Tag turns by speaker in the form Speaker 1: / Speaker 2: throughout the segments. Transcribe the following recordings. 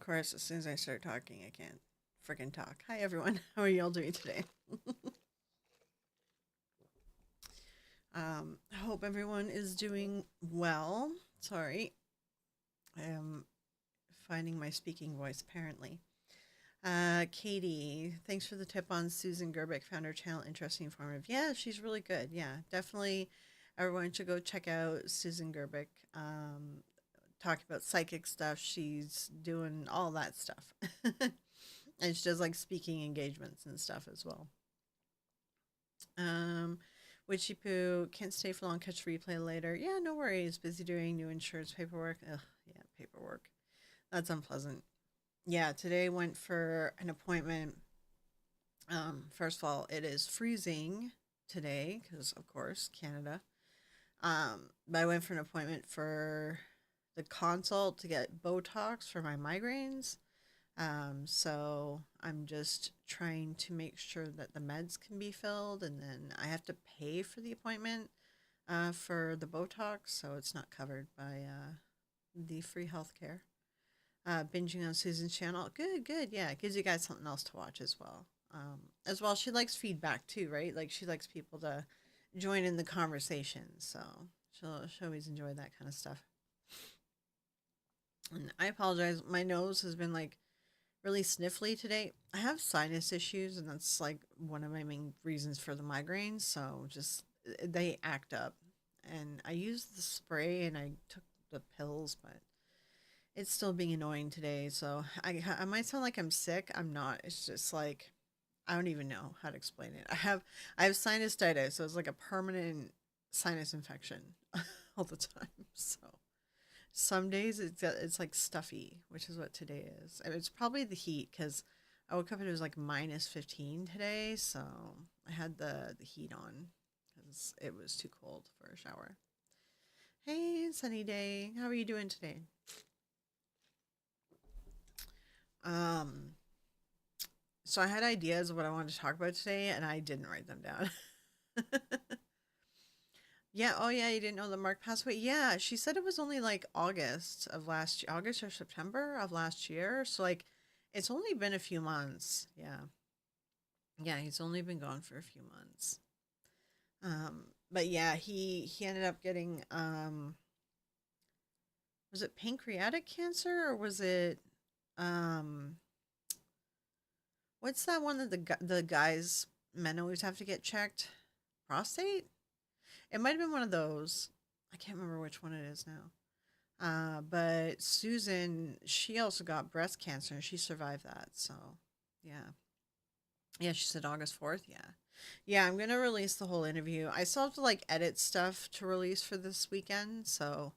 Speaker 1: course, as soon as I start talking, I can't freaking talk. Hi, everyone. How are y'all doing today? I hope everyone is doing well. Sorry, I am finding my speaking voice apparently. Katie, thanks for the tip on Susan Gerbic. Found her channel interesting, informative. Yeah, she's really good. Yeah, definitely. Everyone should go check out Susan Gerbic. Talking about psychic stuff. She's doing all that stuff. And she does like speaking engagements and stuff as well. Um, Witchy Poo, can't stay for long, catch replay later. Yeah, no worries. Busy doing new insurance paperwork. Ugh, yeah, paperwork. That's unpleasant. Yeah, today went for an appointment. First of all, it is freezing today because, of course, Canada. But I went for an appointment for the consult to get Botox for my migraines. So I'm just trying to make sure that the meds can be filled, and then I have to pay for the appointment for the Botox, so it's not covered by the free healthcare. Binging on Susan's channel, good, good, yeah, it gives you guys something else to watch as well. As well, she likes feedback too, right? Like she likes people to join in the conversation, so she'll always enjoy that kind of stuff. And I apologize, my nose has been like really sniffly today. I have sinus issues, and that's like one of my main reasons for the migraines. So just they act up, and I used the spray and I took the pills, but it's still being annoying today. So I might sound like I'm sick. I'm not. It's just like I don't even know how to explain it. I have sinusitis, so it's like a permanent sinus infection all the time. So some days it's like stuffy, which is what today is. And it's probably the heat because I woke up and it was like minus 15 today, so I had the heat on because it was too cold for a shower. Hey, sunny day. How are you doing today? Um, so I had ideas of what I wanted to talk about today, and I didn't write them down. Yeah. Oh, yeah. You didn't know that Mark passed away. Yeah. She said it was only like August of last year, August or September of last year. So like, it's only been a few months. Yeah. Yeah. He's only been gone for a few months. But yeah, he ended up getting was it pancreatic cancer or was it um what's that one that the guys men always have to get checked? Prostate? It might have been one of those. I can't remember which one it is now. But Susan, she also got breast cancer and she survived that. So, yeah. Yeah, she said August 4th. Yeah. Yeah, I'm going to release the whole interview. I still have to like edit stuff to release for this weekend. So,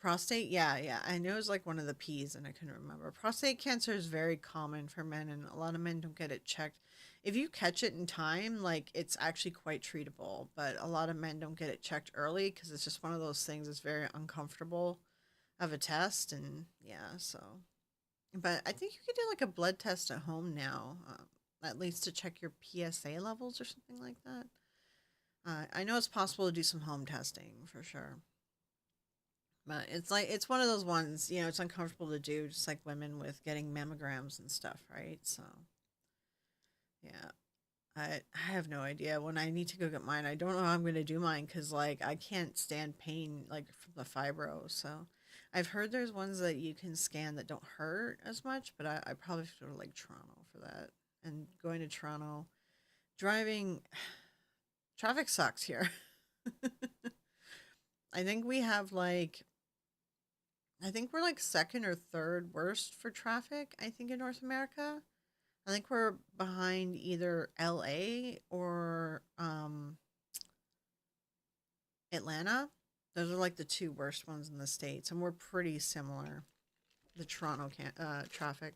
Speaker 1: prostate, yeah, yeah. I know it's like one of the P's and I couldn't remember. Prostate cancer is very common for men and a lot of men don't get it checked. If you catch it in time, like it's actually quite treatable, but a lot of men don't get it checked early because it's just one of those things that's very uncomfortable of a test and yeah, so but I think you could do like a blood test at home now, at least to check your PSA levels or something like that. I know it's possible to do some home testing for sure, but it's like it's one of those ones, it's uncomfortable to do, just like women with getting mammograms and stuff, right? So yeah, I have no idea when I need to go get mine. I don't know how I'm gonna do mine because like I can't stand pain like from the fibro. So I've heard there's ones that you can scan that don't hurt as much, but I probably have to go to like Toronto for that. And going to Toronto, driving, traffic sucks here. I think we have like I think we're like second or third worst for traffic. I think in North America. I think we're behind either LA or Atlanta. Those are like the two worst ones in the states, and we're pretty similar. The Toronto traffic.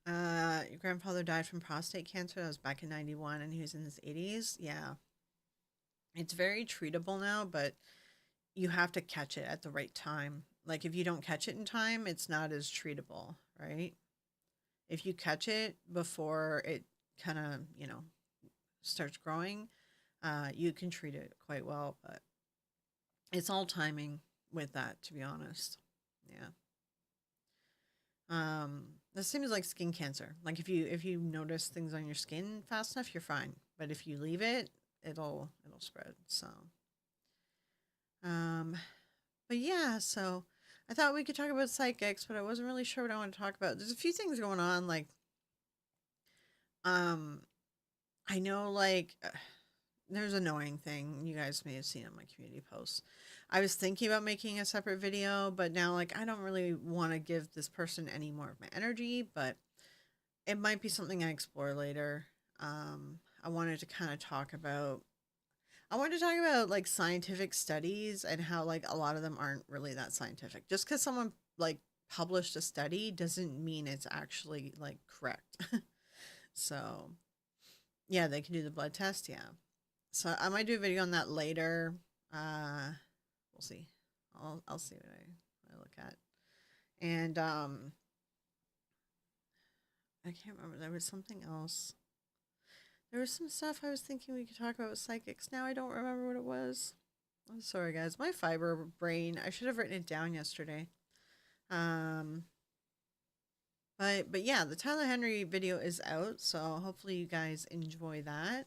Speaker 1: Your grandfather died from prostate cancer. That was back in '91, and he was in his 80s. Yeah, it's very treatable now, but you have to catch it at the right time. Like if you don't catch it in time, it's not as treatable, right? If you catch it before it kind of starts growing, you can treat it quite well, but it's all timing with that, to be honest. Yeah. This seems like skin cancer. Like if you notice things on your skin fast enough, you're fine. But if you leave it, it'll spread. So, um, but yeah. So I thought we could talk about psychics, but I wasn't really sure what I want to talk about. There's a few things going on. Like, um, I know there's an annoying thing you guys may have seen on my community posts. I was thinking about making a separate video, but now I don't really want to give this person any more of my energy, but it might be something I explore later. I wanted to kind of talk about I wanted to talk about like scientific studies and how like a lot of them aren't really that scientific. Just cuz someone like published a study doesn't mean it's actually like correct. So, yeah, they can do the blood test, yeah. So I might do a video on that later. Uh, we'll see. I'll see what I look at. And I can't remember. There was something else. There was some stuff I was thinking we could talk about with psychics. Now I don't remember what it was. I'm sorry, guys. My fiber brain. I should have written it down yesterday. Um, but yeah, the Tyler Henry video is out, so hopefully you guys enjoy that.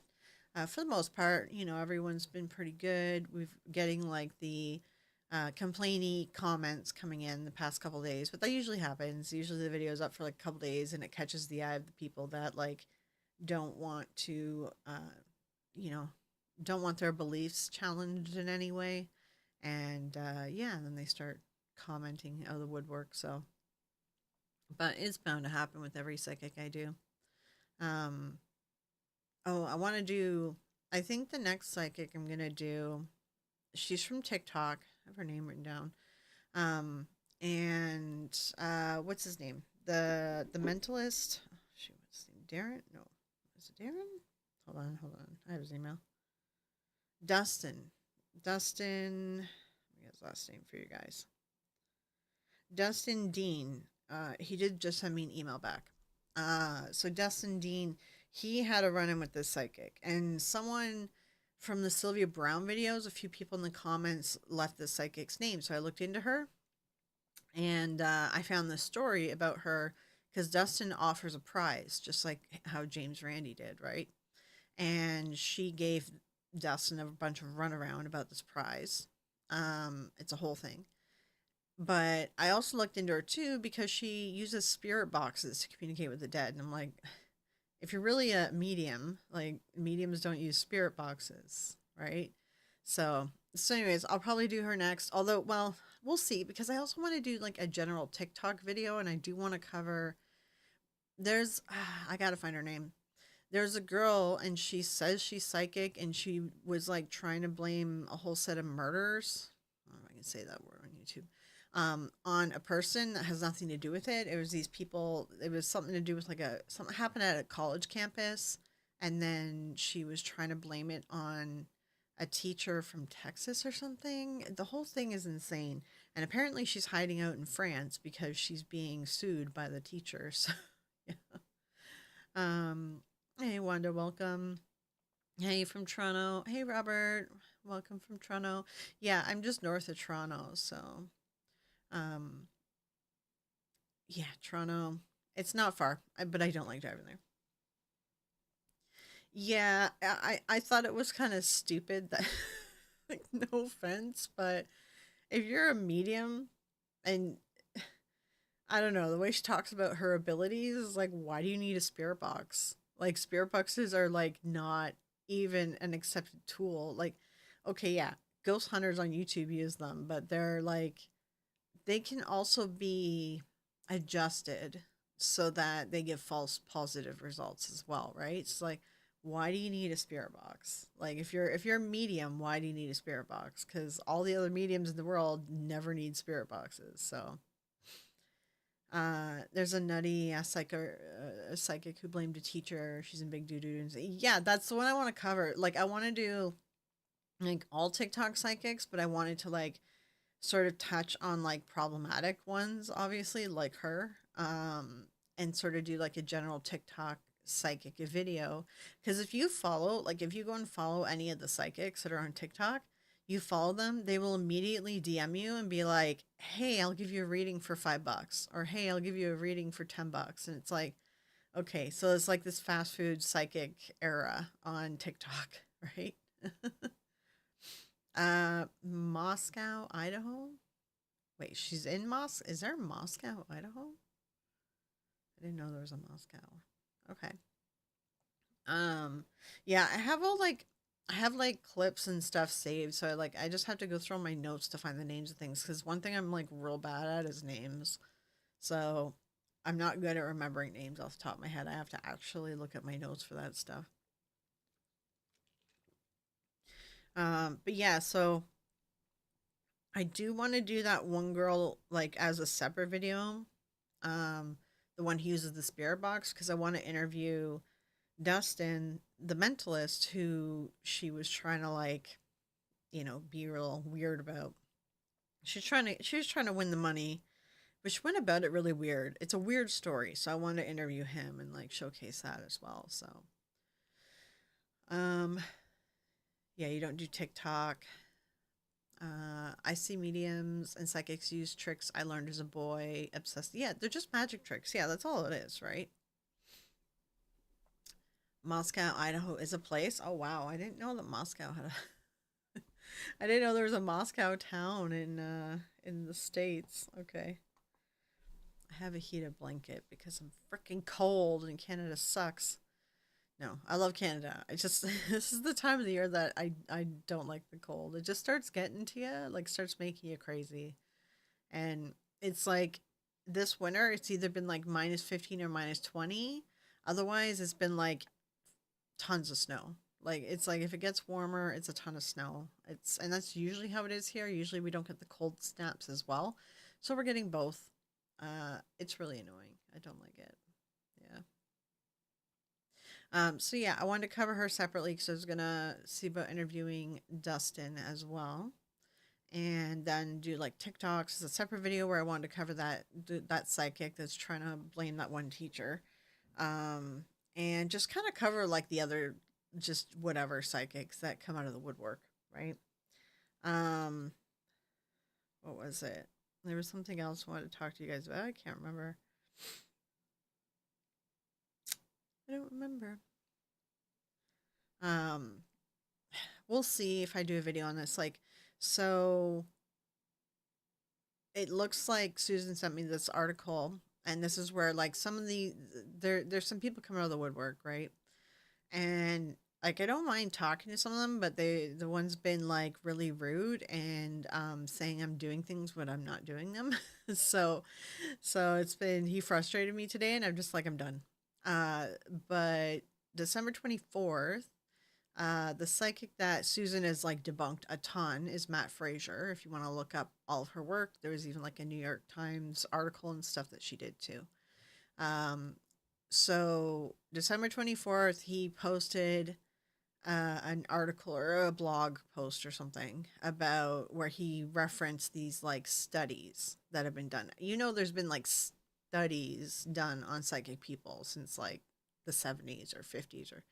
Speaker 1: For the most part, everyone's been pretty good. We've getting like the complainy comments coming in the past couple days, but that usually happens. Usually the video is up for like a couple days and it catches the eye of the people that like don't want to, you know, don't want their beliefs challenged in any way. And yeah, then they start commenting out of the woodwork. So, but it's bound to happen with every psychic I do. Um, oh, I want to do, I think the next psychic I'm going to do, she's from TikTok. I have her name written down. Um, and what's his name? The mentalist. Oh, shoot, what's his name? Darren? No, is it Darren? Hold on. I have his email. Dustin. Dustin. Let me get his last name for you guys. Dustin Dean. He did just send me an email back. So Dustin Dean, he had a run in with this psychic, and someone from the Sylvia Brown videos, a few people in the comments left the psychic's name. So I looked into her, and I found this story about her because Dustin offers a prize, just like how James Randi did, right? And she gave Dustin a bunch of runaround about this prize. It's a whole thing. But I also looked into her too because she uses spirit boxes to communicate with the dead. And I'm like, if you're really a medium, like mediums don't use spirit boxes, right? So anyways, I'll probably do her next. Although, well, we'll see because I also want to do like a general TikTok video and I do want to cover there's I got to find her name. There's a girl and she says she's psychic and she was like trying to blame a whole set of murders. I don't know if I can say that word on YouTube. On a person that has nothing to do with it. It was these people. It was something to do with like something happened at a college campus, and then she was trying to blame it on a teacher from Texas or something. The whole thing is insane, and apparently she's hiding out in France because she's being sued by the teachers. Yeah. Um. Hey, Wanda, welcome. Hey, from Toronto. Hey, Robert, welcome from Toronto. Yeah, I'm just north of Toronto, so um, yeah, Toronto. It's not far, but I don't like driving there. Yeah, I thought it was kind of stupid that, like, no offense, but if you're a medium and I don't know, the way she talks about her abilities is like, why do you need a spirit box? Like, spirit boxes are like not even an accepted tool. Like, okay, yeah, ghost hunters on YouTube use them, but they're like, they can also be adjusted so that they give false positive results as well, right? It's like, why do you need a spirit box? Like if you're a medium, why do you need a spirit box? Because all the other mediums in the world never need spirit boxes. So there's a nutty a psychic who blamed a teacher. She's in big doo doo. Yeah, that's the one I want to cover. Like I want to do like all TikTok psychics, but I wanted to like sort of touch on like problematic ones, obviously, like her, and sort of do like a general TikTok psychic video. Because if you follow, like, if you go and follow any of the psychics that are on TikTok, you follow them, they will immediately DM you and be like, "Hey, I'll give you a reading for $5," or "Hey, I'll give you a reading for $10." And it's like, okay, so it's like this fast food psychic era on TikTok, right? Moscow, Idaho. Wait, she's in Moscow. Is there Moscow, Idaho? I didn't know there was a Moscow. Okay. Um, yeah, I have like clips and stuff saved, so I just have to go through my notes to find the names of things. Because one thing I'm like real bad at is names. So I'm not good at remembering names off the top of my head. I have to actually look at my notes for that stuff. But yeah, so I do want to do that one girl like as a separate video. Um, the one who uses the spirit box because I want to interview Dustin, the mentalist, who she was trying to like, be real weird about. She was trying to win the money, but she went about it really weird. It's a weird story, so I wanted to interview him and like showcase that as well. So, um, yeah, you don't do TikTok. I see mediums and psychics use tricks I learned as a boy. Obsessed. Yeah, they're just magic tricks. Yeah, that's all it is, right? Moscow, Idaho is a place. Oh wow, I didn't know that Moscow had a. I didn't know there was a Moscow town in the states. Okay, I have a heated blanket because I'm freaking cold and Canada sucks. No, I love Canada. I just this is the time of the year that I don't like the cold. It just starts getting to you, like starts making you crazy. And it's like this winter it's either been like minus 15 or minus 20. Otherwise, it's been like tons of snow. Like it's like if it gets warmer, it's a ton of snow. It's and that's usually how it is here. Usually we don't get the cold snaps as well. So we're getting both. It's really annoying. I don't like it. Yeah. So yeah, I wanted to cover her separately because I was gonna see about interviewing Dustin as well, and then do like TikToks as a separate video where I wanted to cover that psychic that's trying to blame that one teacher, um, and just kind of cover like the other just whatever psychics that come out of the woodwork, right? Um, what was it? There was something else I wanted to talk to you guys about. I can't remember. I don't remember. Um, we'll see if I do a video on this. Like, so it looks like Susan sent me this article, and this is where like some of there's some people coming out of the woodwork, right? And like I don't mind talking to some of them, but the one's been like really rude and saying I'm doing things when I'm not doing them. so it's been he frustrated me today, and I'm just like I'm done. Uh, but December 24th, the psychic that Susan has like debunked a ton is Matt Frazier. If you want to look up all of her work, there was even like a New York Times article and stuff that she did too. Um, so December 24th, he posted an article or a blog post or something about where he referenced these like studies that have been done. There's been like studies done on psychic people since like the 70s or 50s or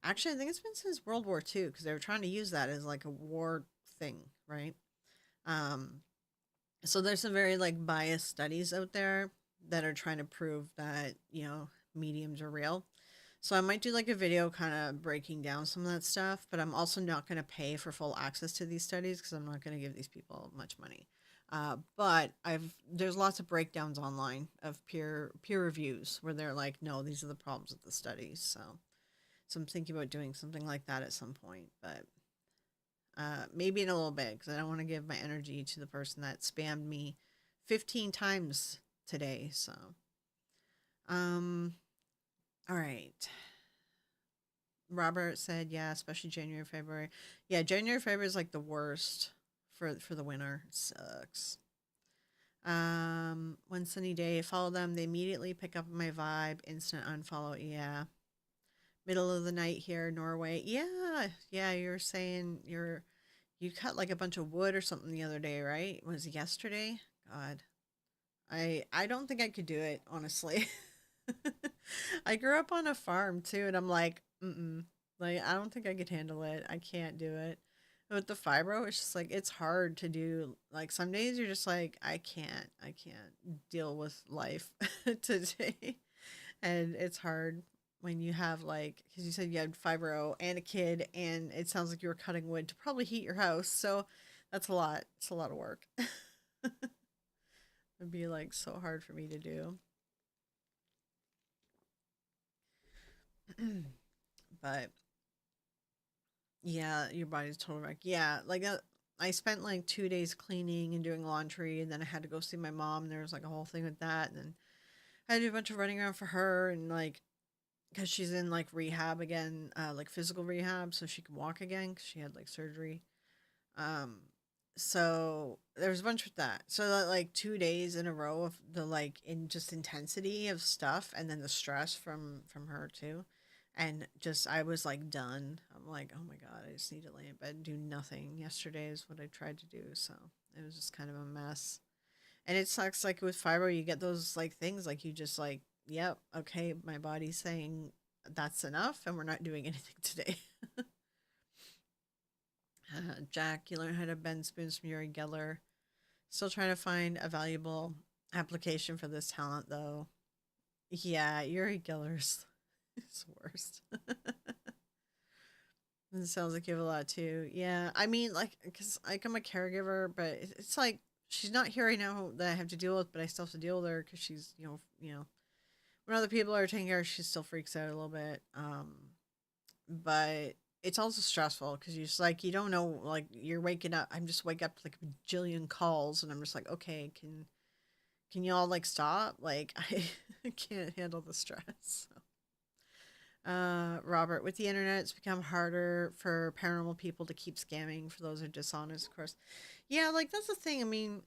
Speaker 1: actually, I think it's been since World War II because they were trying to use that as like a war thing, right? Um, so there's some very like biased studies out there that are trying to prove that mediums are real. So I might do like a video kind of breaking down some of that stuff, but I'm also not going to pay for full access to these studies because I'm not going to give these people much money. But there's lots of breakdowns online of peer reviews where they're like, no, these are the problems with the studies. So I'm thinking about doing something like that at some point, but maybe in a little bit because I don't want to give my energy to the person that spammed me 15 times today. So, um, all right. Robert said, yeah, especially January, February. Yeah, January, February is like the worst for the winter. It sucks. One sunny day, follow them. They immediately pick up my vibe. Instant unfollow. Yeah, middle of the night here, Norway. Yeah, yeah. You're saying you cut like a bunch of wood or something the other day, right? Was it yesterday? God, I don't think I could do it honestly. I grew up on a farm too, and I'm like, mm, like I don't think I could handle it. I can't do it. With the fibro, it's just like it's hard to do. Like some days you're just like, I can't deal with life today. And it's hard when you have like, because you said you had fibro and a kid, and it sounds like you were cutting wood to probably heat your house. So that's a lot. It's a lot of work. It'd be like so hard for me to do. But yeah, your body's totally wrecked. Yeah, like I spent like 2 days cleaning and doing laundry, and then I had to go see my mom. And there was like a whole thing with that, and then I had to do a bunch of running around for her, and like because she's in like rehab again, like physical rehab, so she can walk again because she had like surgery. Um, so there was a bunch with that. So that like 2 days in a row of the like in just intensity of stuff, and then the stress from her too, and just I was like done. I'm like, oh my god, I just need to lay in bed and do nothing. Yesterday is what I tried to do, so it was just kind of a mess. And it sucks like with fibro, you get those like things like you just like, yep, okay, my body's saying that's enough, and we're not doing anything today. Jack, you learn how to bend spoons from Uri Geller. Still trying to find a valuable application for this talent, though. Yeah, Uri Geller's is worst. It sounds like you have a lot too. Yeah, I mean, like, because like I'm a caregiver, but it's like she's not here right now that I have to deal with, but I still have to deal with her because she's, when other people are taking care of her, she still freaks out a little bit. But it's also stressful because you just like you don't know, like you're waking up. I'm just wake up to like a bajillion calls, and I'm just like, okay, can you all like stop? Like I can't handle the stress. Robert, with the internet, it's become harder for paranormal people to keep scamming for those who are dishonest, of course. Yeah, like that's the thing. I mean,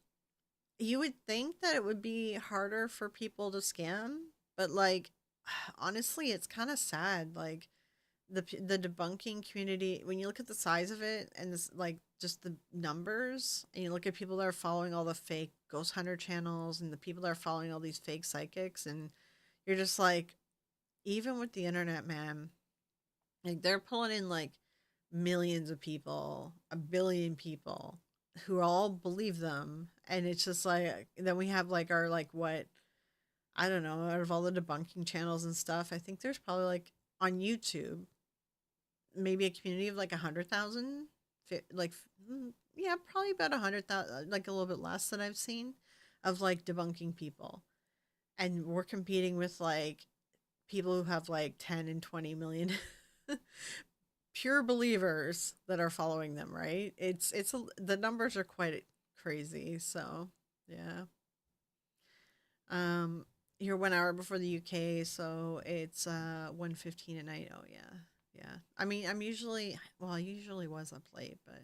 Speaker 1: you would think that it would be harder for people to scam, but like honestly, it's kind of sad. Like the debunking community, when you look at the size of it and this like just the numbers, and you look at people that are following all the fake ghost hunter channels and the people that are following all these fake psychics, and you're just like, even with the internet, man, like they're pulling in like millions of people, a billion people who all believe them. And it's just like then we have like our like what, I don't know, out of all the debunking channels and stuff, I think there's probably like on YouTube maybe a community of like 100,000, like yeah, probably about 100,000, like a little bit less than I've seen of like debunking people. And we're competing with like people who have like 10 and 20 million pure believers that are following them, right? The numbers are quite crazy. So yeah. um you're 1 hour before the UK, so it's 1:15 at night. Oh yeah. Yeah, I mean, I usually was up late, but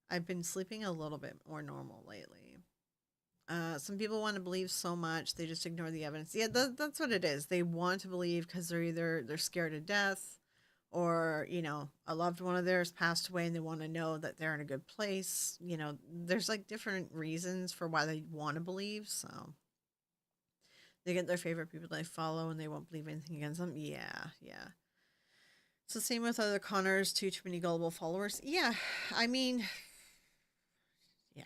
Speaker 1: I've been sleeping a little bit more normal lately. Some people want to believe so much they just ignore the evidence. Yeah, that's what it is. They want to believe because they're scared to death, or a loved one of theirs passed away and they want to know that they're in a good place. There's like different reasons for why they want to believe. So they get their favorite people they follow and they won't believe anything against them. Yeah, yeah. It's the same with other Connors, too many gullible followers. Yeah, I mean, yeah.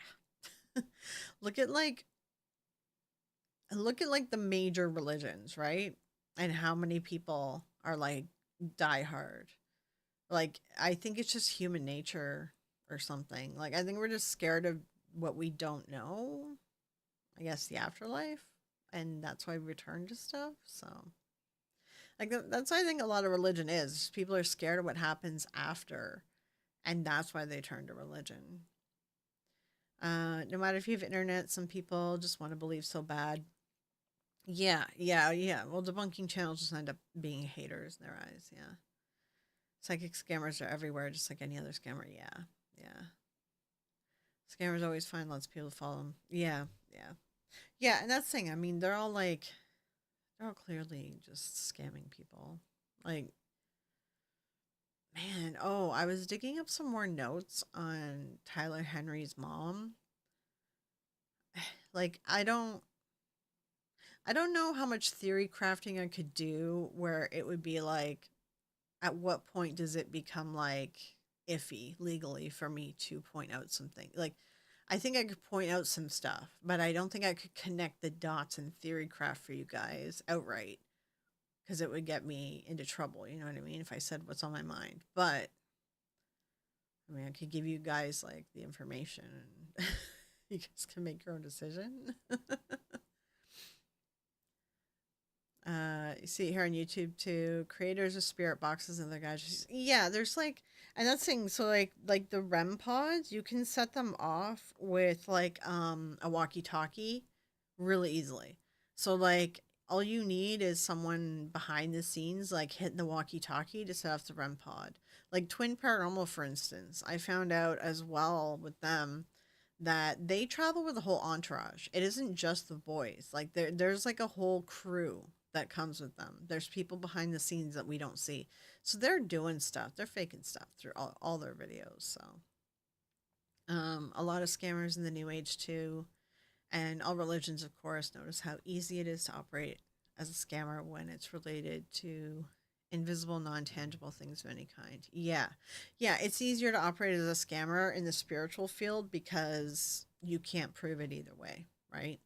Speaker 1: look at like look at like the major religions, right? And how many people are like die hard. Like I think it's just human nature or something. Like I think we're just scared of what we don't know. I guess the afterlife, and that's why we return to stuff. So like that's why I think a lot of religion is. People are scared of what happens after, and that's why they turn to religion. No matter if you have internet, some people just want to believe so bad. Yeah, yeah, yeah. Well, debunking channels just end up being haters in their eyes. Yeah. Psychic scammers are everywhere, just like any other scammer. Yeah, yeah. Scammers always find lots of people to follow them. Yeah, yeah. Yeah, and that's the thing. I mean, they're all clearly just scamming people. Like, man, oh, I was digging up some more notes on Tyler Henry's mom. Like, I don't know how much theory crafting I could do where it would be like, at what point does it become like iffy legally for me to point out something. Like, I think I could point out some stuff, but I don't think I could connect the dots in theory craft for you guys outright because it would get me into trouble. You know what I mean? If I said what's on my mind. But I mean, I could give you guys like the information and you guys can make your own decision. You see it here on YouTube too. Creators of spirit boxes and their guys. Yeah, there's like, and that's thing. So like the REM pods, you can set them off with like a walkie-talkie really easily. So like all you need is someone behind the scenes like hitting the walkie-talkie to set off the REM pod. Like Twin Paranormal, for instance, I found out as well with them that they travel with a whole entourage. It isn't just the boys. Like there's like a whole crew that comes with them. There's people behind the scenes that we don't see. So they're doing stuff. They're faking stuff through all their videos. So a lot of scammers in the new age too. And all religions, of course, notice how easy it is to operate as a scammer when it's related to invisible, non tangible things of any kind. Yeah. Yeah. It's easier to operate as a scammer in the spiritual field because you can't prove it either way. Right.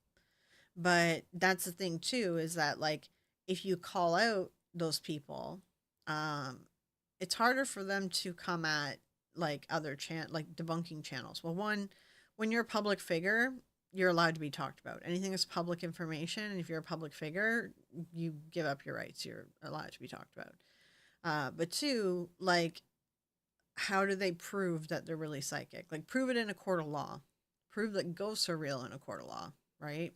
Speaker 1: But that's the thing, too, is that, like, if you call out those people, um, it's harder for them to come at like like debunking channels. Well, one, when you're a public figure, you're allowed to be talked about. Anything is public information, and if you're a public figure, you give up your rights. You're allowed to be talked about. But two, like, how do they prove that they're really psychic? Like, prove it in a court of law. Prove that ghosts are real in a court of law, right?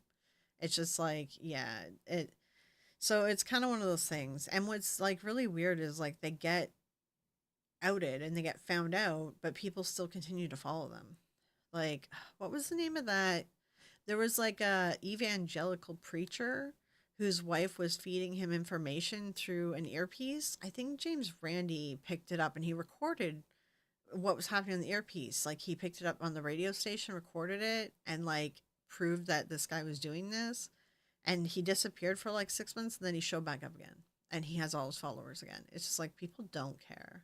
Speaker 1: It's just like, yeah, it. So it's kind of one of those things. And what's like really weird is like they get outed and they get found out, but people still continue to follow them. Like, what was the name of that? There was like a evangelical preacher whose wife was feeding him information through an earpiece. I think James Randi picked it up and he recorded what was happening on the earpiece. Like he picked it up on the radio station, recorded it, and like proved that this guy was doing this. And he disappeared for like 6 months and then he showed back up again. And he has all his followers again. It's just like people don't care.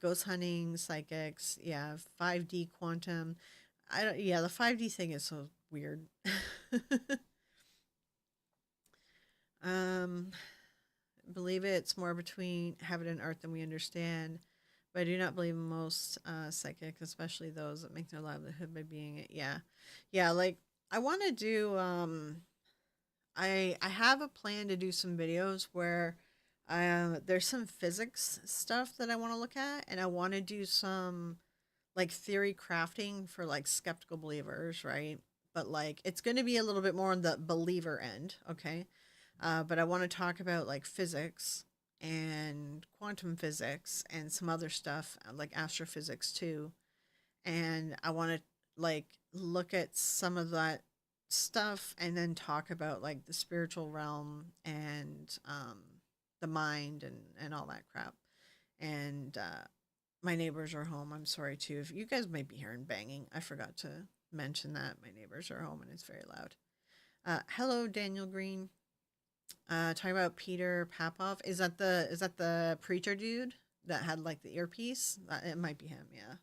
Speaker 1: Ghost hunting, psychics, yeah, 5D quantum. I don't, yeah, the 5D thing is so weird. um, believe it's more between heaven and earth than we understand. But I do not believe most psychics, especially those that make their livelihood by being it. Yeah, yeah. Like I want to do. I have a plan to do some videos where there's some physics stuff that I want to look at, and I want to do some like theory crafting for like skeptical believers, right? But like it's going to be a little bit more on the believer end, okay? But I want to talk about like physics and quantum physics and some other stuff like astrophysics too. And I want to like look at some of that stuff and then talk about like the spiritual realm and the mind and all that crap. And my neighbors are home. I'm sorry too. If you guys might be hearing banging, I forgot to mention that my neighbors are home and it's very loud. Hello, Daniel Green. Talking about Peter Popoff. Is that the preacher dude that had like the earpiece? It might be him. Yeah.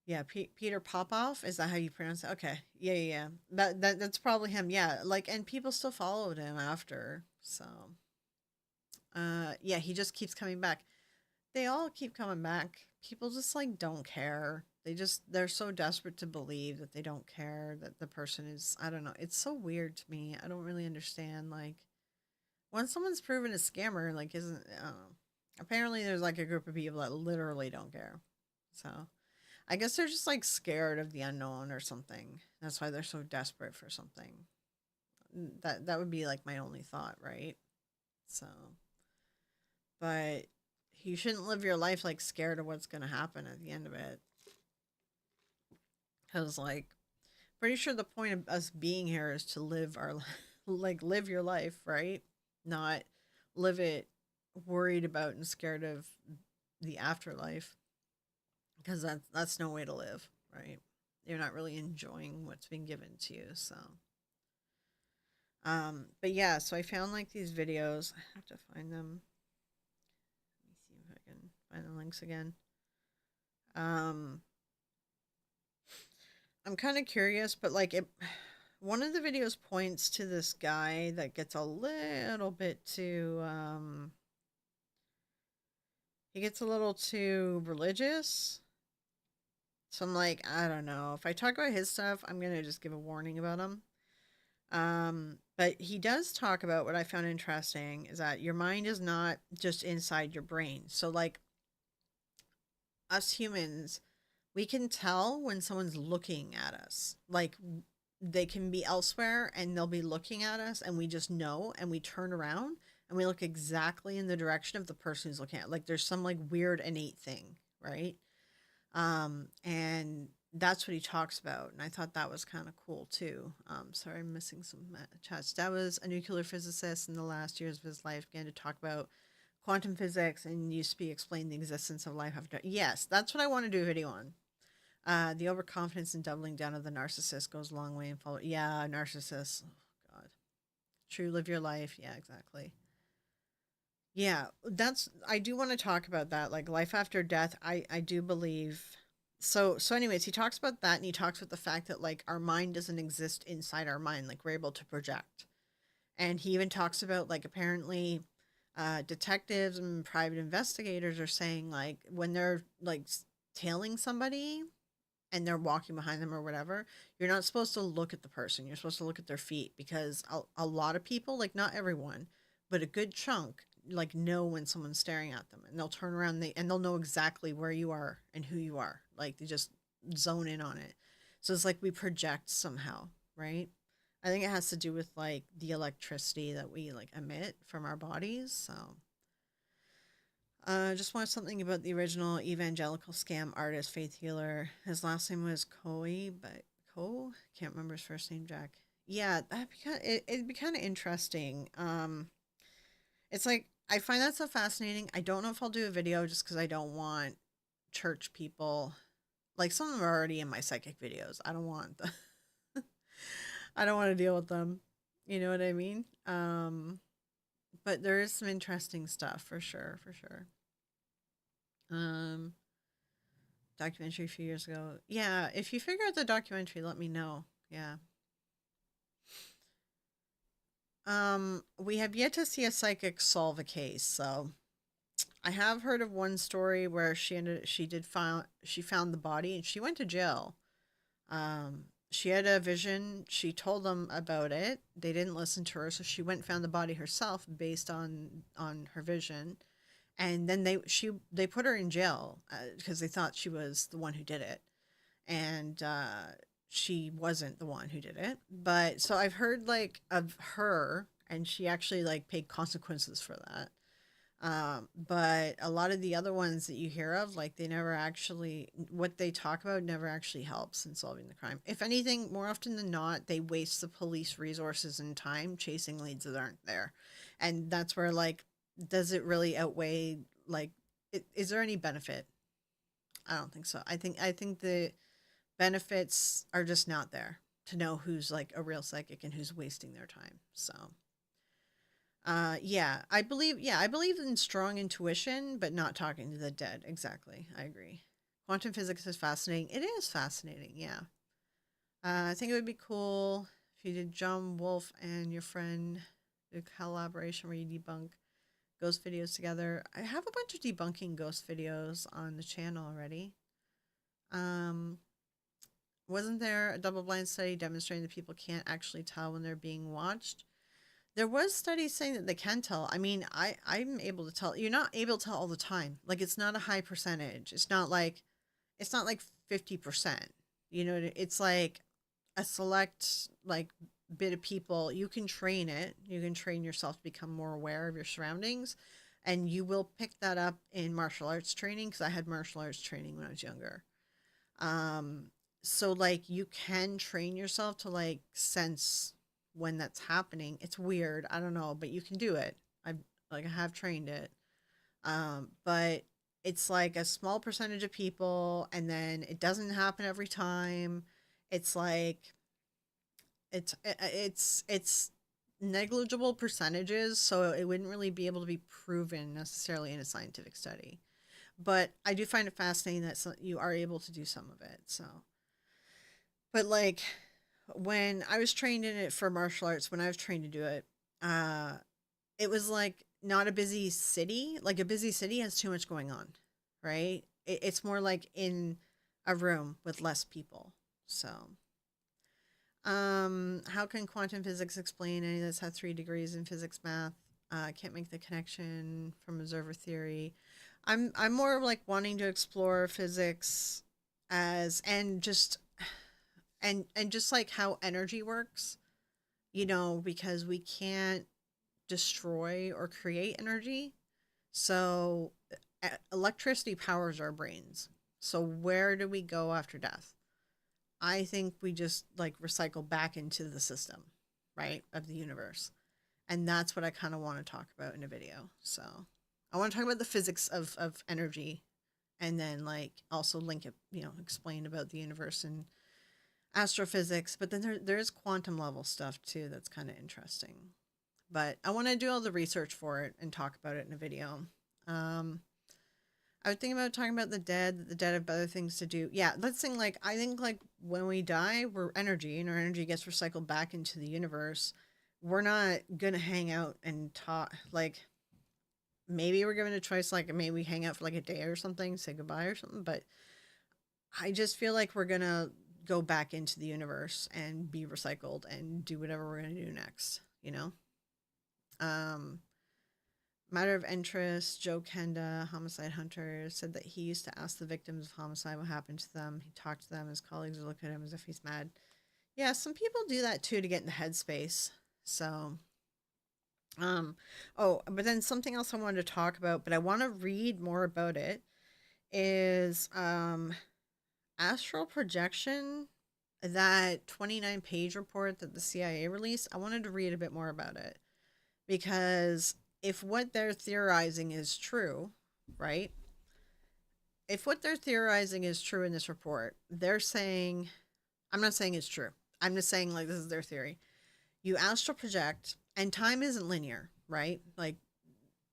Speaker 1: Yeah, Peter Popoff. Is that how you pronounce it? Okay. Yeah, yeah, yeah. That's probably him. Yeah. Like, and people still followed him after. So, yeah, he just keeps coming back. They all keep coming back. People just like don't care. They're so desperate to believe that they don't care that the person is, I don't know. It's so weird to me. I don't really understand like when someone's proven a scammer like isn't I don't know. Apparently there's like a group of people that literally don't care. So, I guess they're just like scared of the unknown or something. That's why they're so desperate for something. That would be like my only thought, right? So, but you shouldn't live your life like scared of what's going to happen at the end of it. Because, like, pretty sure the point of us being here is to live our, like, live your life, right? Not live it worried about and scared of the afterlife. Because that's no way to live, right? You're not really enjoying what's been given to you. So, but yeah, so I found like these videos. I have to find them. Let me see if I can find the links again. Um, I'm kind of curious, but like it, one of the videos points to this guy that gets a little bit too, he gets a little too religious. So I'm like, I don't know. If I talk about his stuff, I'm gonna just give a warning about him. But he does talk about what I found interesting is that your mind is not just inside your brain. So like us humans, we can tell when someone's looking at us. Like they can be elsewhere and they'll be looking at us and we just know and we turn around and we look exactly in the direction of the person who's looking at. Like there's some like weird innate thing, right? And that's what he talks about. And I thought that was kind of cool too. Sorry, I'm missing some chats. That was a nuclear physicist in the last years of his life began to talk about quantum physics and used to be explain the existence of life after. Yes, that's what I want to do a video on. The overconfidence and doubling down of the narcissist goes a long way and follow. Yeah, narcissist. Oh, God. True, live your life. Yeah, exactly. Yeah, that's I do want to talk about that like life after death. I do believe so anyways, he talks about that and he talks about the fact that like our mind doesn't exist inside our mind like we're able to project. And he even talks about like apparently detectives and private investigators are saying like when they're like tailing somebody and they're walking behind them or whatever, you're not supposed to look at the person. You're supposed to look at their feet because a lot of people, like not everyone, but a good chunk, like know when someone's staring at them and they'll turn around and they'll know exactly where you are and who you are. Like they just zone in on it. So it's like we project somehow, right? I think it has to do with like the electricity that we like emit from our bodies. So just watched something about the original evangelical scam artist, Faith Healer. His last name was Coe, but Coe can't remember his first name. Jack. Yeah, it'd be kind of interesting. It's like I find that so fascinating. I don't know if I'll do a video just because I don't want church people. Like some of them are already in my psychic videos. I don't want the. I don't want to deal with them. You know what I mean? But there is some interesting stuff for sure, for sure. Um, documentary a few years ago. Yeah, if you figure out the documentary, let me know. Yeah. We have yet to see a psychic solve a case, so I have heard of one story where she found the body and she went to jail. She had a vision. She told them about it. They didn't listen to her, so she went and found the body herself based on her vision. And then they put her in jail because they thought she was the one who did it, and she wasn't the one who did it. But so I've heard like of her, and she actually like paid consequences for that. But a lot of the other ones that you hear of, like they never actually, what they talk about never actually helps in solving the crime. If anything, more often than not, they waste the police resources and time chasing leads that aren't there. And that's where, like, does it really outweigh, like, is there any benefit? I don't think so. I think the benefits are just not there to know who's like a real psychic and who's wasting their time. So, yeah, I believe in strong intuition, but not talking to the dead. Exactly. I agree. Quantum physics is fascinating. It is fascinating. Yeah. I think it would be cool if you did John Wolf and your friend a collaboration where you debunk ghost videos together. I have a bunch of debunking ghost videos on the channel already. Um, wasn't there a double blind study demonstrating that people can't actually tell when they're being watched? There was studies saying that they can tell. I mean, I'm able to tell. You're not able to tell all the time. Like it's not a high percentage. It's not like 50%. You know, it's like a select like bit of people. You can train it. You can train yourself to become more aware of your surroundings, and you will pick that up in martial arts training because I had martial arts training when I was younger. Um, so like you can train yourself to like sense when that's happening. It's weird. I don't know, but you can do it. I have trained it. But it's like a small percentage of people and then it doesn't happen every time. It's like it's negligible percentages, so it wouldn't really be able to be proven necessarily in a scientific study. but I do find it fascinating that you are able to do some of it. So, but like when I was trained in it for martial arts, when I was trained to do it, uh, it was like not a busy city. Like a busy city has too much going on, right? It's more like in a room with less people. So, how can quantum physics explain any of this? Have 3 degrees in physics math. Can't make the connection from observer theory. I'm more like wanting to explore physics as and just like how energy works, because we can't destroy or create energy. So electricity powers our brains. So where do we go after death? I think we just like recycle back into the system, right, of the universe. And that's what I kind of want to talk about in a video. So I want to talk about the physics of energy, and then like also link it, explain about the universe and astrophysics. But then there's quantum level stuff too that's kind of interesting. But I want to do all the research for it and talk about it in a video. Um, I would think about talking about the dead. The dead have other things to do. Yeah, let's think like I think like when we die, we're energy, and our energy gets recycled back into the universe. We're not gonna hang out and talk. Like maybe we're given a choice, like maybe we hang out for like a day or something, say goodbye or something. But I just feel like we're gonna go back into the universe and be recycled and do whatever we're gonna do next. Um, Matter of interest, Joe Kenda, homicide hunter, said that he used to ask the victims of homicide what happened to them. He talked to them. His colleagues would look at him as if he's mad. Yeah, some people do that too to get in the headspace. So, um, oh, but then something else I wanted to talk about, but I want to read more about it, is astral projection, that 29-page report that the CIA released. I wanted to read a bit more about it because if what they're theorizing is true, right? If what they're theorizing is true in this report, they're saying, I'm not saying it's true. I'm just saying, like, this is their theory. You astral project, and time isn't linear, right? Like,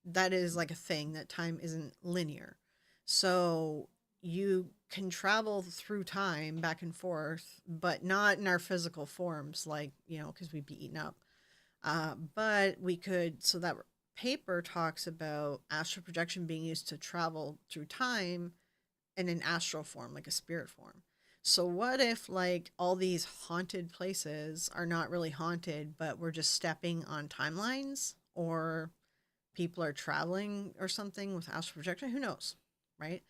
Speaker 1: that is like a thing that time isn't linear. So you can travel through time back and forth, but not in our physical forms, like, because we'd be eaten up. But we could, so that paper talks about astral projection being used to travel through time in an astral form, like a spirit form. So what if like all these haunted places are not really haunted, but we're just stepping on timelines, or people are traveling or something with astral projection? Who knows, right?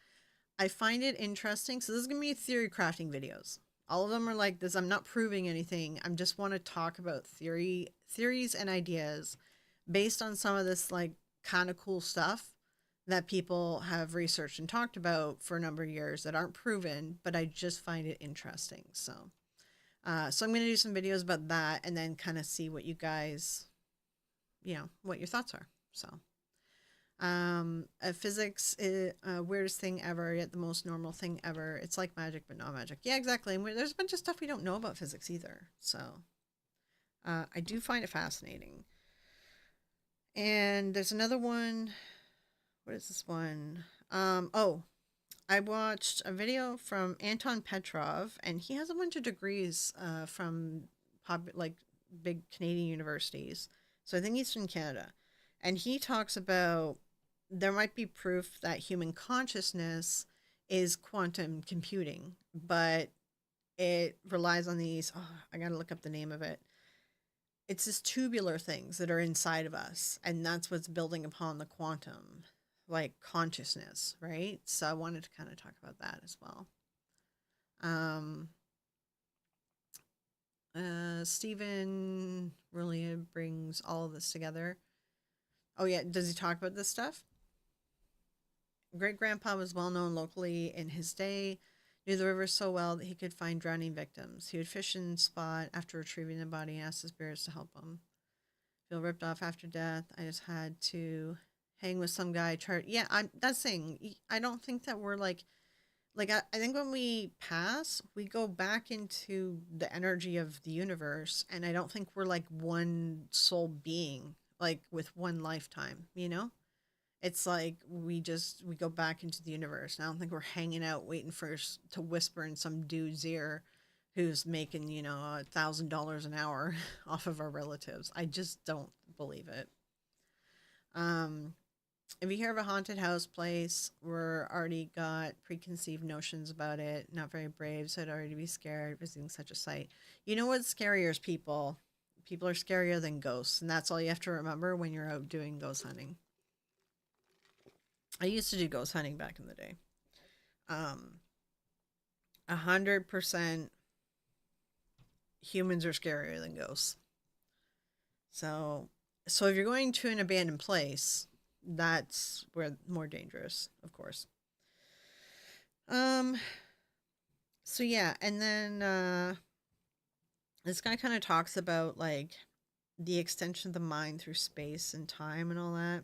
Speaker 1: I find it interesting. So this is gonna be theory crafting videos. All of them are like this. I'm not proving anything. I just want to talk about theories and ideas based on some of this like kind of cool stuff that people have researched and talked about for a number of years that aren't proven, but I just find it interesting. So I'm going to do some videos about that and then kind of see what you guys, what your thoughts are. Physics is weirdest thing ever, yet the most normal thing ever. It's like magic, but not magic. Yeah, exactly. And there's a bunch of stuff we don't know about physics either. So I do find it fascinating. And there's another one. What is this one? I watched a video from Anton Petrov, and he has a bunch of degrees from like big Canadian universities. So I think he's from Canada, and he talks about there might be proof that human consciousness is quantum computing, but it relies on these. Oh, I gotta look up the name of it. It's just tubular things that are inside of us, and that's what's building upon the quantum like consciousness, right? So I wanted to kind of talk about that as well. um Stephen really brings all of this together. Oh yeah, does he talk about this stuff? Great grandpa was well known locally in his day, knew the river so well that he could find drowning victims. He would fish and spot after retrieving the body and ask the spirits to help him. Feel ripped off after death. I just had to hang with some guy. Yeah, I'm that's saying. I don't think that we're like I think when we pass, we go back into the energy of the universe, and I don't think we're like one soul being, like with one lifetime. It's like we go back into the universe. And I don't think we're hanging out waiting for to whisper in some dude's ear who's making, $1,000 an hour off of our relatives. I just don't believe it. Um, if you hear of a haunted house place, we're already got preconceived notions about it. Not very brave, so I'd already be scared visiting such a site. You know what's scarier is people. People are scarier than ghosts, and that's all you have to remember when you're out doing ghost hunting. I used to do ghost hunting back in the day. 100% humans are scarier than ghosts. So, so if you're going to an abandoned place, that's where more dangerous, of course. Um, so yeah, and then this guy kind of talks about like the extension of the mind through space and time and all that.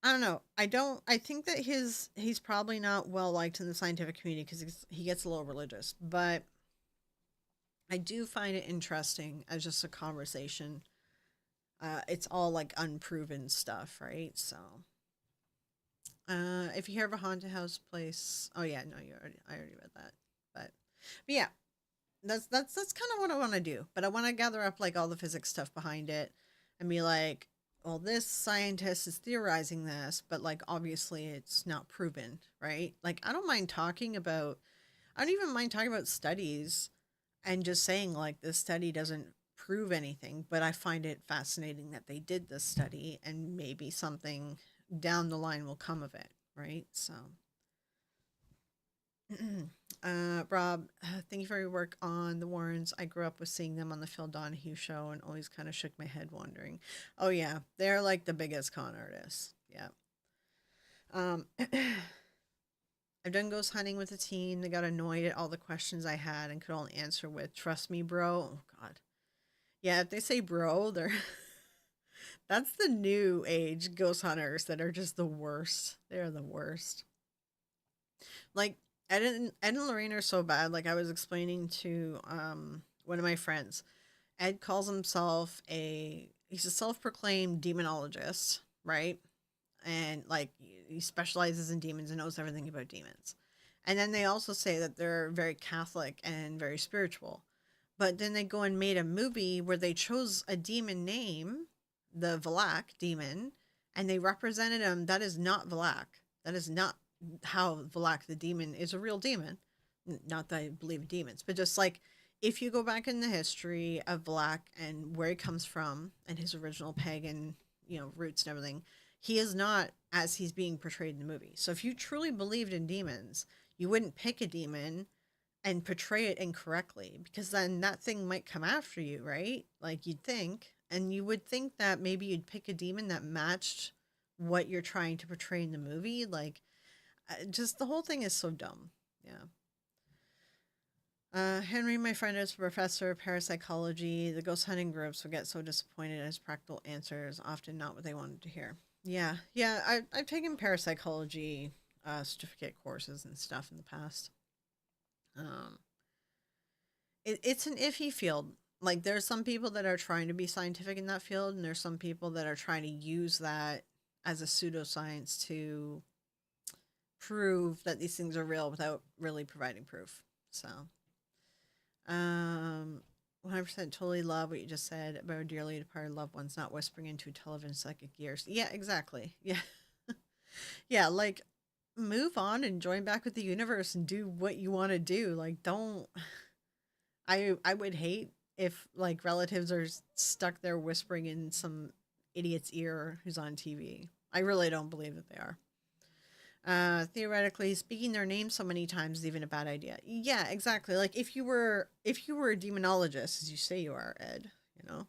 Speaker 1: I don't know. I think that he's probably not well liked in the scientific community because he gets a little religious, but I do find it interesting as just a conversation. It's all like unproven stuff, right? So, if you hear of a haunted house place, oh yeah, no, I already read that, but yeah, that's kind of what I want to do. But I want to gather up like all the physics stuff behind it, and be like, well, this scientist is theorizing this, but like obviously it's not proven, right? Like I don't even mind talking about studies and just saying like this study doesn't prove anything, but I find it fascinating that they did this study and maybe something down the line will come of it, right? So, Rob, thank you for your work on the Warrens. I grew up with seeing them on the Phil Donahue show and always kind of shook my head wondering. Oh yeah, they're like the biggest con artists. Yeah. Um, I've done ghost hunting with a teen. They got annoyed at all the questions I had and could only answer with "Trust me, bro." Oh God. Yeah, if they say "bro," they're that's the new age ghost hunters that are just the worst. They're the worst. Like Ed and Lorraine are so bad. Like I was explaining to one of my friends. Ed calls himself he's a self-proclaimed demonologist, right? And like he specializes in demons and knows everything about demons. And then they also say that they're very Catholic and very spiritual. But then they go and made a movie where they chose a demon name, the Valak demon, and they represented him. That is not Valak. That is not how Valak the demon is a real demon. Not that I believe in demons, but just like if you go back in the history of Valak and where he comes from and his original pagan, roots and everything, he is not as he's being portrayed in the movie. So if you truly believed in demons, you wouldn't pick a demon and portray it incorrectly because then that thing might come after you, right? Like you'd think. And you would think that maybe you'd pick a demon that matched what you're trying to portray in the movie. Like, just the whole thing is so dumb. Yeah. Henry, my friend, is a professor of parapsychology. The ghost hunting groups would get so disappointed as practical answers, often not what they wanted to hear. Yeah, yeah, I've taken parapsychology certificate courses and stuff in the past. Um, it's an iffy field. Like there's some people that are trying to be scientific in that field, and there's some people that are trying to use that as a pseudoscience to prove that these things are real without really providing proof. So, 100% totally love what you just said about our dearly departed loved ones not whispering into television psychic ears. Yeah, exactly. Yeah, yeah. Like, move on and join back with the universe and do what you want to do. Like, don't I would hate if like relatives are stuck there whispering in some idiot's ear who's on TV. I really don't believe that they are. Theoretically, speaking their name so many times is even a bad idea. Yeah, exactly. Like if you were a demonologist, as you say you are, Ed, you know.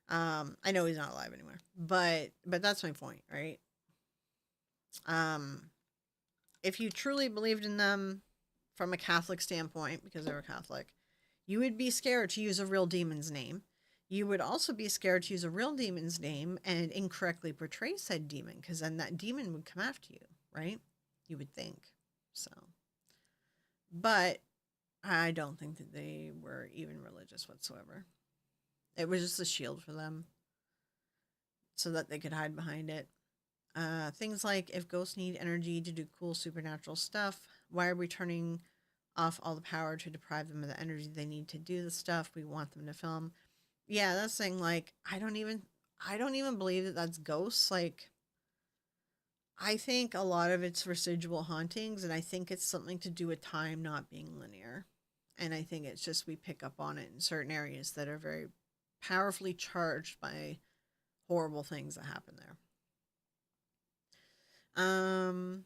Speaker 1: I know he's not alive anymore, but that's my point, right? Um, if you truly believed in them from a Catholic standpoint, because they were Catholic, you would be scared to use a real demon's name. You would also be scared to use a real demon's name and incorrectly portray said demon, because then that demon would come after you, right? You would think. So, but I don't think that they were even religious whatsoever. It was just a shield for them so that they could hide behind it. Things like if ghosts need energy to do cool supernatural stuff, why are we turning off all the power to deprive them of the energy they need to do the stuff we want them to film? Yeah, that's the thing. Like, I don't even believe that that's ghosts. Like, I think a lot of it's residual hauntings, and I think it's something to do with time not being linear. And I think it's just we pick up on it in certain areas that are very powerfully charged by horrible things that happen there. Um,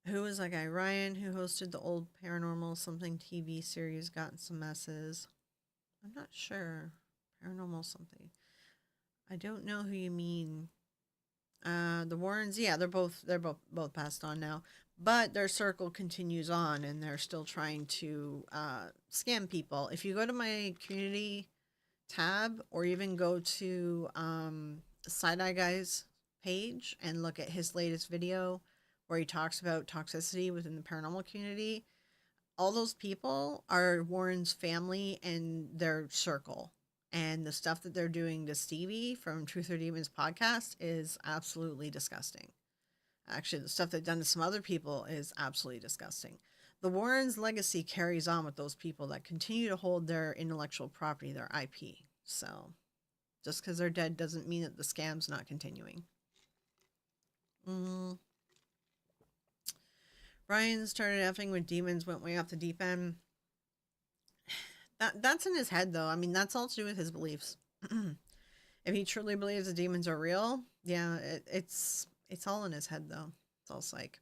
Speaker 1: who was that guy? Ryan, who hosted the old Paranormal something TV series, got in some messes. I'm not sure. Paranormal something. I don't know who you mean. The Warrens, yeah, they're both passed on now, but their circle continues on, and they're still trying to scam people. If you go to my community tab, or even go to Side Eye Guy's page and look at his latest video where he talks about toxicity within the paranormal community, all those people are Warren's family and their circle. And the stuff that they're doing to Stevie from Truth or Demons podcast is absolutely disgusting. Actually, the stuff they've done to some other people is absolutely disgusting. The Warrens' legacy carries on with those people that continue to hold their intellectual property, their IP. So just because they're dead doesn't mean that the scam's not continuing. Mm. Brian started effing with demons, went way off the deep end. That's in his head, though. I mean, that's all to do with his beliefs. If he truly believes the demons are real, yeah, it's all in his head, though. It's all psych.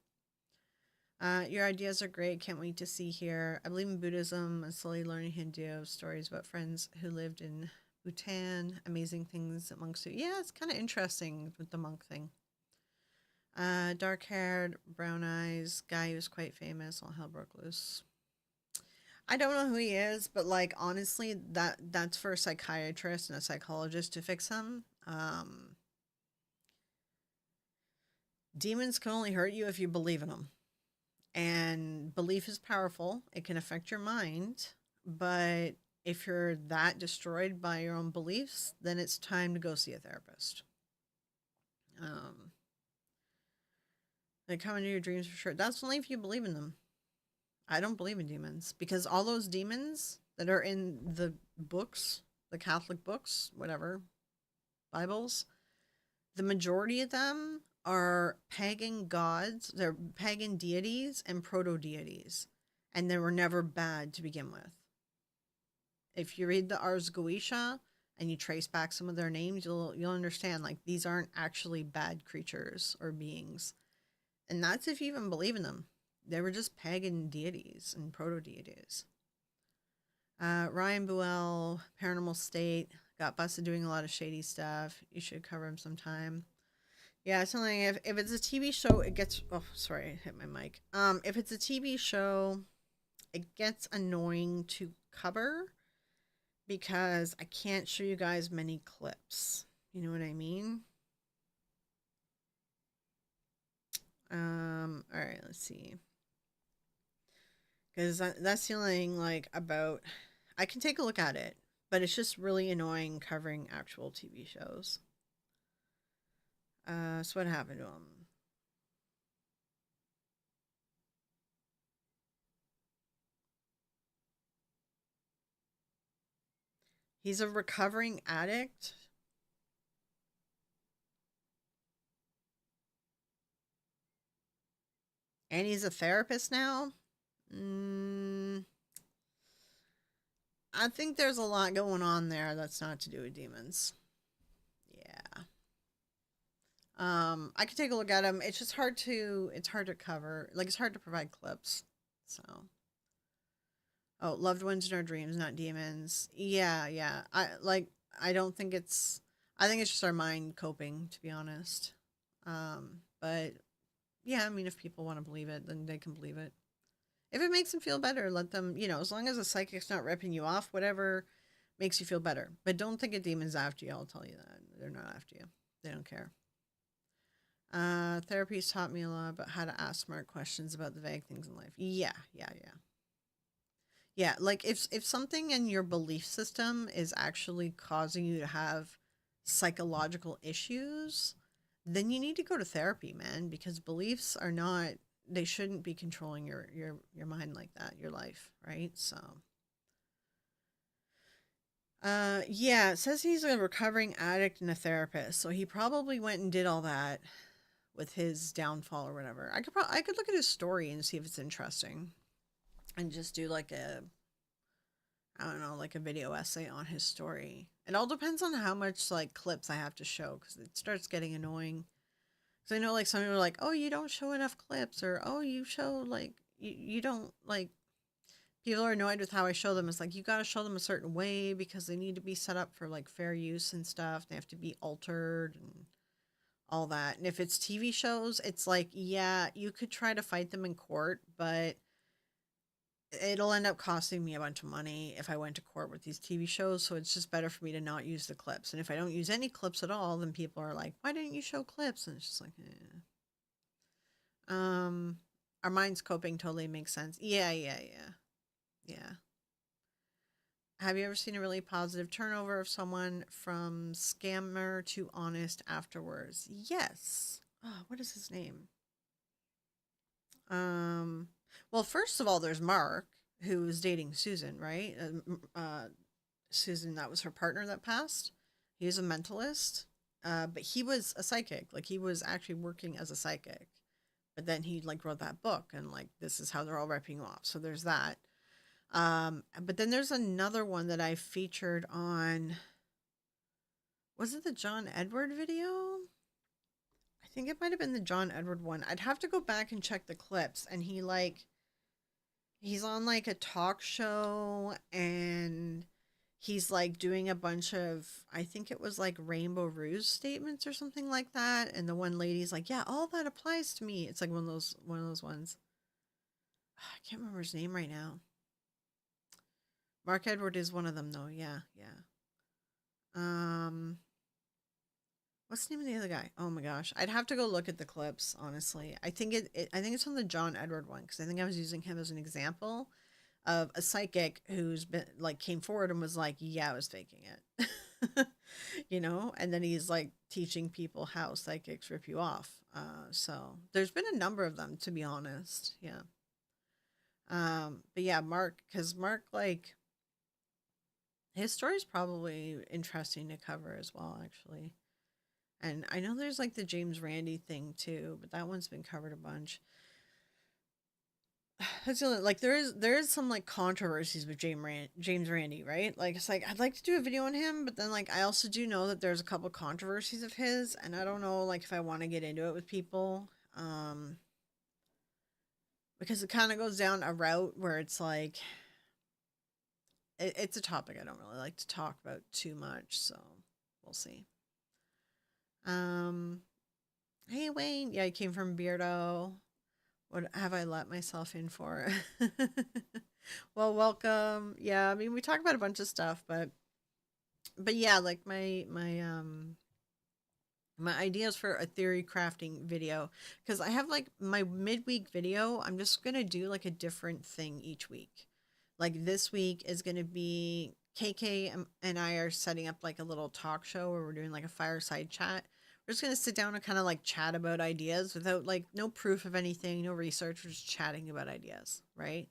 Speaker 1: Your ideas are great. Can't wait to see here. I believe in Buddhism. I'm slowly learning Hindu stories about friends who lived in Bhutan. Amazing things that monks do. Yeah, it's kind of interesting with the monk thing. Dark haired, brown eyes, guy who's quite famous. All hell broke loose. I don't know who he is, but like honestly, that's for a psychiatrist and a psychologist to fix him. Demons can only hurt you if you believe in them, and belief is powerful. It can affect your mind, but if you're that destroyed by your own beliefs, then it's time to go see a therapist. Um, they come into your dreams for sure. That's only if you believe in them. I don't believe in demons because all those demons that are in the books, the Catholic books, whatever, Bibles, the majority of them are pagan gods, they're pagan deities and proto deities, and they were never bad to begin with. If you read the Ars Goetia and you trace back some of their names, you'll understand like these aren't actually bad creatures or beings, and that's if you even believe in them. They were just pagan deities and proto deities. Ryan Buell, Paranormal State, got busted doing a lot of shady stuff. You should cover him sometime. Yeah, something if it's a TV show, it gets oh sorry, I hit my mic. If it's a TV show, it gets annoying to cover because I can't show you guys many clips. You know what I mean? All right, let's see. Because that's the only thing like about. I can take a look at it, but it's just really annoying covering actual TV shows. So what happened to him? He's a recovering addict. And he's a therapist now. Mm, I think there's a lot going on there that's not to do with demons. Yeah. I could take a look at him. It's just hard to cover. Like it's hard to provide clips. So, oh, loved ones in our dreams, not demons. Yeah, yeah. I don't think it's I think it's just our mind coping, to be honest. But yeah, I mean if people want to believe it, then they can believe it. If it makes them feel better, let them, as long as the psychic's not ripping you off, whatever makes you feel better. But don't think a demon's after you. I'll tell you that. They're not after you. They don't care. Therapy's taught me a lot about how to ask smart questions about the vague things in life. Yeah, yeah, yeah. Yeah, like if something in your belief system is actually causing you to have psychological issues, then you need to go to therapy, man, because beliefs are not, they shouldn't be controlling your mind like that, your life, right? So yeah, it says he's a recovering addict and a therapist. So he probably went and did all that with his downfall or whatever. I could look at his story and see if it's interesting and just do like a, I don't know, like a video essay on his story. It all depends on how much like clips I have to show because it starts getting annoying. Because I know like some people are like, oh, you don't show enough clips, or oh, you show like you don't like. People are annoyed with how I show them. It's like you got to show them a certain way because they need to be set up for like fair use and stuff. They have to be altered and all that. And if it's TV shows, it's like, yeah, you could try to fight them in court, but it'll end up costing me a bunch of money if I went to court with these TV shows. So it's just better for me to not use the clips. And if I don't use any clips at all, then people are like, why didn't you show clips? And it's just like, our minds coping totally makes sense. Yeah, yeah, yeah. Yeah. Have you ever seen a really positive turnover of someone from scammer to honest afterwards? Yes. Oh, what is his name? Um, well, first of all, there's Mark, who was dating Susan, right? Susan, that was her partner that passed. He was a mentalist, but he was a psychic. Like he was actually working as a psychic. But then he like wrote that book, and like this is how they're all ripping him off. So there's that. But then there's another one that I featured on. Was it the John Edward video? I think it might have been the John Edward one. I'd have to go back and check the clips. And he's on like a talk show and he's like doing a bunch of, I think it was like Rainbow Ruse statements or something like that. And the one lady's like, yeah, all that applies to me. It's like one of those ones. I can't remember his name right now. Mark Edward is one of them though. Yeah, yeah. Um, what's the name of the other guy? Oh my gosh, I'd have to go look at the clips. Honestly, I think it's from the John Edward one because I think I was using him as an example of a psychic who's been like came forward and was like, "Yeah, I was faking it," and then he's like teaching people how psychics rip you off. So there's been a number of them, to be honest. Yeah. But yeah, Mark, because Mark like his story's probably interesting to cover as well, actually. And I know there's like the James Randi thing too, but that one's been covered a bunch. That's the only, like there is some like controversies with James Randi, right? Like it's like I'd like to do a video on him, but then like I also do know that there's a couple controversies of his, and I don't know like if I want to get into it with people, because it kind of goes down a route where it's like it's a topic I don't really like to talk about too much, so we'll see. Um, hey Wayne, yeah, I came from Beardo. What have I let myself in for? Well, welcome. Yeah, I mean we talk about a bunch of stuff, but yeah, like my ideas for a theory crafting video because I have like my midweek video. I'm just gonna do like a different thing each week. Like this week is gonna be KK and I are setting up like a little talk show where we're doing like a fireside chat. We're just gonna sit down and kind of like chat about ideas without like no proof of anything, no research. We're just chatting about ideas, right?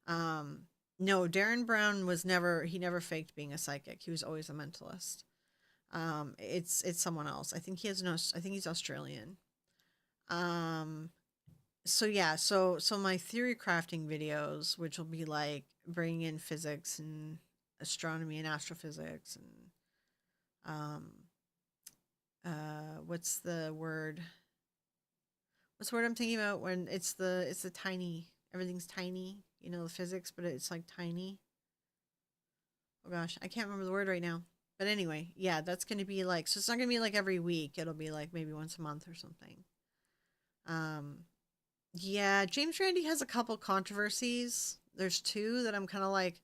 Speaker 1: Um, no, Darren Brown was never he never faked being a psychic. He was always a mentalist. It's someone else. I think he has no. I think he's Australian. Um, so yeah, so my theory crafting videos, which will be like bringing in physics and astronomy and astrophysics and um what's the word? What's the word I'm thinking about when it's the tiny everything's tiny, the physics, but it's like tiny. Oh gosh, I can't remember the word right now. But anyway, yeah, that's going to be like so it's not going to be like every week. It'll be like maybe once a month or something. Um yeah, James Randi has a couple controversies. There's two that I'm kind of like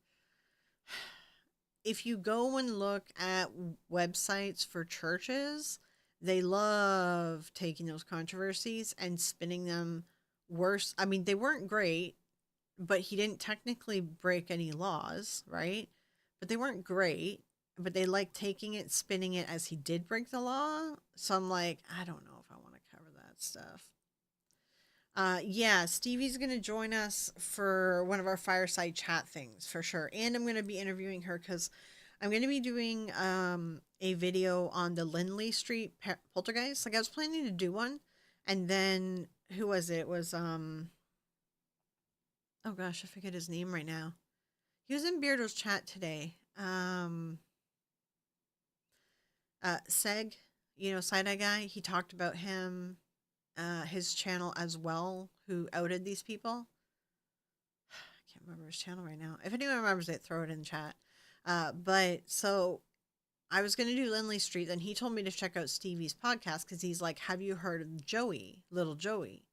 Speaker 1: if you go and look at websites for churches, they love taking those controversies and spinning them worse. I mean, they weren't great, but he didn't technically break any laws, right? But they weren't great, but they like taking it, spinning it as he did break the law. So I'm like, I don't know if stuff. Yeah, Stevie's gonna join us for one of our fireside chat things for sure, and I'm gonna be interviewing her because I'm gonna be doing a video on the Lindley Street poltergeist. Like I was planning to do one, and then who was it? It was oh gosh, I forget his name right now. He was in Beardo's chat today. Seg, Side Eye Guy. He talked about his channel as well, who outed these people. I can't remember his channel right now. If anyone remembers it, throw it in the chat. But so I was going to do Lindley Street, then he told me to check out Stevie's podcast because he's like, "Have you heard of Joey, Little Joey?"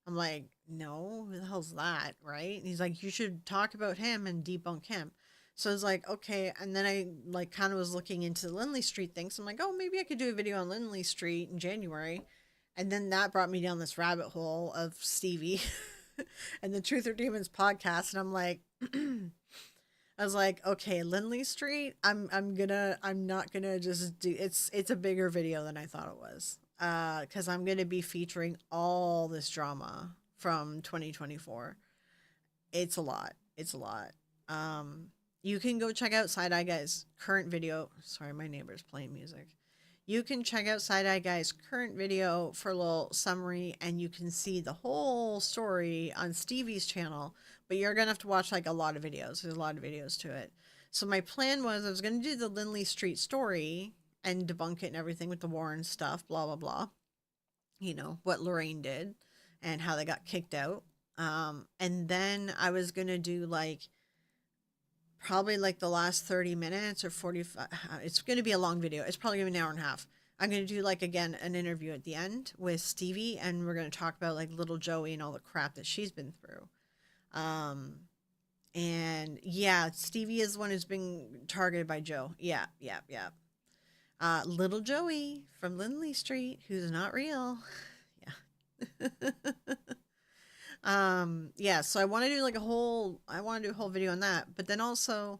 Speaker 1: I'm like, "No, who the hell's that?" Right? And he's like, "You should talk about him and debunk him." So I was like, okay. And then I like kind of was looking into the Lindley Street thing. So I'm like, oh, maybe I could do a video on Lindley Street in January. And then that brought me down this rabbit hole of Stevie and the Truth or Demons podcast. And I'm like, I was like, okay, Lindley Street. I'm not gonna just do it's a bigger video than I thought it was. Because I'm gonna be featuring all this drama from 2024. It's a lot. It's a lot. You can go check out Side Eye Guy's current video. Sorry, my neighbor's playing music. You can check out Side Eye Guy's current video for a little summary, and you can see the whole story on Stevie's channel. But you're gonna have to watch like a lot of videos. There's a lot of videos to it. So my plan was I was gonna do the Lindley Street story and debunk it and everything with the Warren stuff, blah blah blah. What Lorraine did and how they got kicked out. And then I was gonna do like probably like the last 30 minutes or 45. It's going to be a long video. It's probably going to be an hour and a half. I'm going to do like, again, an interview at the end with Stevie, and we're going to talk about like little Joey and all the crap that she's been through. And yeah, Stevie is the one who's been targeted by Joe. Yeah. Little Joey from Lindley Street, who's not real. Yeah. Yeah, so I want to do like a whole video on that, but then also,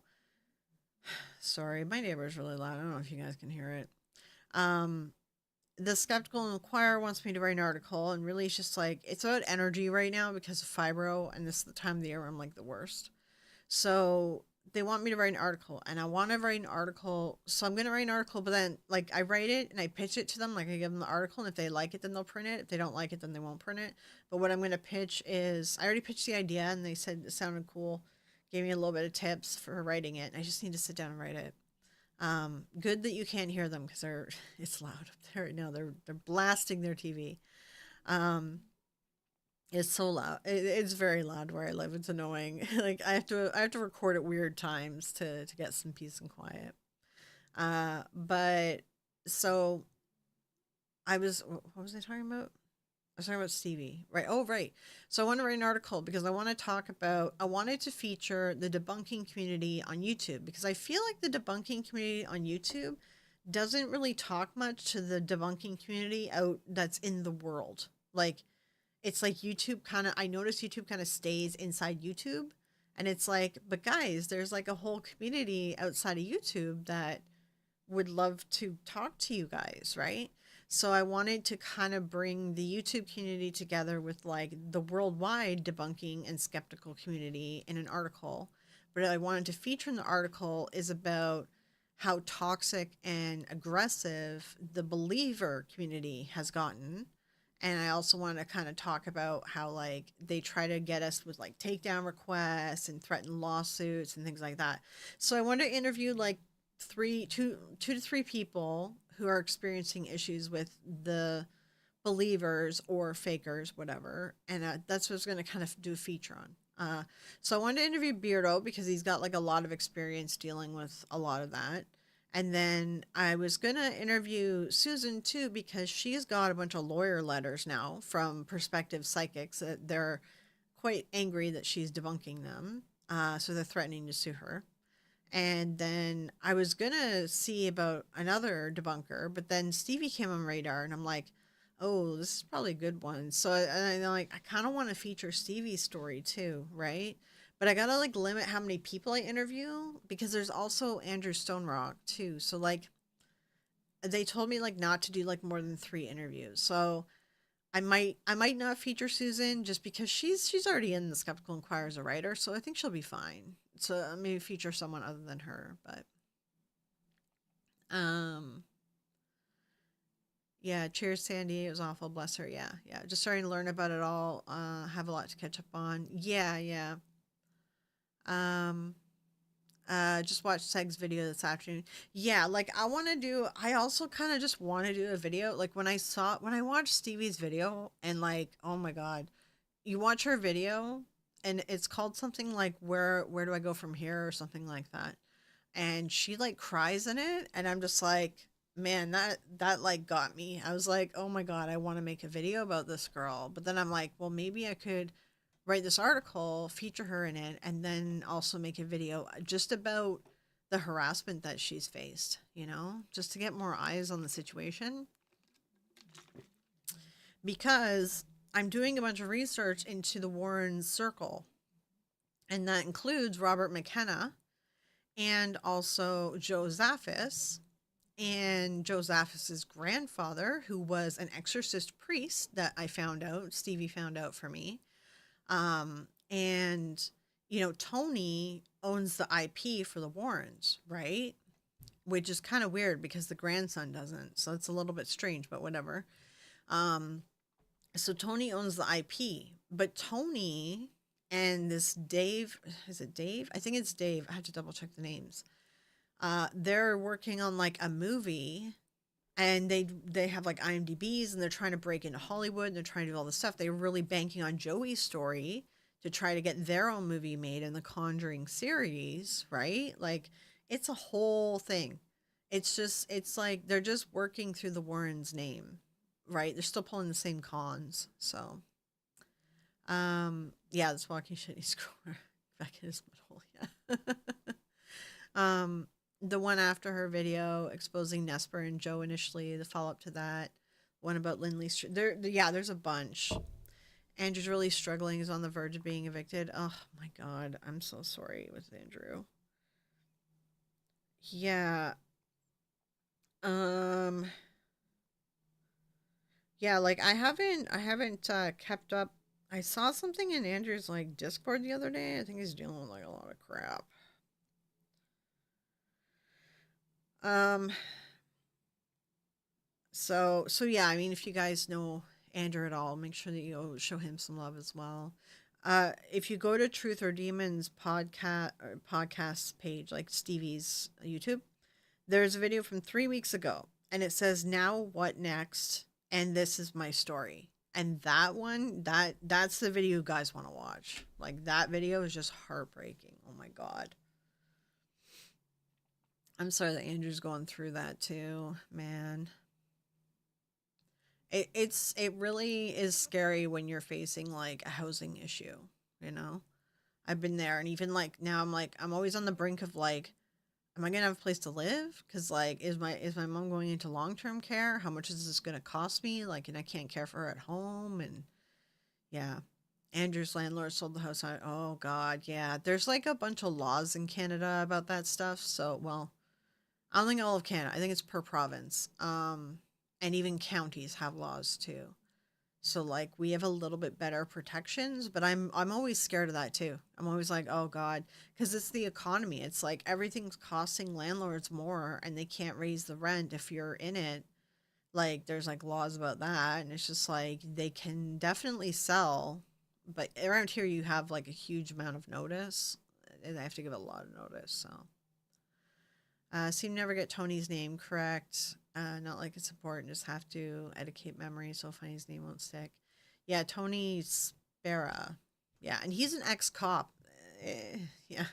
Speaker 1: sorry, my neighbor is really loud. I don't know if you guys can hear it. The Skeptical Inquirer wants me to write an article, and really it's just like, it's about energy right now because of fibro, and this is the time of the year where I'm like the worst. So they want me to write an article, and I want to write an article. So I'm going to write an article, but then like I write it and I pitch it to them. Like I give them the article, and if they like it, then they'll print it. If they don't like it, then they won't print it. But what I'm going to pitch is, I already pitched the idea and they said it sounded cool. Gave me a little bit of tips for writing it. I just need to sit down and write it. Good that you can't hear them because it's loud up there right now. They're blasting their TV. It's so loud. It's very loud where I live. It's annoying. Like I have to record at weird times to get some peace and quiet. But so what was I talking about? I was talking about Stevie, right? Oh, right. So I want to write an article because I wanted to feature the debunking community on YouTube because I feel like the debunking community on YouTube doesn't really talk much to the debunking community out that's in the world. Like, it's like I notice YouTube kind of stays inside YouTube. And it's like, but guys, there's like a whole community outside of YouTube that would love to talk to you guys, right? So I wanted to kind of bring the YouTube community together with like the worldwide debunking and skeptical community in an article. But I wanted to feature in the article is about how toxic and aggressive the believer community has gotten. And I also want to kind of talk about how like they try to get us with like takedown requests and threaten lawsuits and things like that. So I want to interview like two to three people who are experiencing issues with the believers or fakers, whatever. And that's what I was going to kind of do a feature on. So I wanted to interview Beardo because he's got like a lot of experience dealing with a lot of that. And then I was going to interview Susan too because she's got a bunch of lawyer letters now from prospective psychics that they're quite angry that she's debunking them. So they're threatening to sue her. And then I was going to see about another debunker, but then Stevie came on radar and I'm like, oh, this is probably a good one. So I kind of want to feature Stevie's story too, right? But I gotta like limit how many people I interview because there's also Andrew Stone Rock too. So like they told me like not to do like more than 3 interviews. So I might not feature Susan just because she's already in the Skeptical Inquirer as a writer, so I think she'll be fine. So maybe feature someone other than her, but um yeah, cheers Sandy, it was awful, bless her. Yeah, yeah. Just starting to learn about it all. Have a lot to catch up on. Yeah, yeah. Um just watched Seg's video this afternoon. Yeah, like I also kind of just want to do a video. Like when I watched Stevie's video and like, oh my god, you watch her video and it's called something like where do I go from here or something like that. And she like cries in it and I'm just like, man, that like got me. I was like, oh my god, I want to make a video about this girl. But then I'm like, well, maybe I could write this article, feature her in it, and then also make a video just about the harassment that she's faced, just to get more eyes on the situation. Because I'm doing a bunch of research into the Warren circle, and that includes Robert McKenna and also Joe Zaffis. And Joe Zaffis's grandfather, who was an exorcist priest that Stevie found out for me. And Tony owns the IP for the Warrens, right? Which is kind of weird because the grandson doesn't. So it's a little bit strange, but whatever. Um, so Tony owns the IP, but Tony and this Dave, is it Dave? I think it's Dave. I have to double check the names. They're working on like a movie and they have like IMDb's and they're trying to break into Hollywood and they're trying to do all this stuff. They're really banking on Joey's story to try to get their own movie made in the Conjuring series, right? Like it's a whole thing. It's like they're just working through the Warrens' name, right? They're still pulling the same cons. So, yeah, this walking shitty score back in his middle, yeah. um, the one after her video exposing Nesper and Joe initially, the follow up to that, one about Lindley Street. Yeah, there's a bunch. Andrew's really struggling. He's on the verge of being evicted. Oh my god, I'm so sorry with Andrew. Yeah. Um. Yeah, like I haven't kept up. I saw something in Andrew's like Discord the other day. I think he's dealing with like a lot of crap. Um. So yeah, I mean, if you guys know Andrew at all, make sure that you show him some love as well. If you go to Truth or Demons podcast page, like Stevie's YouTube, there's a video from 3 weeks ago, and it says, "Now what next?" And this is my story. And that one, that's the video you guys want to watch. Like that video is just heartbreaking. Oh my god. I'm sorry that Andrew's going through that too, man. It really is scary when you're facing like a housing issue, you know? I've been there and even like now I'm like I'm always on the brink of like am I going to have a place to live? Cuz like is my mom going into long-term care? How much is this going to cost me? Like and I can't care for her at home and yeah. Andrew's landlord sold the house out. Oh god, yeah. There's like a bunch of laws in Canada about that stuff. So, well, I don't think all of Canada. I think it's per province. And even counties have laws too. So like we have a little bit better protections, but I'm always scared of that too. I'm always like, "Oh god," cuz it's the economy. It's like everything's costing landlords more and they can't raise the rent if you're in it. Like there's like laws about that and it's just like they can definitely sell, but around here you have like a huge amount of notice and they have to give a lot of notice, so seem to never get Tony's name correct. Not like it's important, just have to educate memory so funny his name won't stick. Yeah, Tony Spera. Yeah, and he's an ex cop. Yeah.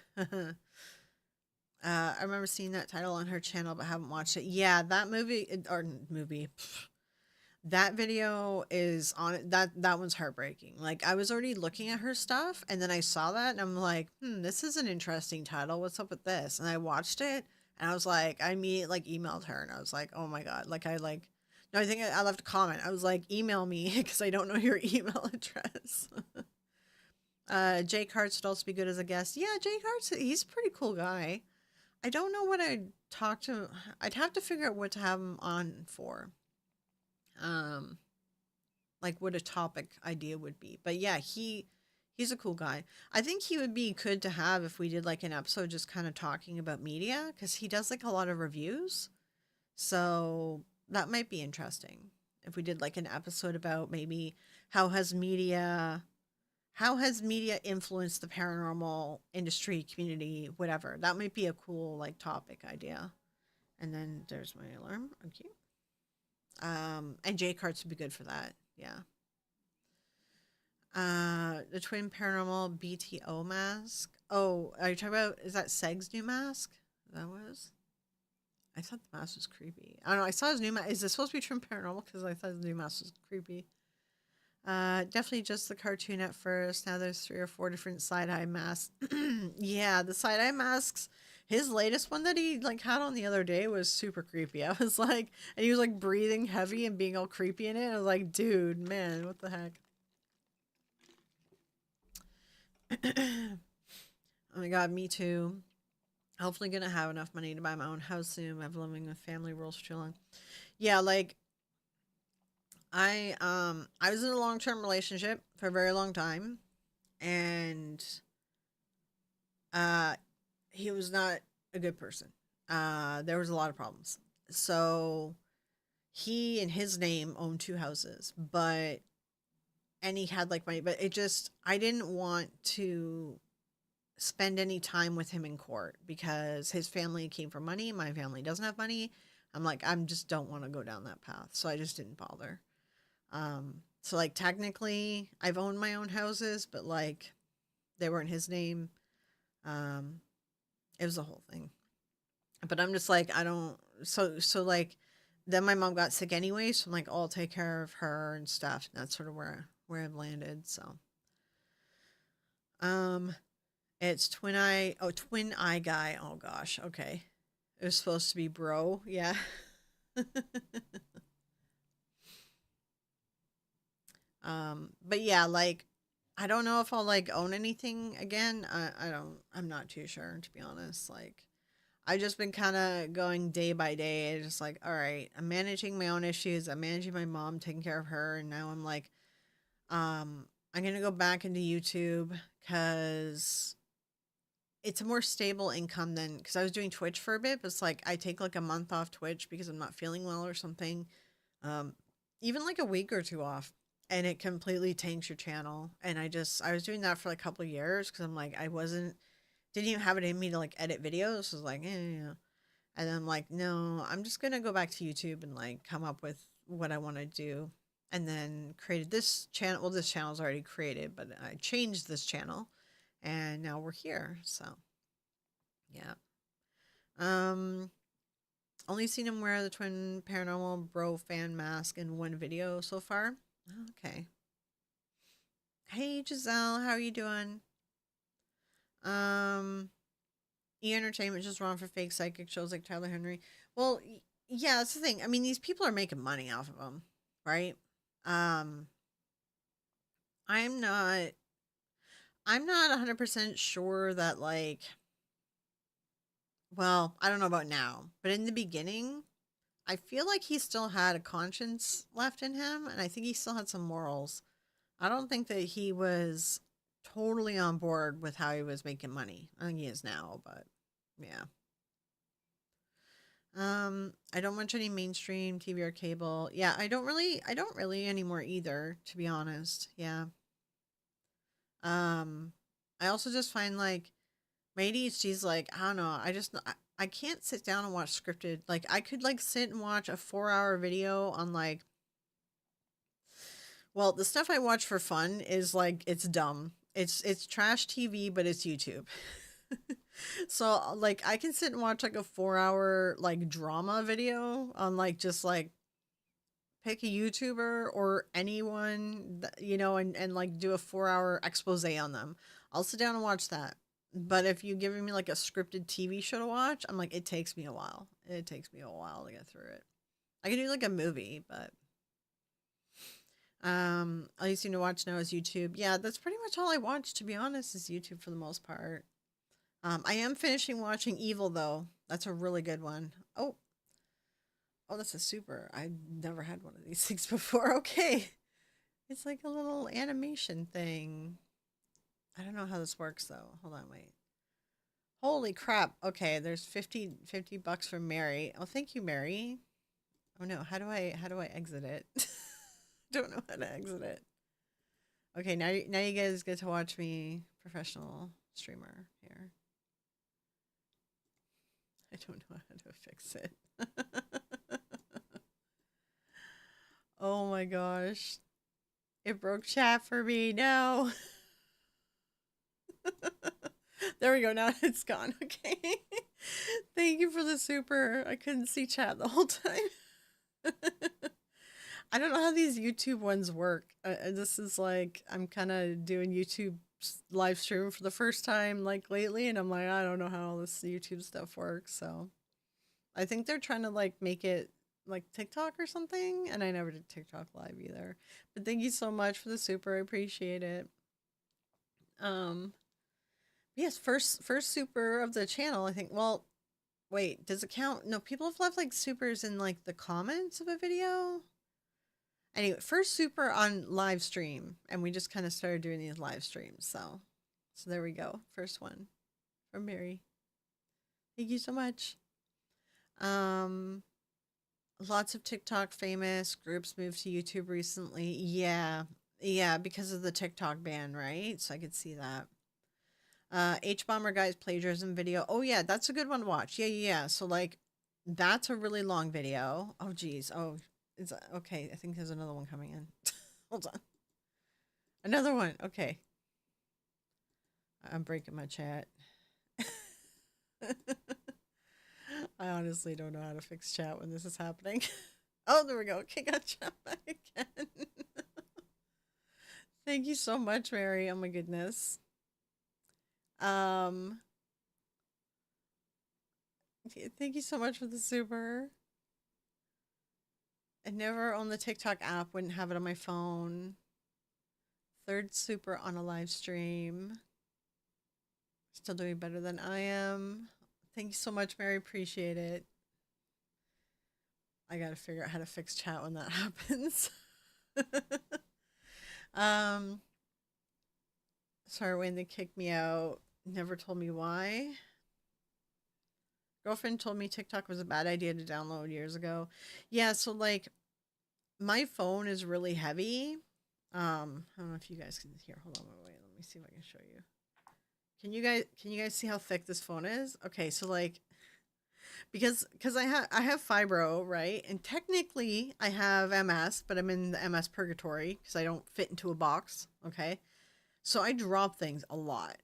Speaker 1: I remember seeing that title on her channel, but haven't watched it. Yeah, that movie. That video is on it. That one's heartbreaking. Like I was already looking at her stuff, and then I saw that, and I'm like, this is an interesting title. What's up with this? And I watched it, and I was like, I immediately like emailed her, and I was like, oh my god, like I like. No, I think I left a comment. I was like, email me because I don't know your email address. Jake Hartz would also be good as a guest. Yeah, Jake Hartz, he's a pretty cool guy. I don't know what I'd talk to. I'd have to figure out what to have him on for. Um, like what a topic idea would be. But yeah, he's a cool guy. I think he would be good to have if we did like an episode just kind of talking about media because he does like a lot of reviews. So that might be interesting if we did like an episode about maybe how has media how has media influenced the paranormal industry, community, whatever. That might be a cool like topic idea. And then there's my alarm. Okay. And J cards would be good for that. Yeah. The twin paranormal BTO mask. Oh, are you talking about? Is that Seg's new mask? That was. I thought the mask was creepy. I don't know. I saw his new mask. Is this supposed to be twin paranormal? Because I thought his new mask was creepy. Definitely just the cartoon at first. Now there's 3 or 4 different side eye masks. Yeah, the side eye masks. His latest one that he like had on the other day was super creepy. I was like, and he was like breathing heavy and being all creepy in it. I was like, dude, man, what the heck? Oh my god, me too. Hopefully gonna have enough money to buy my own house soon. I've been living with family rules for too long. Yeah, like I was in a long term relationship for a very long time and uh he was not a good person. There was a lot of problems. So he and his name owned 2 houses, but and he had like money, but it just I didn't want to spend any time with him in court because his family came from money. My family doesn't have money. I'm like, I'm just don't want to go down that path. So I just didn't bother. So like technically I've owned my own houses, but like they were in his name. Um, it was a whole thing. But I'm just like, I don't so like then my mom got sick anyway, so I'm like, oh, I'll take care of her and stuff. And that's sort of where I've landed. So um it's twin eye guy. Oh gosh, okay. It was supposed to be bro, yeah. But yeah, like I don't know if I'll like own anything again. I don't I'm not too sure to be honest. Like I've just been kind of going day by day, just like, all right, I'm managing my own issues. I'm managing my mom, taking care of her, and now I'm like, I'm gonna go back into YouTube because it's a more stable income than because I was doing Twitch for a bit, but it's like I take like a month off Twitch because I'm not feeling well or something. Um, even like a week or two off, and it completely tanks your channel. And I was doing that for like a couple of years because I'm like I wasn't didn't even have it in me to like edit videos. So I was like, yeah. And I'm like, no, I'm just gonna go back to YouTube and like come up with what I want to do. And then created this channel. Well, this channel's already created, but I changed this channel, and now we're here. So yeah. Um, only seen him wear the twin paranormal bro fan mask in one video so far. Okay. Hey Giselle, how are you doing? Um, E Entertainment just wrong for fake psychic shows like Tyler Henry. Well, yeah, that's the thing. I mean, these people are making money off of them, right? Um, I'm not. I'm not 100% sure that like. Well, I don't know about now, but in the beginning, I feel like he still had a conscience left in him, and I think he still had some morals. I don't think that he was totally on board with how he was making money. I think he is now, but yeah. I don't watch any mainstream TV or cable. Yeah, I don't really anymore either, to be honest. Yeah. Um, I also just find like my ADHD's like, I don't know, I can't sit down and watch scripted. Like I could like sit and watch a 4 hour video on like well, the stuff I watch for fun is like it's dumb. It's trash TV, but it's YouTube. So like I can sit and watch like a 4 hour like drama video on like just like pick a YouTuber or anyone that, and like do a 4 hour expose on them. I'll sit down and watch that. But if you're giving me like a scripted TV show to watch, I'm like it takes me a while. It takes me a while to get through it. I can do like a movie, but all you seem to watch now is YouTube. Yeah, that's pretty much all I watch, to be honest, is YouTube for the most part. I am finishing watching Evil though. That's a really good one. Oh, that's a super. I've never had one of these things before. Okay. It's like a little animation thing. I don't know how this works though. Hold on, wait. Holy crap. Okay, there's fifty bucks from Mary. Oh, thank you, Mary. Oh no, how do I exit it? Don't know how to exit it. Okay, now you guys get to watch me professional streamer here. I don't know how to fix it. Oh my gosh. It broke chat for me. No. There we go. Now it's gone. Okay. Thank you for the super. I couldn't see chat the whole time. I don't know how these YouTube ones work. This is like I'm kind of doing YouTube live stream for the first time like lately, and I'm like I don't know how all this YouTube stuff works. So I think they're trying to like make it like TikTok or something, and I never did TikTok live either. But thank you so much for the super. I appreciate it. Um, yes, first super of the channel. I think. Well, wait, does it count? No, people have left like supers in like the comments of a video. Anyway, first super on live stream, and we just kind of started doing these live streams. So there we go. First one from Mary. Thank you so much. Um, Lots of TikTok famous groups moved to YouTube recently. Yeah, yeah, because of the TikTok ban, right? So I could see that. H Bomber Guy's plagiarism video. Oh yeah, that's a good one to watch. Yeah, yeah, yeah. So like, that's a really long video. Oh geez. Oh, it's okay. I think there's another one coming in. Hold on. Another one. Okay. I'm breaking my chat. I honestly don't know how to fix chat when this is happening. Oh, there we go. Okay, got chat back again. Thank you so much, Mary. Oh my goodness. Um, Thank you so much for the super. I never own the TikTok app. Wouldn't have it on my phone. Third super on a live stream. Still doing better than I am. Thank you so much, Mary. Appreciate it. I gotta figure out how to fix chat when that happens. um, Sorry when they kicked me out. Never told me why. Girlfriend told me TikTok was a bad idea to download years ago. Yeah, so like my phone is really heavy. I don't know if you guys can hear. Hold on, wait. Let me see if I can show you. Can you guys see how thick this phone is? Okay, so like because I have fibro, right? And technically I have MS, but I'm in the MS purgatory because I don't fit into a box, okay? So I drop things a lot.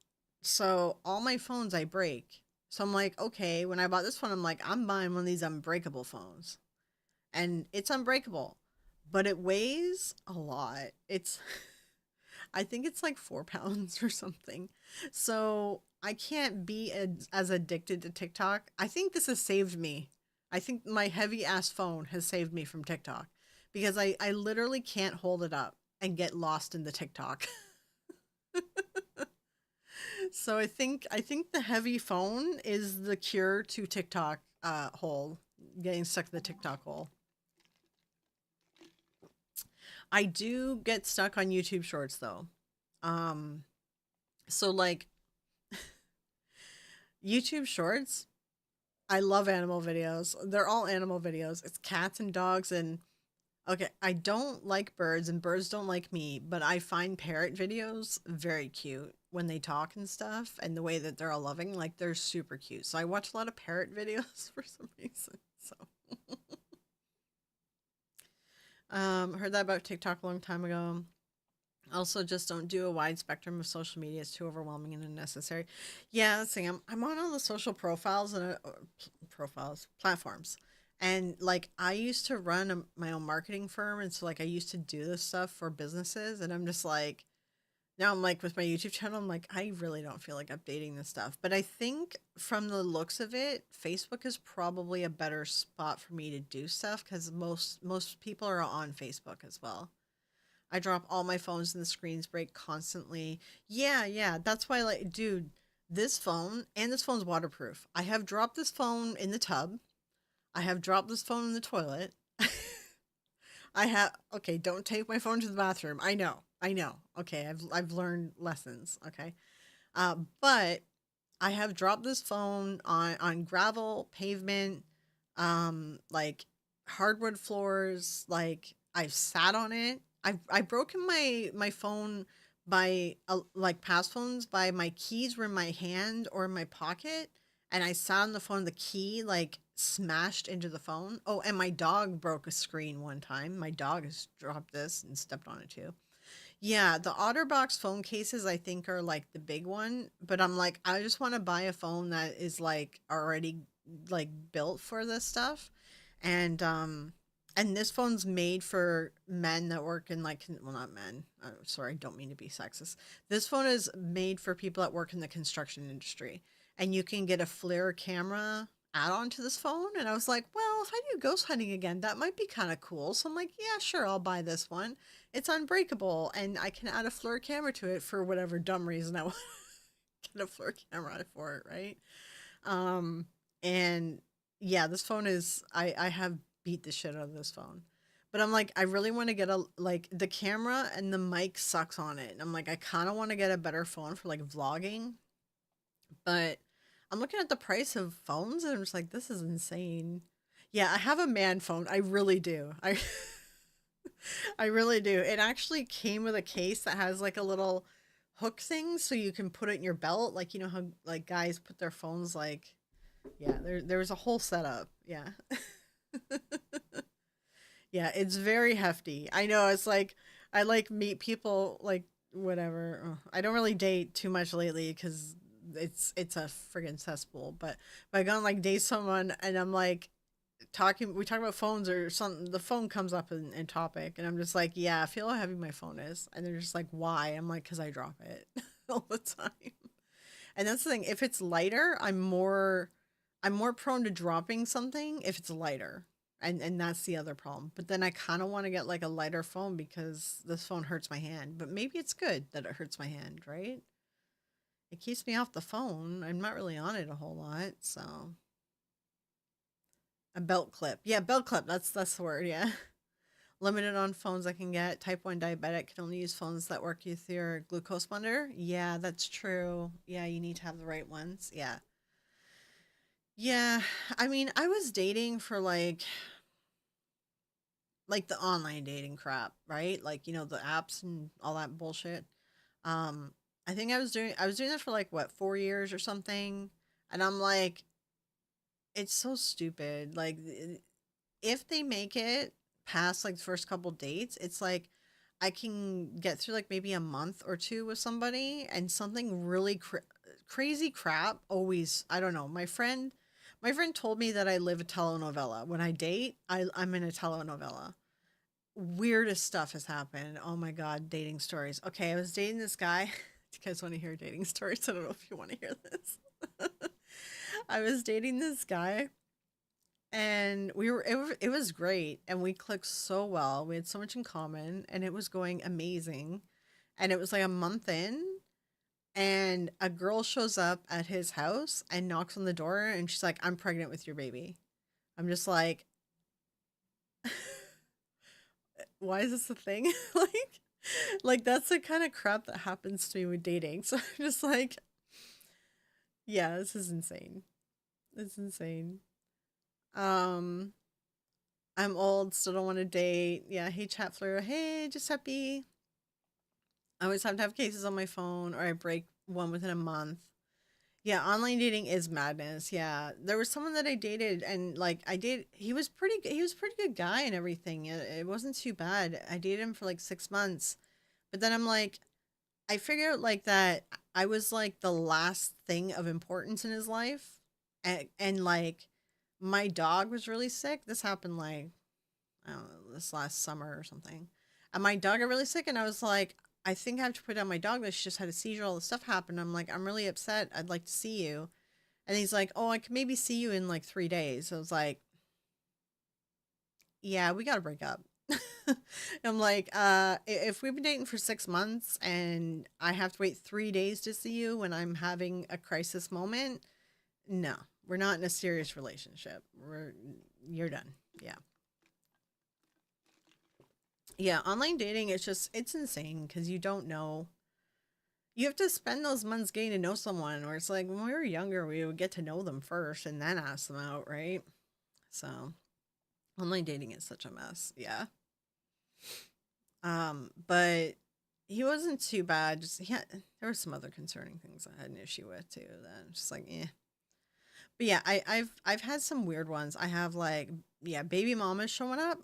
Speaker 1: So all my phones I break. So I'm like, okay, when I bought this phone, I'm like, I'm buying one of these unbreakable phones. And it's unbreakable, but it weighs a lot. It's I think it's like 4 pounds or something. So I can't be as addicted to TikTok. I think this has saved me. I think my heavy ass phone has saved me from TikTok because I literally can't hold it up and get lost in the TikTok. So I think the heavy phone is the cure to TikTok hole, getting stuck in the TikTok hole. I do get stuck on YouTube Shorts though. Um, so like YouTube Shorts, I love animal videos. They're all animal videos. It's cats and dogs and okay, I don't like birds and birds don't like me, but I find parrot videos very cute when they talk and stuff and the way that they're all loving, like they're super cute. So I watch a lot of parrot videos for some reason. So heard that about TikTok a long time ago. Also, just don't do a wide spectrum of social media. It's too overwhelming and unnecessary. Yeah, that's the thing. I'm on all the social profiles and profiles platforms, and like I used to run my own marketing firm, and so like I used to do this stuff for businesses, and I'm just like now I'm like with my YouTube channel, I'm like I really don't feel like updating this stuff. But I think from the looks of it, Facebook is probably a better spot for me to do stuff because most people are on Facebook as well. I drop all my phones and the screens break constantly. Yeah, yeah. That's why, like, dude, this phone and this phone's waterproof. I have dropped this phone in the tub. I have dropped this phone in the toilet. I have okay, don't take my phone to the bathroom. I know. I know. Okay, I've learned lessons, okay? But I have dropped this phone on gravel, pavement, like hardwood floors, like I've sat on it. I've broken my phone by like past phones by my keys were in my hand or in my pocket, and I sat on the phone, the key like smashed into the phone. Oh, and my dog broke a screen one time. My dog has dropped this and stepped on it too. Yeah, the OtterBox phone cases I think are like the big one, but I'm like I just want to buy a phone that is like already like built for this stuff. And this phone's made for men that work in like well not men. Sorry, I don't mean to be sexist. This phone is made for people that work in the construction industry. And you can get a FLIR camera add-on to this phone and I was like, "Well, if I do ghost hunting again, that might be kind of cool." So I'm like, "Yeah, sure, I'll buy this one." It's unbreakable, and I can add a FLIR camera to it for whatever dumb reason I want to get a FLIR camera for it, right? Um, and yeah, this phone is I have beat the shit out of this phone. But I'm like, I really want to get a like the camera and the mic sucks on it. And I'm like, I kind of want to get a better phone for like vlogging, but I'm looking at the price of phones and I'm just like, this is insane. Yeah, I have a man phone. I really do. I really do. It actually came with a case that has like a little hook thing so you can put it in your belt. Like you know how like guys put their phones like yeah, there was a whole setup. Yeah. Yeah, it's very hefty. I know it's like I like meet people like whatever. I don't really date too much lately because it's a friggin' cesspool. But if I go and like date someone and I'm like we talk about phones or something, the phone comes up in topic, and I'm just like, yeah, I feel how heavy my phone is, and they're just like, why? I'm like, because I drop it all the time. And that's the thing. If it's lighter, I'm more prone to dropping something if it's lighter. And that's the other problem. But then I kind of want to get like a lighter phone because this phone hurts my hand. But maybe it's good that it hurts my hand, right? It keeps me off the phone. I'm not really on it a whole lot, so a belt clip. Yeah, belt clip. That's the word. Yeah. Limited on phones I can get. Type 1 diabetic can only use phones that work with your glucose monitor. Yeah, that's true. Yeah, you need to have the right ones. Yeah. Yeah. I mean, I was dating for like the online dating crap, right? Like, the apps and all that bullshit. Um I think I was doing that for like what, 4 years or something. And I'm like, it's so stupid. Like if they make it past like the first couple dates, it's like I can get through like maybe a month or two with somebody and something really crazy crap always, I don't know. My friend told me that I live a telenovela. When I date, I'm in a telenovela. Weirdest stuff has happened. Oh my god, dating stories. Okay, I was dating this guy. Do you guys want to hear dating stories? I don't know if you want to hear this. I was dating this guy and it was great and we clicked so well. We had so much in common and it was going amazing. And it was like a month in and a girl shows up at his house and knocks on the door and she's like, "I'm pregnant with your baby." I'm just like, why is this a thing? like that's the kind of crap that happens to me with dating. So I'm just like, yeah, this is insane. It's insane. Um I'm old, still don't want to date. Yeah, hey chat fleur. Hey Giuseppe. I always have to have cases on my phone or I break one within a month. Yeah, online dating is madness. Yeah. There was someone that I dated and like he was pretty good guy and everything. It wasn't too bad. I dated him for like 6 months. But then I'm like I figured out like that I was like the last thing of importance in his life. And like my dog was really sick. This happened like I don't know, this last summer or something. And my dog got really sick, and I was like, I think I have to put down my dog. That she just had a seizure. All this stuff happened. I'm like, I'm really upset. I'd like to see you. And he's like, oh, I can maybe see you in like 3 days. I was like, yeah, we got to break up. I'm like, if we've been dating for 6 months and I have to wait 3 days to see you when I'm having a crisis moment, no, we're not in a serious relationship. You're done. Yeah. Yeah, online dating, it's insane because you don't know. You have to spend those months getting to know someone, where it's like when we were younger, we would get to know them first and then ask them out, right? So online dating is such a mess. Yeah. But he wasn't too bad. Just there were some other concerning things I had an issue with too. That just like, eh. But yeah, I've had some weird ones. I have like, yeah, baby mamas showing up,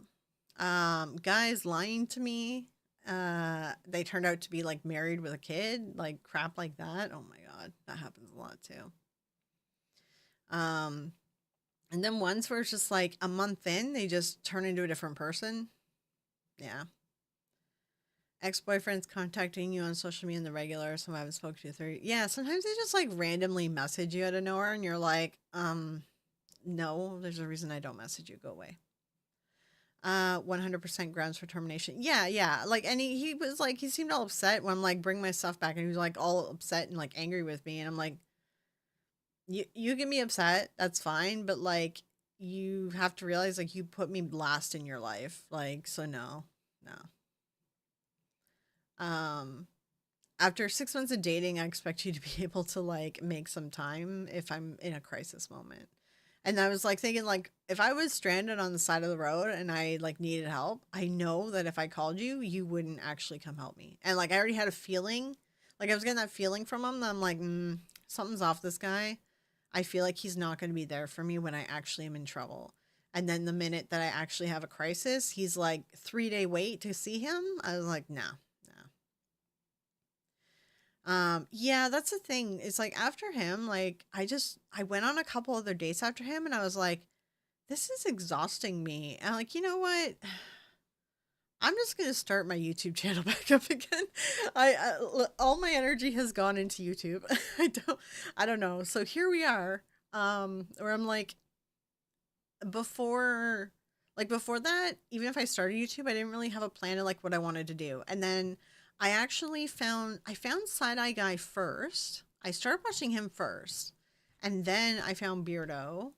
Speaker 1: guys lying to me. They turned out to be like married with a kid, like crap like that. Oh my god, that happens a lot too. Um, and then ones where it's just like a month in, they just turn into a different person. Yeah. Ex-boyfriends contacting you on social media in the regular, some I haven't spoken to 30. Yeah, sometimes they just like randomly message you out of nowhere and you're like, no, there's a reason I don't message you. Go away. 100% grounds for termination. Yeah, yeah. Like, and he was like, he seemed all upset when I'm like, bring my stuff back. And he was like, all upset and like angry with me. And I'm like, you get me upset. That's fine. But like, you have to realize, like, you put me last in your life. Like, so no, no. Um, After 6 months of dating, I expect you to be able to like make some time if I'm in a crisis moment. And I was like thinking like if I was stranded on the side of the road and I like needed help, I know that if I called you, you wouldn't actually come help me. And like I already had a feeling, like I was getting that feeling from him that I'm like, something's off this guy. I feel like he's not going to be there for me when I actually am in trouble. And then the minute that I actually have a crisis, he's like 3 day wait to see him. I was like, no, no. Yeah, that's the thing. It's like after him, like I went on a couple other dates after him and I was like, this is exhausting me. And like, you know what? I'm just gonna start my YouTube channel back up again. All my energy has gone into YouTube. I don't know. So here we are. Where I'm like before before that, even if I started YouTube, I didn't really have a plan of like what I wanted to do. And then I found Side Eye Guy first. I started watching him first. And then I found Beardo.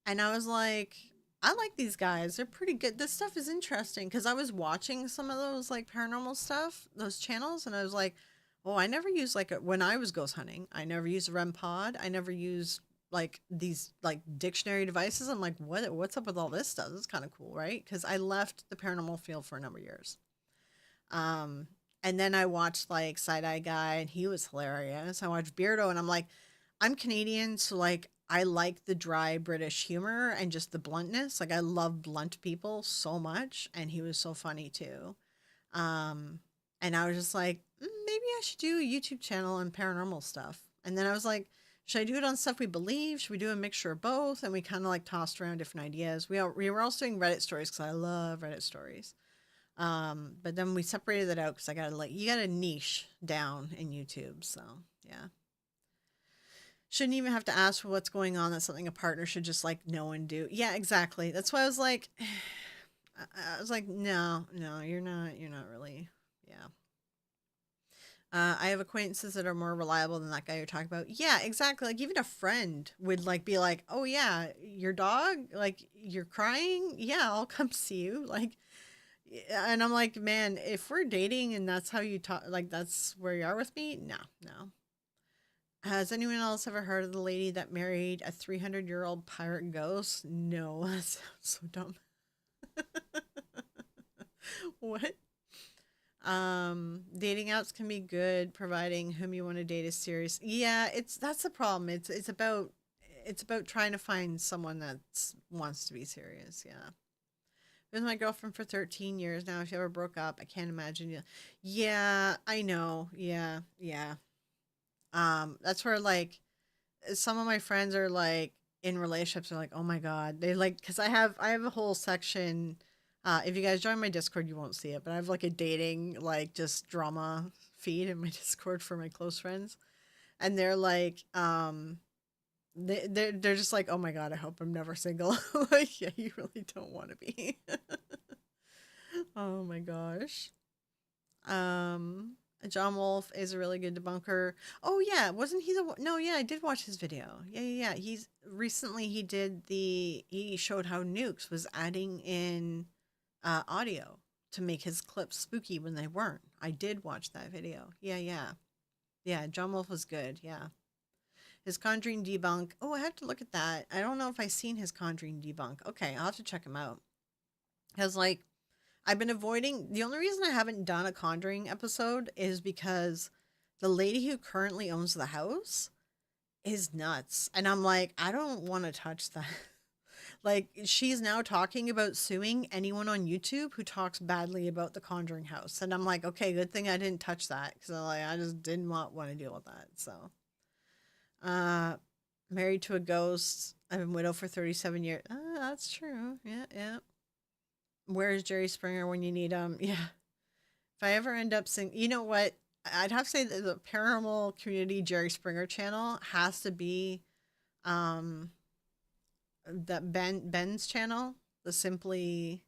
Speaker 1: And I was like, I like these guys. They're pretty good. This stuff is interesting because I was watching some of those like paranormal stuff, those channels, and I was like, oh, I never used when I was ghost hunting, I never used a REM pod. I never used like these like dictionary devices. I'm like, what's up with all this stuff? This is kind of cool, right? Because I left the paranormal field for a number of years. Um, and then I watched like Side Eye Guy, and he was hilarious. I watched Beardo, and I'm like, I'm Canadian, so like I like the dry British humor and just the bluntness. Like I love blunt people so much, and he was so funny too. Um, and I was just like, maybe I should do a YouTube channel on paranormal stuff. And then I was like, should I do it on stuff we believe? Should we do a mixture of both? And we kind of like tossed around different ideas. We were also doing Reddit stories because I love Reddit stories. But then we separated that out because I gotta like you got a niche down in YouTube. So yeah, shouldn't even have to ask for what's going on. That's something a partner should just like know and do. Yeah, exactly. That's why I was like, I was like, no, no, you're not really. Yeah. I have acquaintances that are more reliable than that guy you're talking about. Yeah, exactly. Like even a friend would like be like, "Oh yeah, your dog, like you're crying. Yeah, I'll come see you." Like, and I'm like, man, if we're dating and that's how you talk, like that's where you are with me, no, no. Has anyone else ever heard of the lady that married a 300-year-old pirate ghost? No, that sounds so dumb. What? Dating apps can be good, providing whom you want to date is serious. Yeah, that's the problem. It's about trying to find someone that wants to be serious. Yeah. Been with my girlfriend for 13 years now. If you ever broke up, I can't imagine you. Yeah, I know. Yeah, yeah. That's where like some of my friends are like in relationships are like, oh my god, they like because I have a whole section. If you guys join my Discord, you won't see it, but I have like a dating like just drama feed in my Discord for my close friends, and they're like, they're just like, oh my god, I hope I'm never single. Like, yeah, you really don't want to be. Oh my gosh. Um, John Wolf is a really good debunker. Oh yeah, wasn't he the one? No, yeah, I did watch his video. Yeah, yeah, yeah. He's recently he showed how Nukes was adding in audio. to make his clips spooky when they weren't. I did watch that video. Yeah, yeah. Yeah, John Wolf was good. Yeah. His Conjuring debunk. Oh, I have to look at that. I don't know if I've seen his Conjuring debunk. Okay, I'll have to check him out. Because, like, I've been avoiding. The only reason I haven't done a Conjuring episode is because the lady who currently owns the house is nuts. And I'm like, I don't want to touch that. Like, she's now talking about suing anyone on YouTube who talks badly about the Conjuring house. And I'm like, okay, good thing I didn't touch that because I just did not want to deal with that. So, uh, married to a ghost. I've been widow for 37 years. That's true. Yeah, yeah. Where's Jerry Springer when you need him? Yeah. If I ever end up seeing, you know what? I'd have to say that the paranormal community Jerry Springer channel has to be um that Ben's channel, the Simply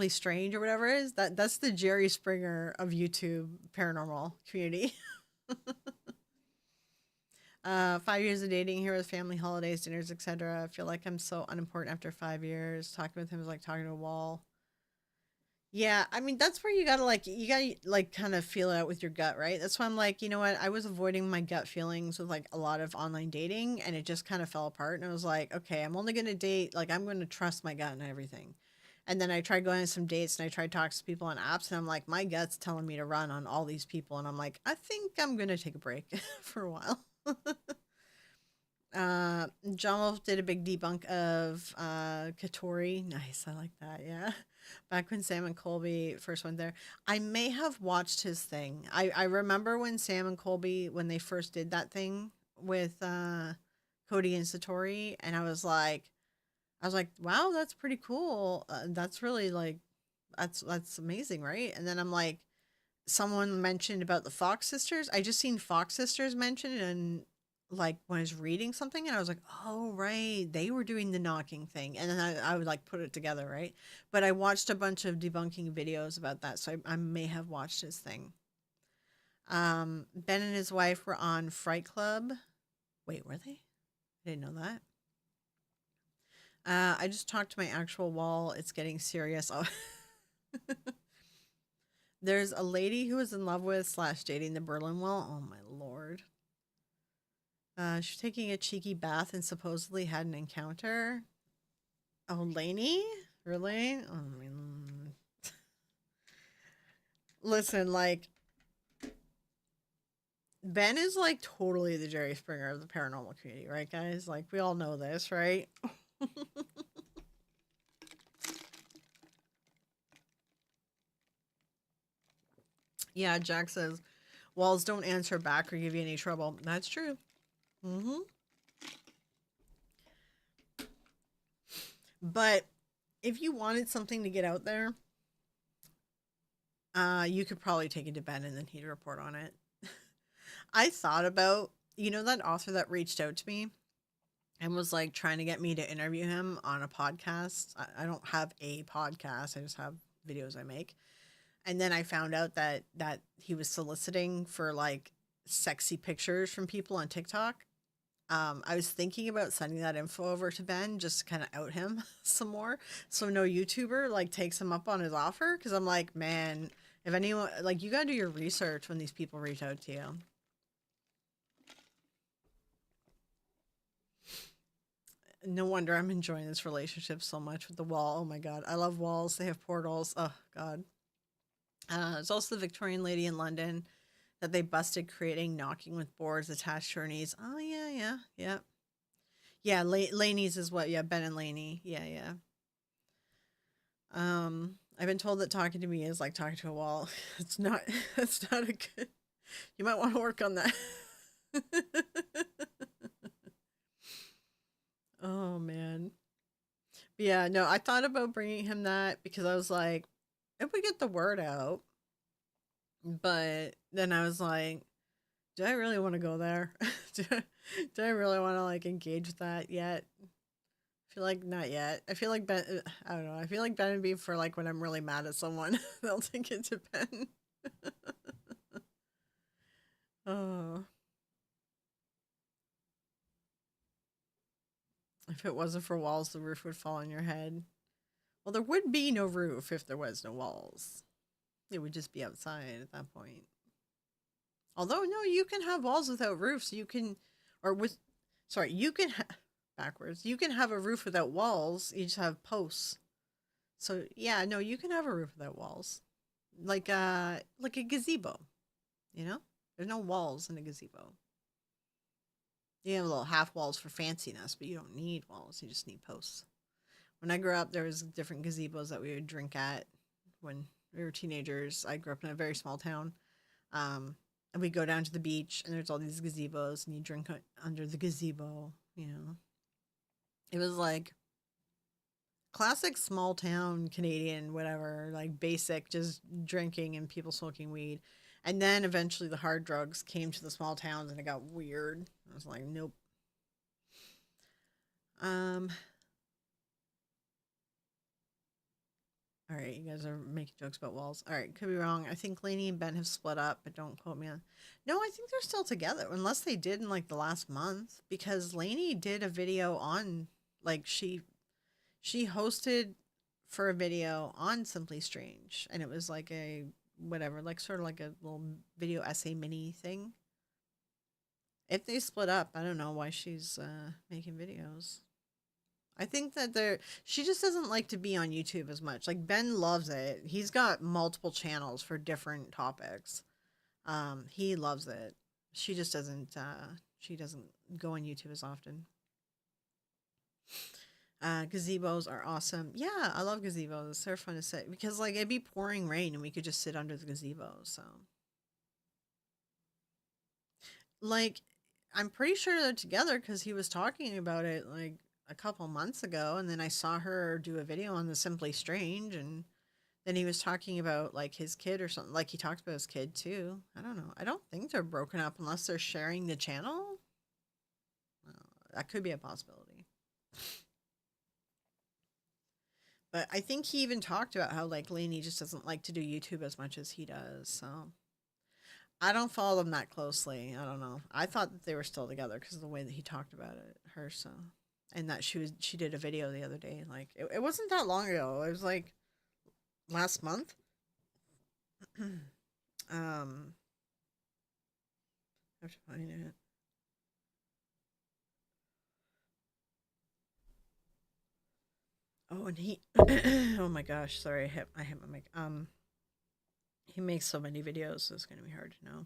Speaker 1: Strange or whatever it is. That's the Jerry Springer of YouTube paranormal community. 5 years of dating here with family, holidays, dinners, etc. I feel like I'm so unimportant after 5 years. Talking with him is like talking to a wall. Yeah, I mean that's where you gotta kind of feel it out with your gut, right? That's why I'm like, you know what? I was avoiding my gut feelings with like a lot of online dating, and it just kind of fell apart. And I was like, okay, I'm only gonna date like I'm gonna trust my gut and everything. And then I tried going on some dates and I tried talking to people on apps, and I'm like, my gut's telling me to run on all these people, and I'm like, I think I'm gonna take a break for a while. John Wolf did a big debunk of Katori. Nice, I like that. Yeah, back when Sam and Colby first went there, I may have watched his thing. I remember when Sam and Colby when they first did that thing with Cody and Satori, and I was like, wow, that's pretty cool. That's really like that's amazing, right? And then I'm like, someone mentioned about the Fox sisters. I just seen Fox sisters mentioned and like when I was reading something and I was like, oh right, they were doing the knocking thing. And then I would like put it together, right? But I watched a bunch of debunking videos about that, so I may have watched his thing. Ben and his wife were on Fright Club. Wait, were they? I didn't know that. I just talked to my actual wall. It's getting serious. Oh. There's a lady who is in love with slash dating the Berlin Wall. Oh my lord. She's taking a cheeky bath and supposedly had an encounter. Oh, Lainey? Really? Oh, I mean, listen, like, Ben is like totally the Jerry Springer of the paranormal community, right, guys? Like, we all know this, right? Yeah, Jack says, walls don't answer back or give you any trouble. That's true. Mm-hmm. But if you wanted something to get out there, you could probably take it to Ben and then he'd report on it. I thought about, that author that reached out to me and was like trying to get me to interview him on a podcast. I don't have a podcast, I just have videos I make. And then I found out that he was soliciting for like sexy pictures from people on TikTok. I was thinking about sending that info over to Ben just to kind of out him some more, so no YouTuber like takes him up on his offer. Because I'm like, man, if anyone like you gotta do your research when these people reach out to you. No wonder I'm enjoying this relationship so much with the wall. Oh my god, I love walls. They have portals. Oh god. It's also the Victorian lady in London that they busted creating knocking with boards attached to her knees. Oh yeah, yeah, yeah, yeah. Laney's is what? Yeah, Ben and Laney. Yeah, yeah. I've been told that talking to me is like talking to a wall. It's not. It's not a good. You might want to work on that. Oh man. But yeah, no, I thought about bringing him that because I was like, if we get the word out, but then I was like, do I really want to go there? do, do I really want to like engage with that yet? I feel like not yet. I feel like Ben. I don't know. I feel like Ben would be for like when I'm really mad at someone. They'll take it to Ben. Oh, if it wasn't for walls, the roof would fall on your head. Well, there would be no roof if there was no walls. It would just be outside at that point. Although, no, you can have walls without roofs. You can, or with, sorry, you can, backwards. You can have a roof without walls. You just have posts. So, yeah, no, you can have a roof without walls. Like a gazebo, you know? There's no walls in a gazebo. You have little half walls for fanciness, but you don't need walls. You just need posts. When I grew up, there was different gazebos that we would drink at when we were teenagers. I grew up in a very small town. And we go down to the beach, and there's all these gazebos, and you drink under the gazebo. You know, it was like classic small town Canadian, whatever, like basic, just drinking and people smoking weed. And then eventually the hard drugs came to the small towns, and it got weird. I was like, nope. Um, All right, you guys are making jokes about walls. All right, could be wrong. I think Lainey and Ben have split up, but don't quote me on. No, I think they're still together, unless they did in like the last month, because Lainey did a video on like she hosted for a video on Simply Strange, and it was like a whatever, like sort of like a little video essay mini thing. If they split up, I don't know why she's making videos. I think that she just doesn't like to be on YouTube as much. Like Ben loves it. He's got multiple channels for different topics. He loves it. She just doesn't she doesn't go on YouTube as often. Gazebos are awesome. Yeah, I love gazebos. They're fun to sit because like it'd be pouring rain and we could just sit under the gazebo. So like I'm pretty sure they're together because he was talking about it like a couple months ago, and then I saw her do a video on the Simply Strange, and then he was talking about like his kid or something. Like he talked about his kid too. I don't know. I don't think they're broken up unless they're sharing the channel. That could be a possibility. But I think he even talked about how like Lainey just doesn't like to do YouTube as much as he does. So I don't follow them that closely. I don't know. I thought that they were still together because of the way that he talked about it, her. So, and that she did a video the other day. Like it wasn't that long ago. It was like last month. I have to find it. Oh, and he. Oh my gosh! Sorry, I hit my mic. He makes so many videos, so it's gonna be hard to know.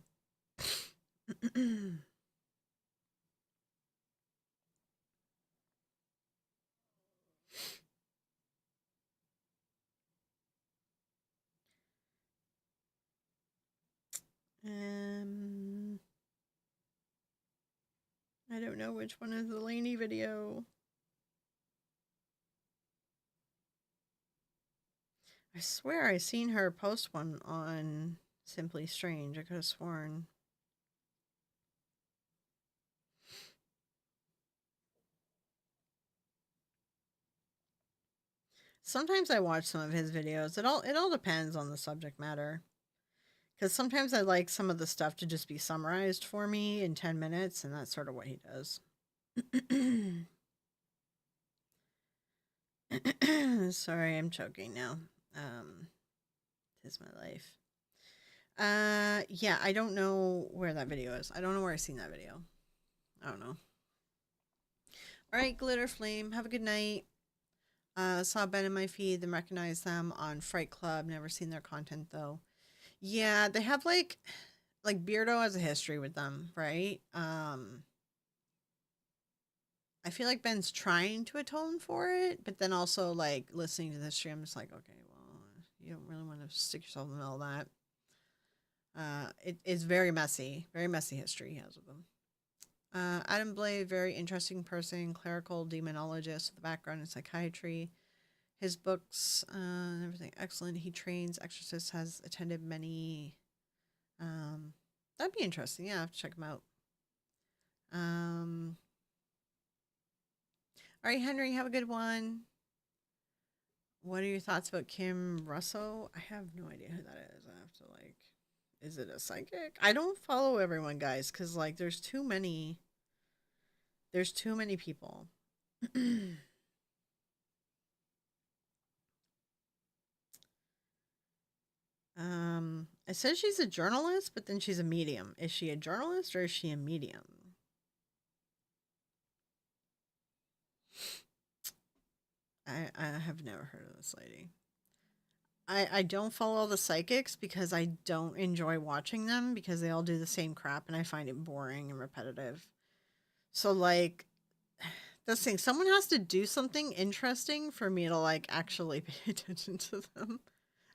Speaker 1: um, I don't know which one is the Laney video. I swear I seen her post one on Simply Strange. I could have sworn. Sometimes I watch some of his videos. It all depends on the subject matter. Because sometimes I like some of the stuff to just be summarized for me in 10 minutes, and that's sort of what he does. Sorry, I'm choking now. Tis my life. Yeah, I don't know where that video is. I don't know where I seen that video. I don't know. All right, Glitter Flame. Have a good night. Saw Ben in my feed, then recognized them on Fright Club. Never seen their content though. Yeah, they have like Beardo has a history with them, right? I feel like Ben's trying to atone for it, but then also like listening to this history, I'm just like, okay, well, you don't really want to stick yourself in the middle of that. It is very messy history he has with them. Adam Blade, very interesting person, clerical demonologist with a background in psychiatry. His books and everything excellent. He trains exorcists, has attended many. That'd be interesting. Yeah, I have to check him out. All right, Henry, have a good one. What are your thoughts about Kim Russell? I have no idea who that is. I have to like, is it a psychic? I don't follow everyone, guys, because like there's too many. There's too many people. It says she's a journalist, but then she's a medium. Is she a journalist or is she a medium? I have never heard of this lady. I don't follow the psychics because I don't enjoy watching them because they all do the same crap and I find it boring and repetitive. So like this thing, someone has to do something interesting for me to like actually pay attention to them.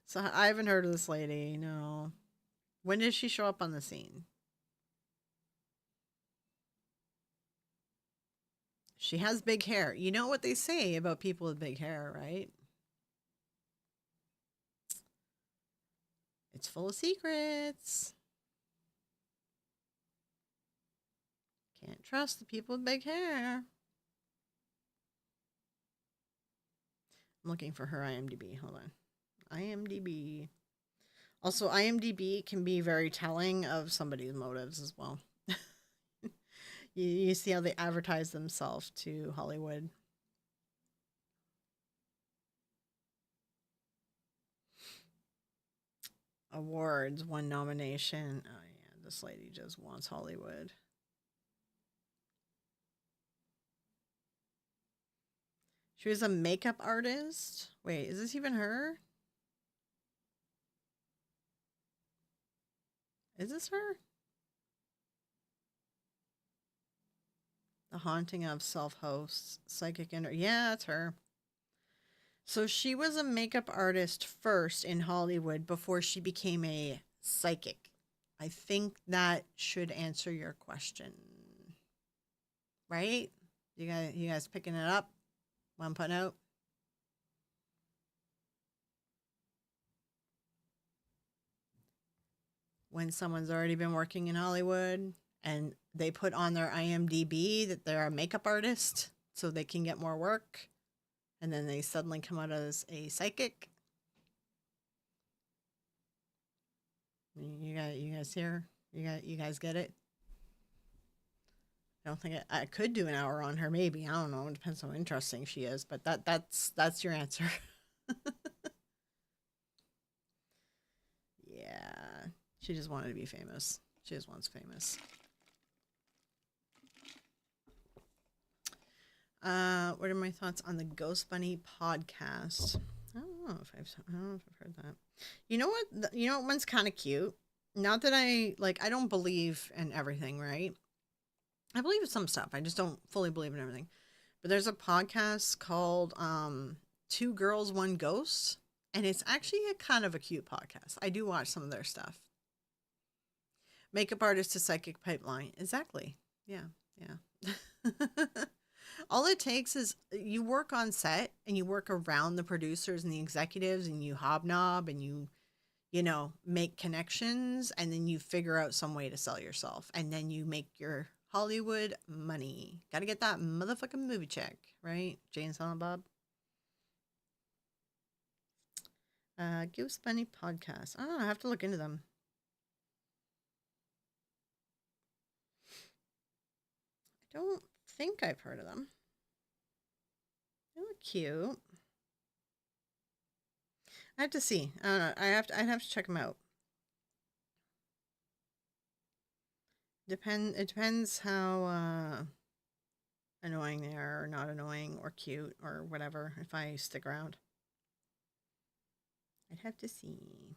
Speaker 1: So I haven't heard of this lady. No. When did she show up on the scene? She has big hair. You know what they say about people with big hair, right? It's full of secrets. Can't trust the people with big hair. I'm looking for her IMDb. Hold on. IMDb. Also, IMDb can be very telling of somebody's motives as well. You see how they advertise themselves to Hollywood. Awards, one nomination. Oh, yeah, this lady just wants Hollywood. She was a makeup artist. Wait, is this even her? Is this her? The Haunting of Self Hosts, Psychic Inter. Yeah, it's her. So she was a makeup artist first in Hollywood before she became a psychic. I think that should answer your question. Right? You guys picking it up? What I'm putting out? When someone's already been working in Hollywood and they put on their IMDb that they're a makeup artist so they can get more work and then they suddenly come out as a psychic. You guys here? You guys get it? I don't think I could do an hour on her. Maybe I don't know. It depends how interesting she is. But that's your answer. Yeah, she just wanted to be famous. She just wants famous. What are my thoughts on the Ghost Bunny podcast? I don't know if I've heard that. You know what? You know what one's kind of cute. Not that I don't believe in everything, right? I believe in some stuff. I just don't fully believe in everything. But there's a podcast called Two Girls, One Ghost, and it's actually a kind of a cute podcast. I do watch some of their stuff. Makeup artist to psychic pipeline. Exactly. Yeah. Yeah. All it takes is you work on set and you work around the producers and the executives and you hobnob and you make connections and then you figure out some way to sell yourself and then you make your Hollywood money. Got to get that motherfucking movie check, right? Jane Silent Bob. Ghost Bunny podcast. I don't know. I have to look into them. I don't think I've heard of them. They look cute. I have to see. I don't know. I'd have to check them out. It depends how annoying they are or not annoying or cute or whatever if I stick around. I'd have to see.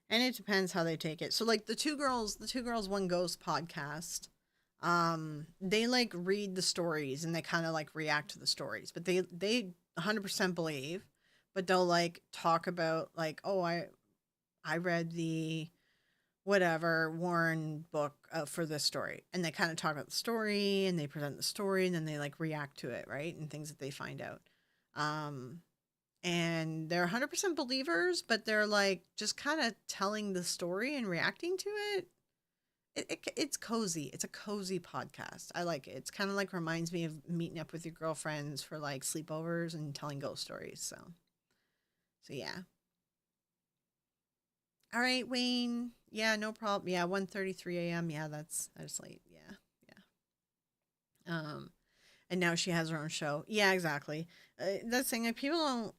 Speaker 1: And it depends how they take it. So like the two girls one ghost podcast, they like read the stories and they kind of like react to the stories, but they 100% believe, but they'll like talk about like, "Oh, I read the whatever Warren book for this story." And they kind of talk about the story and they present the story and then they like react to it, right? And things that they find out. Um and they're 100% believers, but they're like just kind of telling the story and reacting to it. It's cozy. It's a cozy podcast. I like it. It's kind of like reminds me of meeting up with your girlfriends for like sleepovers and telling ghost stories. So yeah. All right, Wayne. Yeah, no problem. Yeah, 1:33 a.m. Yeah, that's late. Yeah. Yeah. Um, and now she has her own show. Yeah, exactly. That's the thing. Like people don't.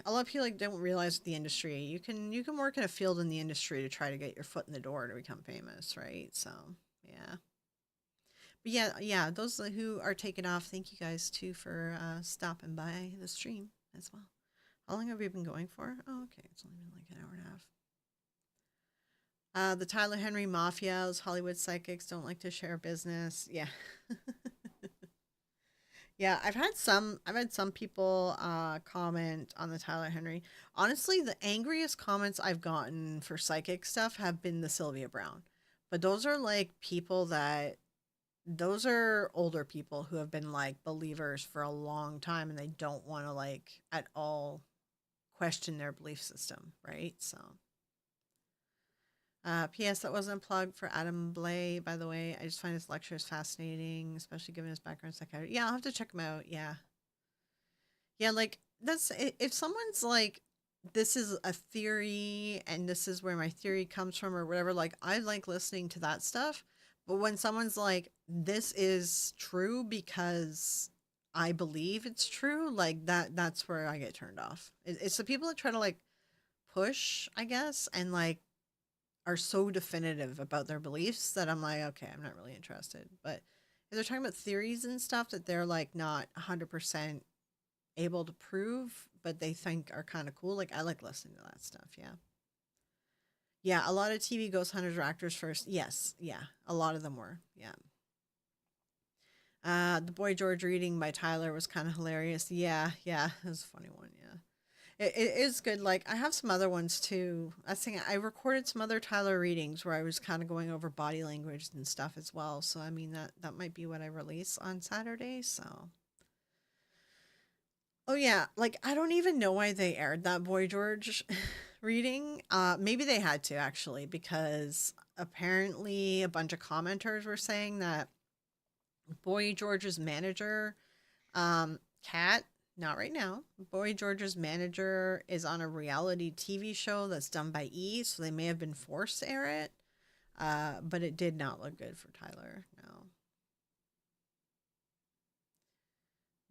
Speaker 1: A lot of people like don't realize the industry. You can work in a field in the industry to try to get your foot in the door to become famous, right? So yeah. But yeah, yeah. Those who are taking off, thank you guys too for stopping by the stream as well. How long have we been going for? Oh, okay. It's only been like an hour and a half. The Tyler Henry Mafias, Hollywood psychics don't like to share business. Yeah. Yeah, I've had some people comment on the Tyler Henry. Honestly, the angriest comments I've gotten for psychic stuff have been the Sylvia Brown. But those are like people that those are older people who have been like believers for a long time and they don't want to like at all question their belief system, right? So P.S. That wasn't a plug for Adam Blay, by the way. I just find his lectures fascinating, especially given his background in psychiatry. Yeah, I'll have to check him out. Yeah. Yeah, like that's if someone's like, this is a theory and this is where my theory comes from or whatever, like I like listening to that stuff. But when someone's like, this is true because I believe it's true, like that's where I get turned off. It's the people that try to like push, I guess, and like are so definitive about their beliefs that I'm like, okay, I'm not really interested. But if they're talking about theories and stuff that they're like not 100% able to prove, but they think are kind of cool, like I like listening to that stuff. Yeah. Yeah. A lot of TV ghost hunters were actors first. Yes. Yeah. A lot of them were. Yeah. The Boy George reading by Tyler was kind of hilarious. Yeah. Yeah. It was a funny one. Yeah. It is good. Like I have some other ones too. I think I recorded some other Tyler readings where I was kind of going over body language and stuff as well. So I mean that might be what I release on Saturday. So oh yeah, like I don't even know why they aired that Boy George reading. Maybe they had to actually because apparently a bunch of commenters were saying that Boy George's manager, Kat, not right now. Boy George's manager is on a reality TV show that's done by E, so they may have been forced to air it. But it did not look good for Tyler. No,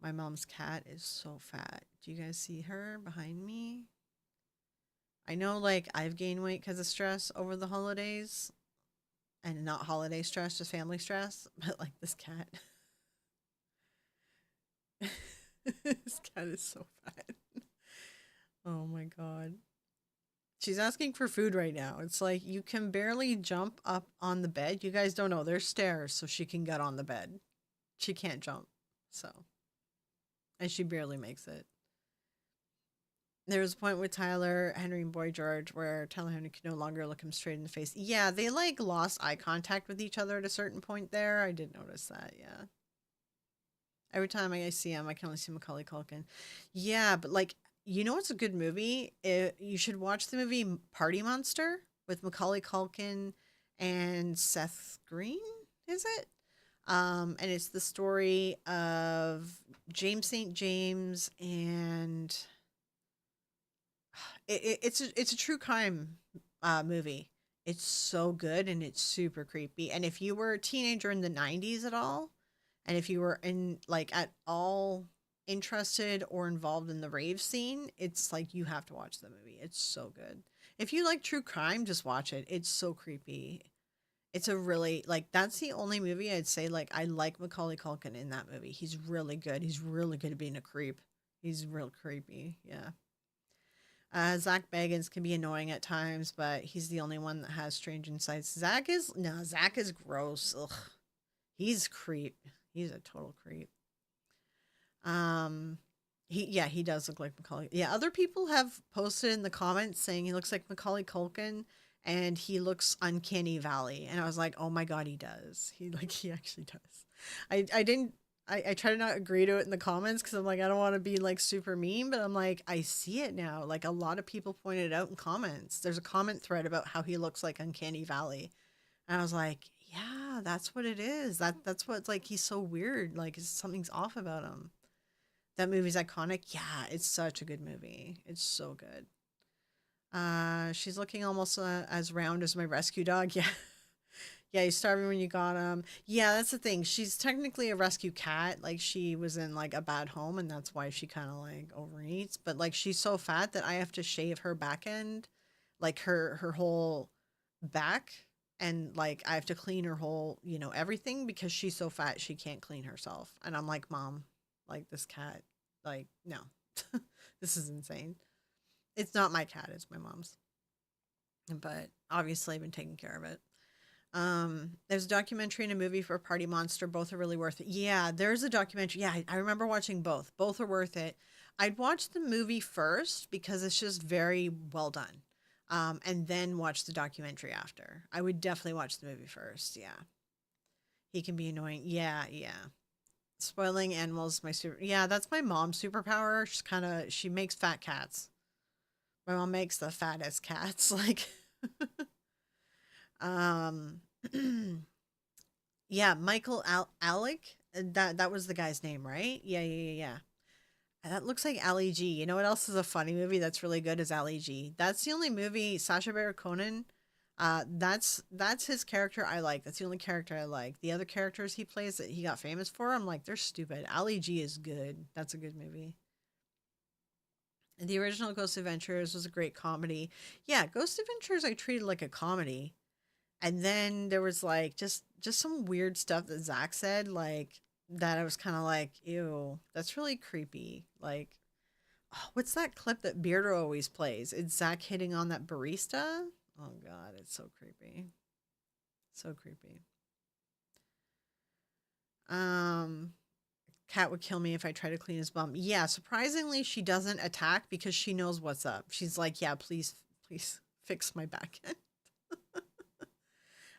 Speaker 1: my mom's cat is so fat. Do you guys see her behind me? I know, like, I've gained weight because of stress over the holidays and not holiday stress, just family stress. But, like, this cat, this cat is so fat. Oh my God. She's asking for food right now. It's like you can barely jump up on the bed. You guys don't know. There's stairs so she can get on the bed. She can't jump. So, and she barely makes it. There was a point with Tyler Henry and Boy George where Tyler Henry could no longer look him straight in the face. Yeah, they like lost eye contact with each other at a certain point there. I did notice that. Yeah. Every time I see him, I can only see Macaulay Culkin. Yeah, but like, you know what's a good movie? You should watch the movie Party Monster with Macaulay Culkin and Seth Green, is it? And it's the story of James St. James and it's a true crime movie. It's so good and it's super creepy. And if you were a teenager in the 90s at all, and if you were in like at all interested or involved in the rave scene, it's like you have to watch the movie. It's so good. If you like true crime, just watch it. It's so creepy. It's a really like that's the only movie I'd say like I like Macaulay Culkin in that movie. He's really good. He's really good at being a creep. He's real creepy. Yeah. Zach Bagans can be annoying at times, but he's the only one that has strange insights. Zach is gross. Ugh. He's creep. He's a total creep. Um he does look like Macaulay. Yeah, other people have posted in the comments saying he looks like Macaulay Culkin and he looks uncanny valley. And I was like, "Oh my god, he does." He actually does. I didn't I try to not agree to it in the comments because I'm like, I don't want to be like super mean, but I'm like, I see it now. Like a lot of people pointed out in comments. There's a comment thread about how he looks like Uncanny Valley. And I was like, yeah, that's what it is. That's what it's like he's so weird. Like something's off about him. That movie's iconic. Yeah, it's such a good movie. It's so good. She's looking almost as round as my rescue dog. Yeah. Yeah, he's starving when you got him. Yeah, that's the thing. She's technically a rescue cat. Like she was in like a bad home and that's why she kind of like overeats, but like she's so fat that I have to shave her back end, like her whole back, and like I have to clean her whole, everything because she's so fat she can't clean herself. And I'm like, "Mom, like this cat, like no." This is insane. It's not my cat, it's my mom's. But obviously I've been taking care of it. There's a documentary and a movie for Party Monster. Both are really worth it. Yeah, there's a documentary. Yeah, I remember watching both. Both are worth it. I'd watch the movie first because it's just very well done. And then watch the documentary after. I would definitely watch the movie first. Yeah. He can be annoying. Yeah, yeah. Spoiling animals, my super. Yeah, that's my mom's superpower. She makes fat cats. My mom makes the fattest cats. Like, um, yeah, Michael Alec. That was the guy's name, right? Yeah, yeah, yeah, yeah. That looks like Ali G. You know what else is a funny movie that's really good is Ali G. That's the only movie Sacha Baron Cohen. That's his character I like. That's the only character I like. The other characters he plays that he got famous for, I'm like they're stupid. Ali G is good. That's a good movie. And the original Ghost Adventures was a great comedy. Yeah, Ghost Adventures I treated like a comedy. And then there was like just some weird stuff that Zach said, like that I was kind of like, ew, that's really creepy. Like, oh, what's that clip that Beardo always plays? It's Zach hitting on that barista. Oh God, it's so creepy, so creepy. Um, Cat would kill me if I try to clean his bum. Yeah, surprisingly, she doesn't attack because she knows what's up. She's like, yeah, please, please fix my back end.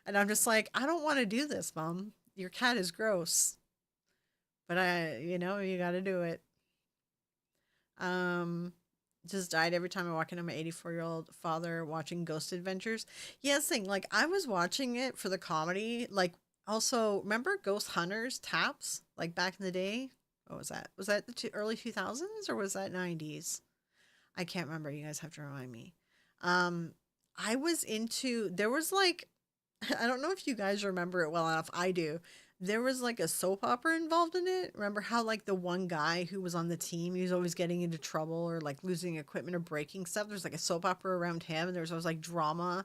Speaker 1: And I'm just like, I don't want to do this, mom. Your cat is gross. But you got to do it. Um, just died every time I walk into my 84-year-old father watching Ghost Adventures. Yes, thing like I was watching it for the comedy. Like also, remember Ghost Hunters Taps? Like back in the day. What was that? Was that the early 2000s or was that 90s? I can't remember. You guys have to remind me. Um, I was into. There was like I don't know if you guys remember it well enough. I do. There was like a soap opera involved in it. Remember how like the one guy who was on the team, he was always getting into trouble or like losing equipment or breaking stuff. There's like a soap opera around him, and there was always like drama.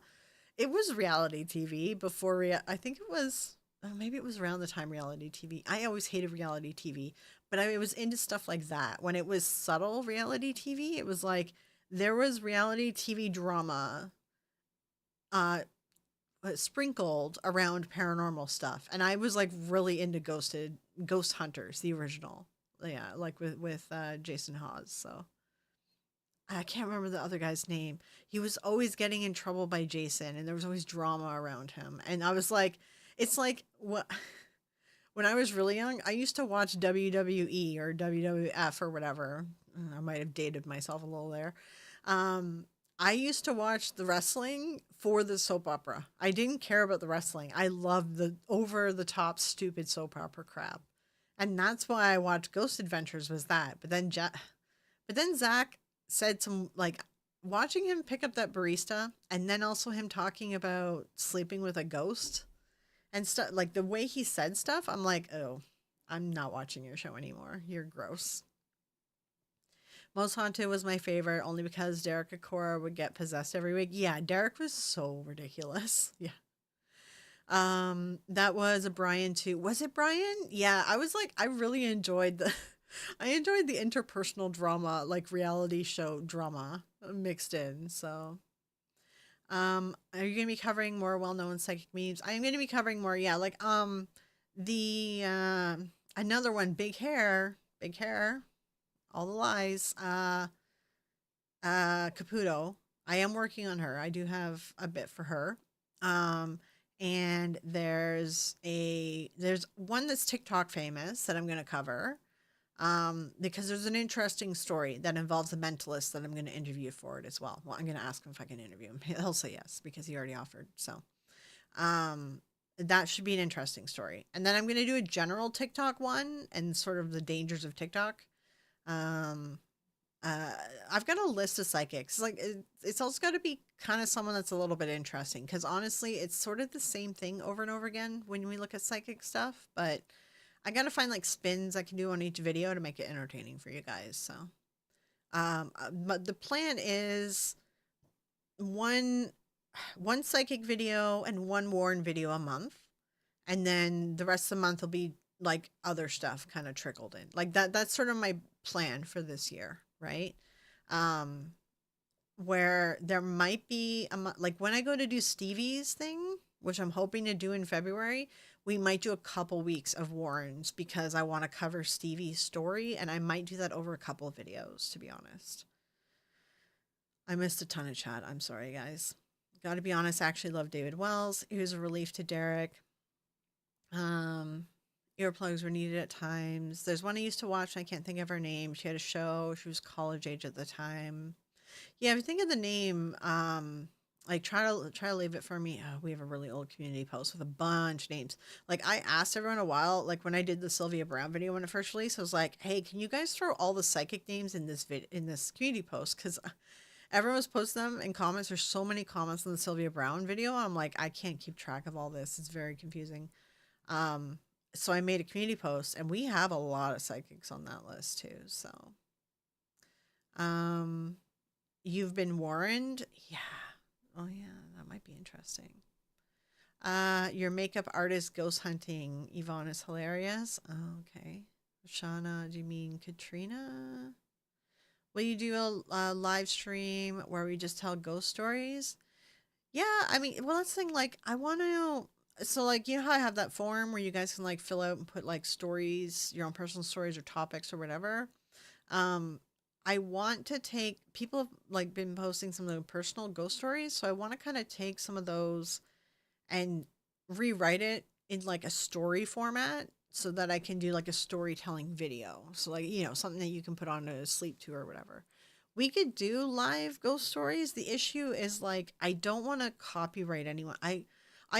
Speaker 1: It was reality TV before I think it was maybe it was around the time reality TV. I always hated reality TV, but I was into stuff like that. When it was subtle reality TV, it was like there was reality TV drama uh sprinkled around paranormal stuff, and I was like really into Ghost Hunters, the original. Yeah, like with Jason Hawes. So I can't remember the other guy's name. He was always getting in trouble by Jason, and there was always drama around him. And I was like, it's like what. When I was really young, I used to watch WWE or WWF or whatever. I might have dated myself a little there. Um, I used to watch the wrestling for the soap opera. I didn't care about the wrestling. I loved the over the top stupid soap opera crap. And that's why I watched Ghost Adventures was that. But then Zach said some like watching him pick up that barista and then also him talking about sleeping with a ghost and stuff like the way he said stuff, I'm like, oh, I'm not watching your show anymore. You're gross. Most Haunted was my favorite only because Derek Akora would get possessed every week. Yeah, Derek was so ridiculous. Yeah. That was a Brian too. Was it Brian? Yeah, I was like, I really enjoyed the I enjoyed the interpersonal drama, like reality show drama mixed in. So are you gonna be covering more well-known psychic memes? I am gonna be covering more. Yeah, like the another one, big hair, all the lies. Caputo. I am working on her. I do have a bit for her. And there's one that's TikTok famous that I'm gonna cover. Because there's an interesting story that involves a mentalist that I'm going to interview for it as well. Well, I'm going to ask him if I can interview him. He'll say yes because he already offered. So, um, that should be an interesting story. And then I'm going to do a general TikTok one and sort of the dangers of TikTok. Um, uh, I've got a list of psychics. Like it's also got to be kind of someone that's a little bit interesting because honestly, it's sort of the same thing over and over again when we look at psychic stuff. But I got to find like spins I can do on each video to make it entertaining for you guys. So, but the plan is one one psychic video and one Warren video a month, and then the rest of the month will be like other stuff kind of trickled in. Like that's sort of my plan for this year, right? Um where there might be like when I go to do Stevie's thing, which I'm hoping to do in February, we might do a couple weeks of Warren's because I want to cover Stevie's story and I might do that over a couple of videos to be honest. I missed a ton of chat. I'm sorry guys. Got to be honest, I actually love David Wells. He was a relief to Derek. Um, Earplugs were needed at times. There's one I used to watch. I can't think of her name. She had a show. She was college age at the time. Yeah, if you think of the name, like try to leave it for me. Oh, we have a really old community post with a bunch of names. Like I asked everyone a while, like when I did the Sylvia Brown video when it first released, I was like, "Hey, can you guys throw all the psychic names in this community post?" Because everyone was posting them in comments. There's so many comments on the Sylvia Brown video. I'm like, I can't keep track of all this. It's very confusing. Um, so I made a community post, and we have a lot of psychics on that list too. So, um, you've been warned. Yeah. Oh yeah, that might be interesting. Your makeup artist ghost hunting. Yvonne is hilarious. Oh, okay. Shauna, do you mean Katrina? Will you do a live stream where we just tell ghost stories? Yeah, I mean, well, that's the thing. Like, I want to know. So, like, you know how I have that form where you guys can like fill out and put like stories, your own personal stories or topics or whatever. Um, I want to take people have like been posting some of the personal ghost stories, so I want to kind of take some of those and rewrite it in like a story format so that I can do like a storytelling video. So like, something that you can put on a sleep tour or whatever. We could do live ghost stories. The issue is like I don't want to copyright anyone. I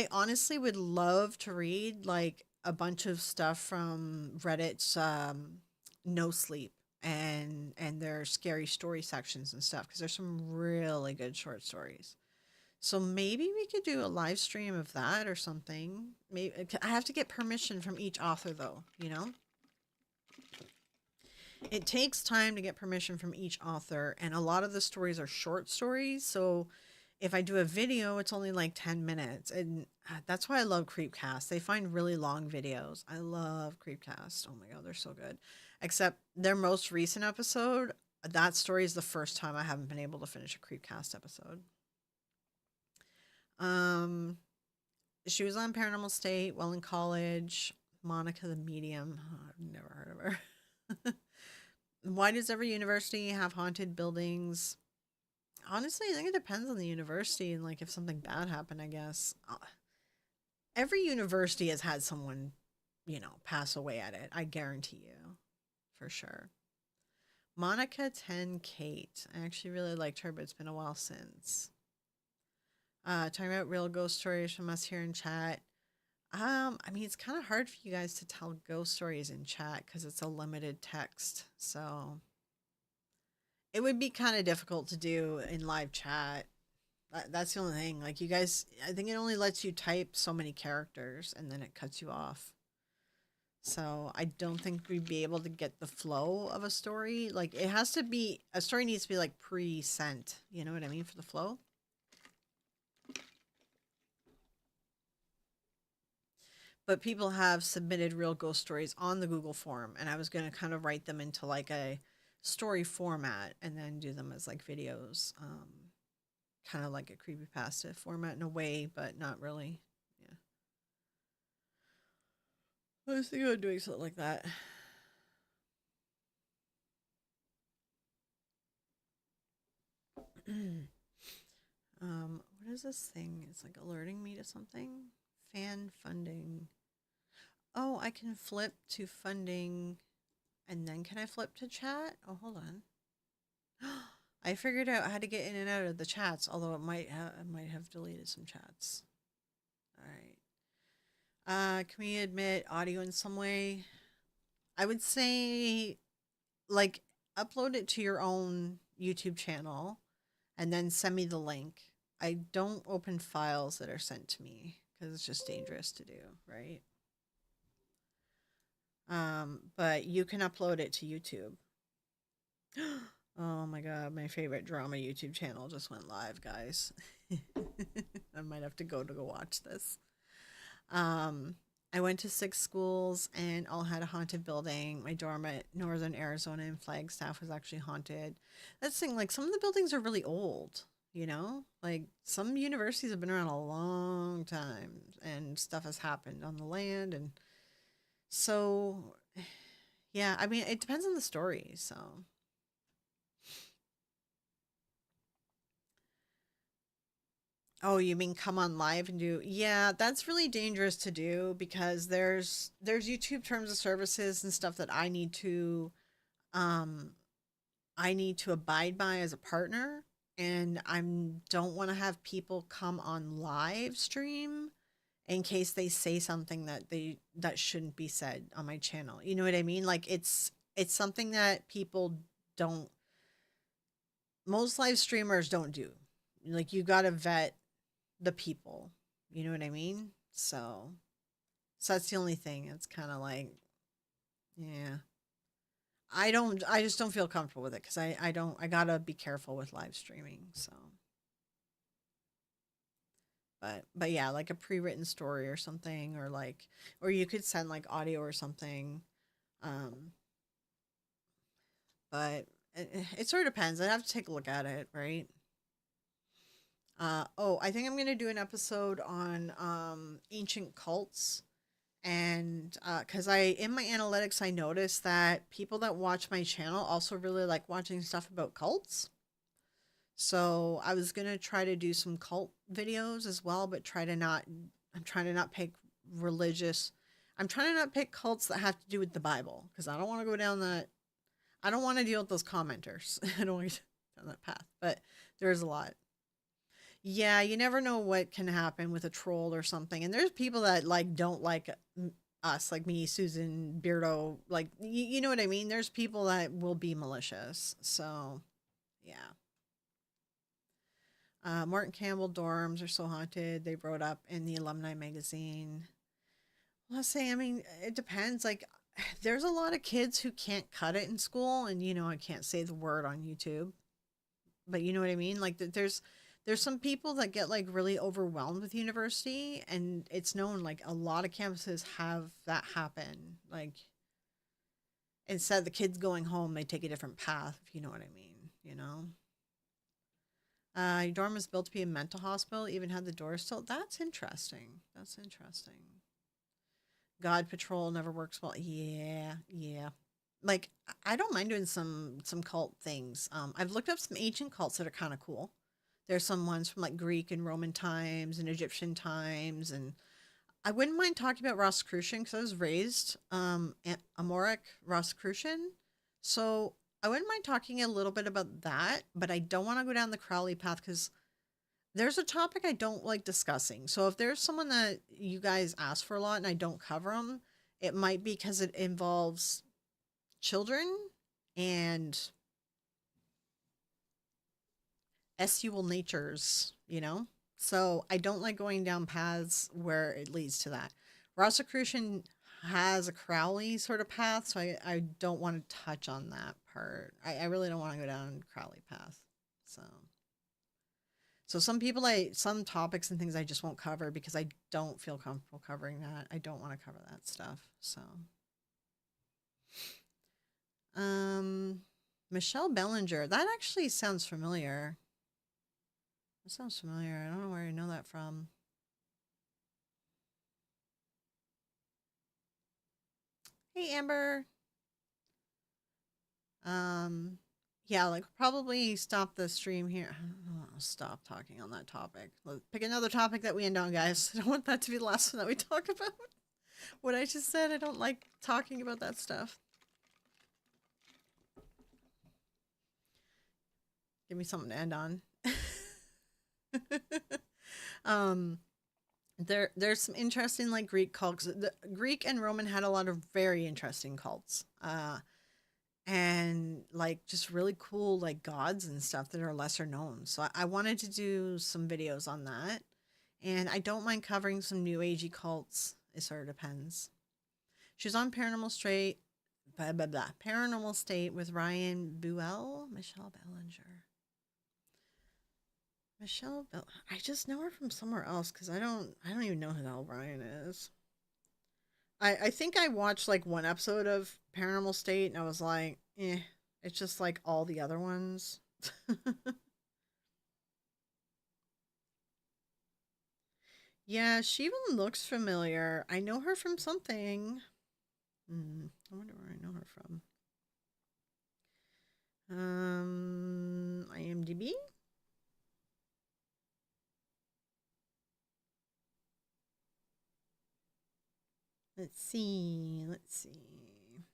Speaker 1: honestly would love to read like a bunch of stuff from Reddit's No Sleep and their scary story sections and stuff because there's some really good short stories. So maybe we could do a live stream of that or something. Maybe I have to get permission from each author though, you know? It takes time to get permission from each author and a lot of the stories are short stories, so if I do a video, it's only like 10 minutes. And that's why I love Creepcast. They find really long videos. I love Creepcast. Oh my God, they're so good. Except their most recent episode, that story is the first time I haven't been able to finish a Creepcast episode. Um, she was on Paranormal State while in college. Monica the Medium. Oh, I've never heard of her. Why does every university have haunted buildings? Honestly, I think it depends on the university and like if something bad happened, I guess. Every university has had someone, pass away at it. I guarantee you, for sure. Monica 10 Kate. I actually really liked her, but it's been a while since. Talking about real ghost stories from us here in chat. I mean, it's kind of hard for you guys to tell ghost stories in chat because it's a limited text. So it would be kind of difficult to do in live chat. That's the only thing. Like, you guys, I think it only lets you type so many characters and then it cuts you off. So I don't think we'd be able to get the flow of a story. Like, it has to be, a story needs to be like pre-sent. You know what I mean? For the flow. But people have submitted real ghost stories on the Google form, and I was going to kind of write them into like a story format and then do them as like videos, kind of like a creepypasta format in a way, but not really. Yeah, I was thinking about doing something like that. What is this thing? It's like alerting me to something. Fan funding. Oh, I can flip to funding, and then can I flip to chat? Oh, hold on. I figured out how to get in and out of the chats, although I might have deleted some chats. All right. Can we admit audio in some way? I would say like upload it to your own YouTube channel and then send me the link. I don't open files that are sent to me because it's just dangerous to do, right? But you can upload it to YouTube. Oh my god, my favorite drama YouTube channel just went live, guys. I might have to go watch this. Um, I went to 6 schools and all had a haunted building. My dorm at Northern Arizona in Flagstaff was actually haunted. That's the thing, like some of the buildings are really old, you know? Like some universities have been around a long time and stuff has happened on the land and so yeah, I mean it depends on the story, so oh, you mean come on live and do? Yeah, that's really dangerous to do because there's YouTube terms of services and stuff that um I need to abide by as a partner and I don't want to have people come on live stream in case they say something that shouldn't be said on my channel. You know what I mean? Like it's something that people don't most live streamers don't do. Like you got to vet the people. You know what I mean? So that's the only thing. It's kind of like, yeah. I just don't feel comfortable with it because I don't, I gotta be careful with live streaming. So, but yeah, like a pre written story or something, or like, or you could send like audio or something. Um, but it sort of depends. I have to take a look at it, right? Oh, I think I'm gonna do an episode on ancient cults and because I in my analytics I noticed that people that watch my channel also really like watching stuff about cults. So I was gonna try to do some cult videos as well, but try to not. I'm trying to not pick religious. I'm trying to not pick cults that have to do with the Bible because I don't want to go down that. I don't want to deal with those commenters. I don't want to go down that path. But there's a lot. Yeah, you never know what can happen with a troll or something. And there's people that like don't like us, like me, Susan, Beardo, like you know what I mean? There's people that will be malicious. So, yeah. Martin Campbell dorms are so haunted. They wrote up in the alumni magazine. Let's say, I mean, it depends. Like, there's a lot of kids who can't cut it in school, and I can't say the word on YouTube, but you know what I mean. Like, there's some people that get like really overwhelmed with university, and it's known like a lot of campuses have that happen. Like, instead of the kids going home, they take a different path. If you know what I mean, you know. Your dorm was built to be a mental hospital, even had the doors still. That's interesting. That's interesting. God Patrol never works well. Yeah, yeah. Like I don't mind doing some cult things. I've looked up some ancient cults that are kind of cool. There's some ones from like Greek and Roman times and Egyptian times, and I wouldn't mind talking about Rosicrucian because I was raised Amoric Rosicrucian, so I wouldn't mind talking a little bit about that. But I don't want to go down the Crowley path because there's a topic I don't like discussing. So if there's someone that you guys ask for a lot and I don't cover them, it might be because it involves children and SUL natures, you know? So I don't like going down paths where it leads to that. Rosicrucian has a Crowley sort of path, so I don't want to touch on that part. I really don't want to go down Crowley path. So some people some topics and things I just won't cover because I don't feel comfortable covering that. I don't want to cover that stuff. So um Michelle Bellinger, that actually sounds familiar. It sounds familiar. I don't know where I know that from. Hey Amber. Um yeah, like probably stop the stream here. I'll stop talking on that topic. Let's pick another topic that we end on, guys. I don't want that to be the last one that we talk about. What I just said, I don't like talking about that stuff. Give me something to end on. um there's some interesting like Greek cults. The Greek and Roman had a lot of very interesting cults. And like just really cool like gods and stuff that are lesser known. So I wanted to do some videos on that. And I don't mind covering some new agey cults. It sort of depends. She's on Paranormal Straight, blah blah blah. Paranormal State with Ryan Buell, Michelle Bellinger. I just know her from somewhere else because I don't even know who the hell Ryan is. I think I watched like one episode of Paranormal State and I was like, it's just like all the other ones. Yeah, she even looks familiar. I know her from something. I wonder where I know her from. IMDb. Let's see. Let's see.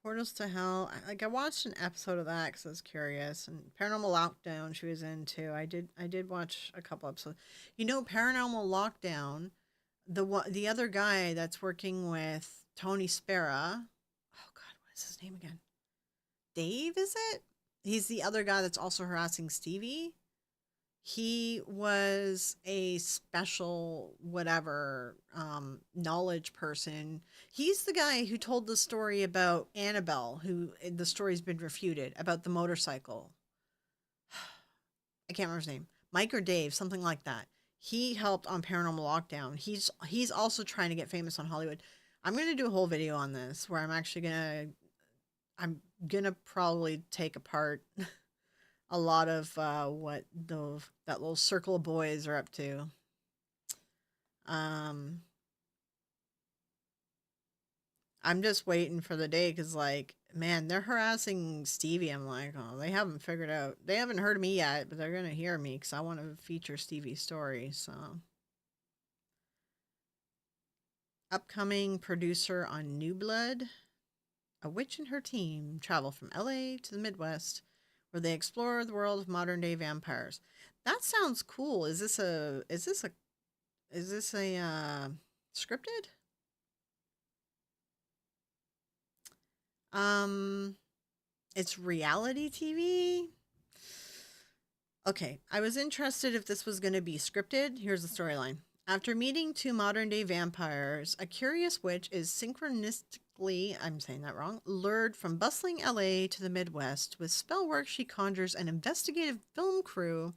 Speaker 1: Portals to Hell. I watched an episode of that because I was curious. And Paranormal Lockdown, she was in too. I did watch a couple episodes. You know, Paranormal Lockdown. The other guy that's working with Tony Spera. Oh God, what is his name again? Dave, is it? He's the other guy that's also harassing Stevie. He was a special whatever knowledge person. He's the guy who told the story about Annabelle, who the story's been refuted about the motorcycle. I can't remember his name. Mike or Dave, something like that. He helped on Paranormal Lockdown. He's also trying to get famous on Hollywood. I'm gonna do a whole video on this where I'm gonna probably take apart a lot of what that little circle of boys are up to. Um, I'm just waiting for the day because, like, man, they're harassing Stevie. I'm like, oh, they haven't figured out, they haven't heard of me yet, but they're gonna hear me because I want to feature Stevie's story. So, upcoming producer on New Blood. A witch and her team travel from LA to the Midwest where they explore the world of modern day vampires. That sounds cool. Is this a scripted? Um it's reality TV. Okay, I was interested if this was going to be scripted. Here's the storyline. After meeting two modern day vampires, a curious witch is synchronistically, I'm saying that wrong, lured from bustling LA to the Midwest. With spell work, she conjures an investigative film crew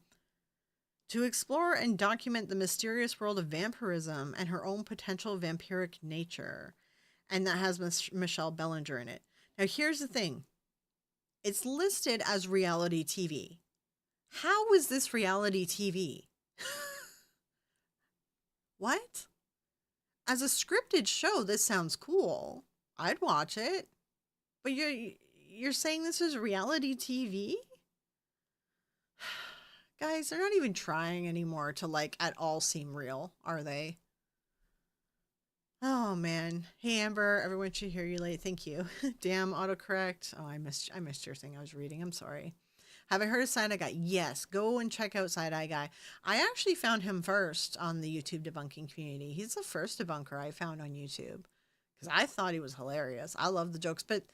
Speaker 1: to explore and document the mysterious world of vampirism and her own potential vampiric nature. And that has Michelle Bellinger in it. Now, here's the thing, it's listed as reality TV. How is this reality TV? What? As a scripted show, this sounds cool. I'd watch it. But you're saying this is reality TV? Guys, they're not even trying anymore to like at all seem real, are they? Oh man. Hey Amber, everyone should hear you late. Thank you. Damn autocorrect. Oh, I missed your thing I was reading. I'm sorry. Have I heard of Side Eye Guy? Yes. Go and check out Side Eye Guy. I actually found him first on the YouTube debunking community. He's the first debunker I found on YouTube because I thought he was hilarious. I love the jokes, but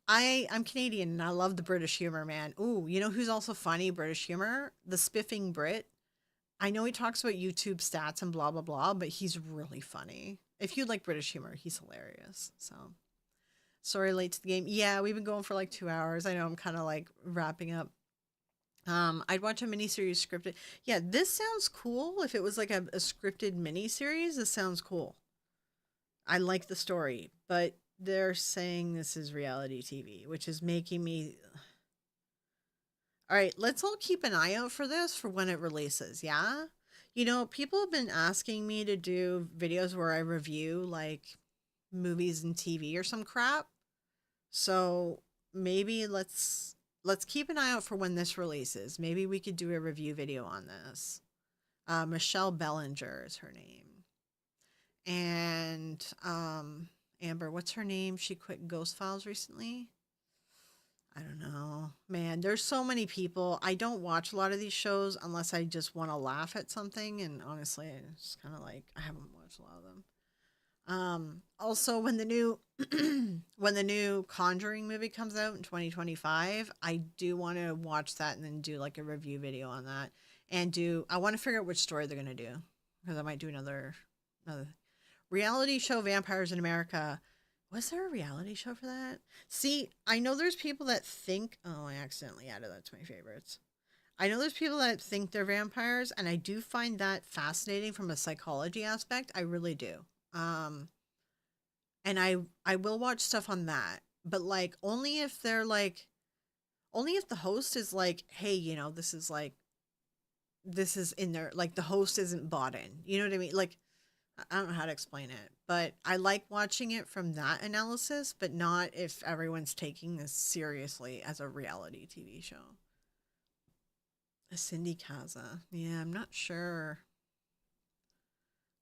Speaker 1: I'm Canadian and I love the British humor, man. Ooh, you know who's also funny British humor? The Spiffing Brit. I know he talks about YouTube stats and blah blah blah, but he's really funny. If you like British humor, he's hilarious. So sorry, late to the game. Yeah, we've been going for like 2 hours. I know I'm kind of like wrapping up. I'd watch a miniseries scripted. Yeah, this sounds cool. If it was like a scripted miniseries, this sounds cool. I like the story, but they're saying this is reality TV, which is making me. All right, let's all keep an eye out for this for when it releases. Yeah. You know, people have been asking me to do videos where I review like movies and TV or some crap. So maybe let's keep an eye out for when this releases. Maybe we could do a review video on this. Michelle Bellinger is her name. And Amber, what's her name? She quit Ghost Files recently. I don't know. Man, there's so many people. I don't watch a lot of these shows unless I just want to laugh at something. And honestly, it's kind of like I haven't watched a lot of them. Also, when the new when the new Conjuring movie comes out in 2025, I do want to watch that and then do like a review video on that. And do I want to figure out which story they're gonna do, because I might do another reality show, Vampires in America. Was there a reality show for that? See, I know there's people that think. Oh, I accidentally added that to my favorites. I know there's people that think they're vampires, and I do find that fascinating from a psychology aspect. I really do. Um, and I will watch stuff on that, but like only if they're like only if the host is like, hey, this is like this is in there, like the host isn't bought in. You know what I mean? Like I don't know how to explain it, but I like watching it from that analysis, but not if everyone's taking this seriously as a reality TV show. A Cindy Kaza. Yeah, I'm not sure.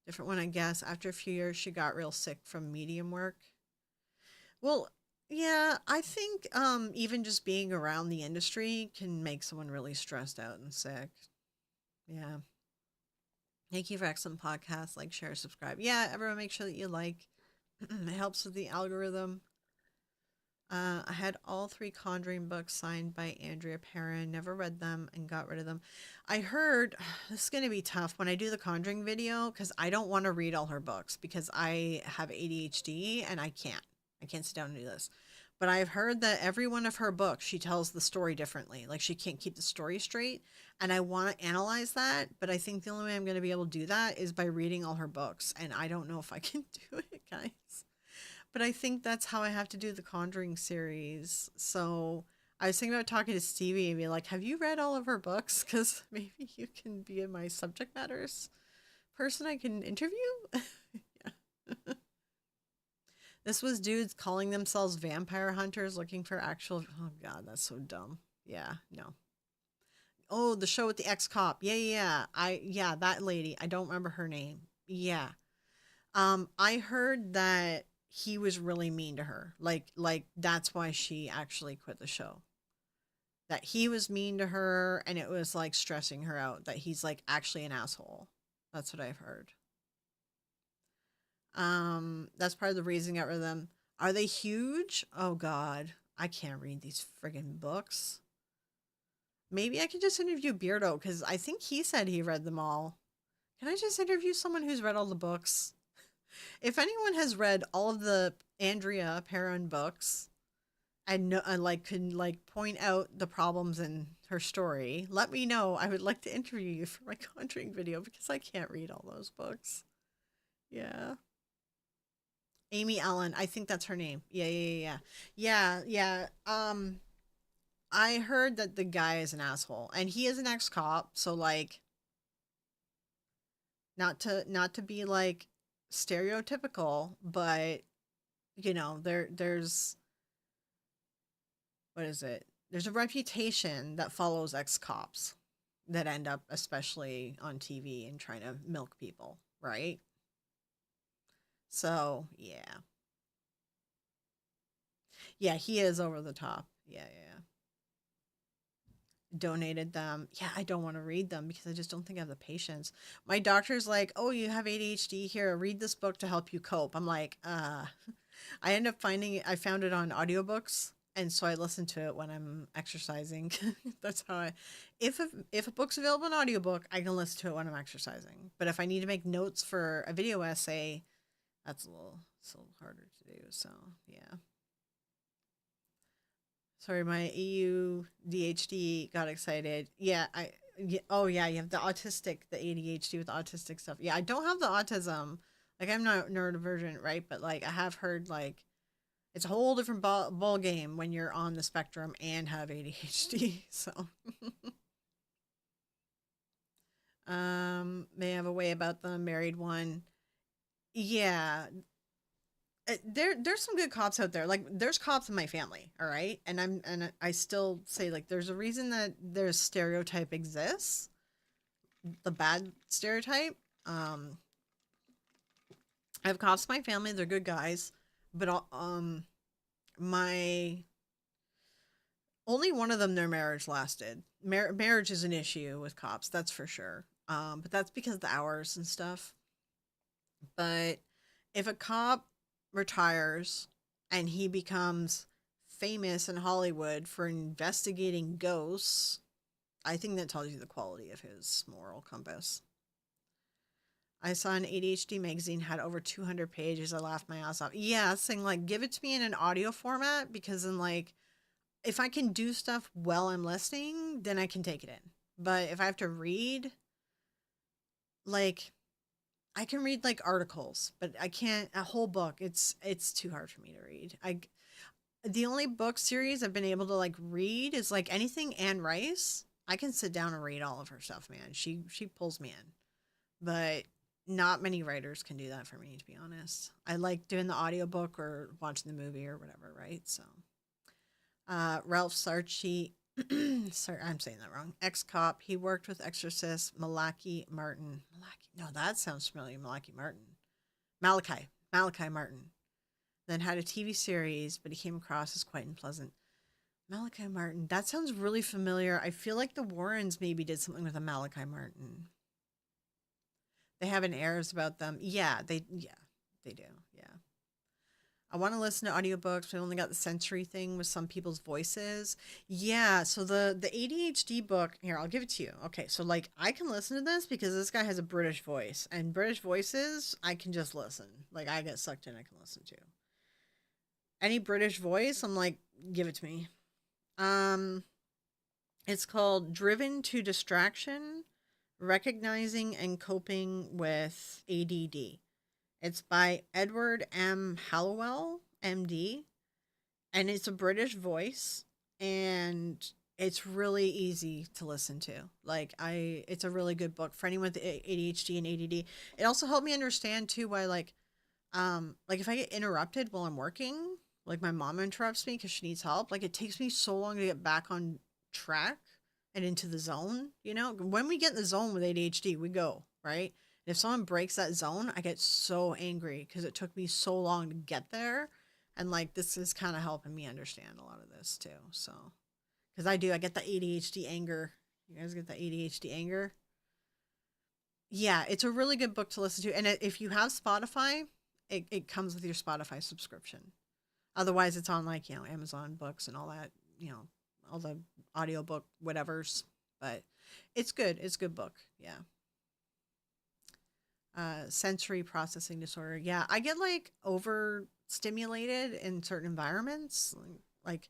Speaker 1: Different one, I guess. After a few years, she got real sick from medium work. Well, yeah, I think even just being around the industry can make someone really stressed out and sick. Yeah. Thank you for excellent podcasts. Like, share, subscribe. Yeah, everyone make sure that you like. It helps with the algorithm. I had all three Conjuring books signed by Andrea Perron. Never read them and got rid of them. I heard this is going to be tough when I do the Conjuring video because I don't want to read all her books because I have ADHD and I can't. I can't sit down and do this. But I've heard that every one of her books, she tells the story differently. Like she can't keep the story straight. And I want to analyze that. But I think the only way I'm going to be able to do that is by reading all her books. And I don't know if I can do it, guys. But I think that's how I have to do the Conjuring series. So I was thinking about talking to Stevie and be like, have you read all of her books? Because maybe you can be in my subject matters person I can interview. Yeah. This was dudes calling themselves vampire hunters looking for actual. Oh, God, that's so dumb. Yeah, no. Oh, the show with the ex cop. Yeah, yeah, yeah. Yeah, that lady. I don't remember her name. Yeah. I heard that he was really mean to her. Like that's why she actually quit the show. That he was mean to her and it was like stressing her out that he's like actually an asshole. That's what I've heard. That's part of the reason I got rid of them. Are they huge? Oh god. I can't read these friggin' books. Maybe I could just interview Beardo because I think he said he read them all. Can I just interview someone who's read all the books? If anyone has read all of the Andrea Perron books and like can like point out the problems in her story, let me know. I would like to interview you for my Conjuring video because I can't read all those books. Yeah. Amy Allen, I think that's her name. Yeah, yeah, yeah. Yeah, yeah. I heard that the guy is an asshole and he is an ex-cop, so like not to be like stereotypical, but there's what is it? There's a reputation that follows ex cops that end up, especially on TV, and trying to milk people, right? So, yeah. Yeah, he is over the top. Yeah, yeah, yeah. Donated them. Yeah, I don't want to read them because I just don't think I have the patience. My doctor's like, "Oh, you have ADHD here. Read this book to help you cope." I'm like, I end up finding it. I found it on audiobooks, and so I listen to it when I'm exercising. That's how I. If a book's available in audiobook, I can listen to it when I'm exercising. But if I need to make notes for a video essay, that's a little harder to do. So yeah. Sorry, my EU DHD got excited. Yeah, oh yeah, you have the autistic, the ADHD with the autistic stuff. Yeah, I don't have the autism. Like I'm not neurodivergent, right? But like I have heard like it's a whole different ball game when you're on the spectrum and have ADHD. So, they have a way about the married one. Yeah, there's some good cops out there. Like there's cops in my family, all right? And I still say like there's a reason that there's stereotype exists, the bad stereotype. Um I have cops in my family, they're good guys, but my only one of them their marriage lasted. Marriage is an issue with cops, that's for sure. But that's because of the hours and stuff. But if a cop retires and he becomes famous in Hollywood for investigating ghosts, I think that tells you the quality of his moral compass. I saw an ADHD magazine had over 200 pages. I laughed my ass off. Yeah, saying like, give it to me in an audio format because then like, if I can do stuff while I'm listening, then I can take it in. But if I have to read, like, I can read like articles, but I can't a whole book. It's too hard for me to read. I The only book series I've been able to like read is like anything Anne Rice. I can sit down and read all of her stuff, man. She pulls me in. But not many writers can do that for me, to be honest. I like doing the audiobook or watching the movie or whatever, right? So Ralph Sarchi, sorry, I'm saying that wrong. Ex-cop. He worked with Exorcist Malachi Martin. Malachi, no, that sounds familiar. Malachi Martin. Malachi Martin. Then had a TV series, but he came across as quite unpleasant. Malachi Martin. That sounds really familiar. I feel like the Warrens maybe did something with a Malachi Martin. They have an airs about them. They do. Yeah. I want to listen to audiobooks. We only got the sensory thing with some people's voices. Yeah, so the ADHD book, here, I'll give it to you. Okay, so like I can listen to this because this guy has a British voice, and British voices, I can just listen. Like I get sucked in, I can listen to. Any British voice, I'm like, give it to me. Um it's called Driven to Distraction: Recognizing and Coping with ADD. It's by Edward M. Hallowell, MD, and it's a British voice, and it's really easy to listen to. It's a really good book for anyone with ADHD and ADD. It also helped me understand too why like if I get interrupted while I'm working, like my mom interrupts me because she needs help, like it takes me so long to get back on track and into the zone. You know, when we get in the zone with ADHD, we go right. If someone breaks that zone, I get so angry because it took me so long to get there. And like this is kind of helping me understand a lot of this too. So, because I get the ADHD anger. You guys get the ADHD anger? Yeah, it's a really good book to listen to. And if you have Spotify, it comes with your Spotify subscription. Otherwise, it's on like, Amazon Books and all that, all the audiobook whatevers. But it's good. It's a good book. Yeah. Sensory processing disorder. Yeah, I get like overstimulated in certain environments. Like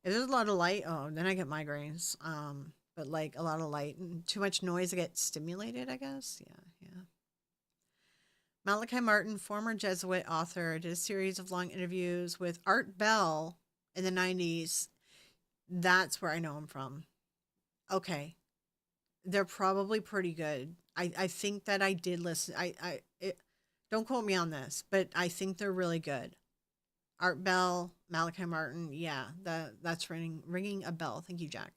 Speaker 1: if there's a lot of light, oh, then I get migraines. But like a lot of light and too much noise, I get stimulated, I guess. Yeah, yeah. Malachi Martin, former Jesuit author, did a series of long interviews with Art Bell in the 90s. That's where I know him from. Okay. They're probably pretty good. I think that I did listen. Don't quote me on this, but I think they're really good. Art Bell, Malachi Martin, yeah, that's ringing a bell. Thank you, Jack.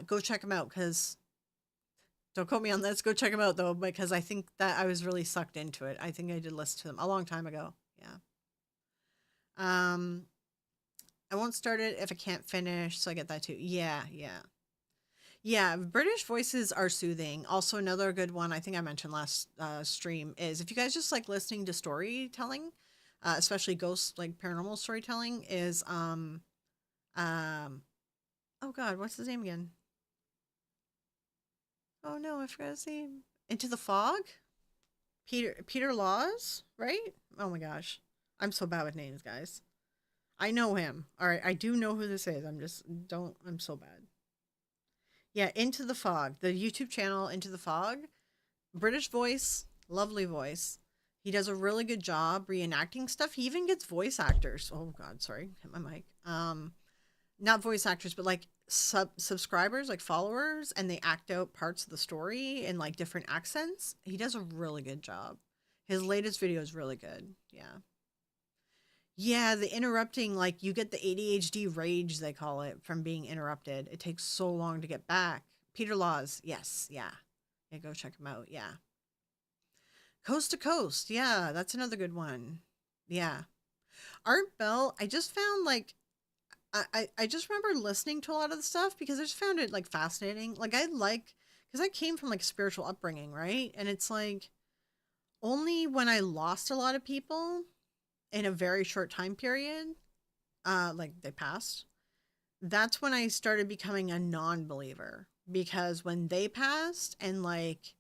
Speaker 1: Go check them out because don't quote me on this. Go check them out though because I think that I was really sucked into it. I think I did listen to them a long time ago. Yeah. Um, I won't start it if I can't finish, so I get that too. Yeah, yeah. Yeah, British voices are soothing. Also, another good one I think I mentioned last stream is if you guys just like listening to storytelling, especially ghost like paranormal storytelling, is um oh god, what's his name again? Oh no, I forgot his name. Into the Fog. Peter Laws, right? Oh my gosh, I'm so bad with names, guys. I know him. All right, I do know who this is. I'm just don't. I'm so bad. Yeah, Into the Fog, the YouTube channel Into the Fog. British voice, lovely voice. He does a really good job reenacting stuff. He even gets voice actors. Oh God, sorry, hit my mic. Not voice actors, but like subscribers, like followers, and they act out parts of the story in like different accents. He does a really good job. His latest video is really good. Yeah. Yeah, the interrupting, like you get the ADHD rage, they call it, from being interrupted. It takes so long to get back. Peter Laws, yes, yeah. Yeah, go check him out. Yeah. Coast to Coast, yeah, that's another good one. Yeah. Art Bell, I just found like I just remember listening to a lot of the stuff because I just found it like fascinating. Like I like because I came from like spiritual upbringing, right? And it's like Only when I lost a lot of people in a very short time period, like they passed, that's when I started becoming a non-believer, because when they passed and like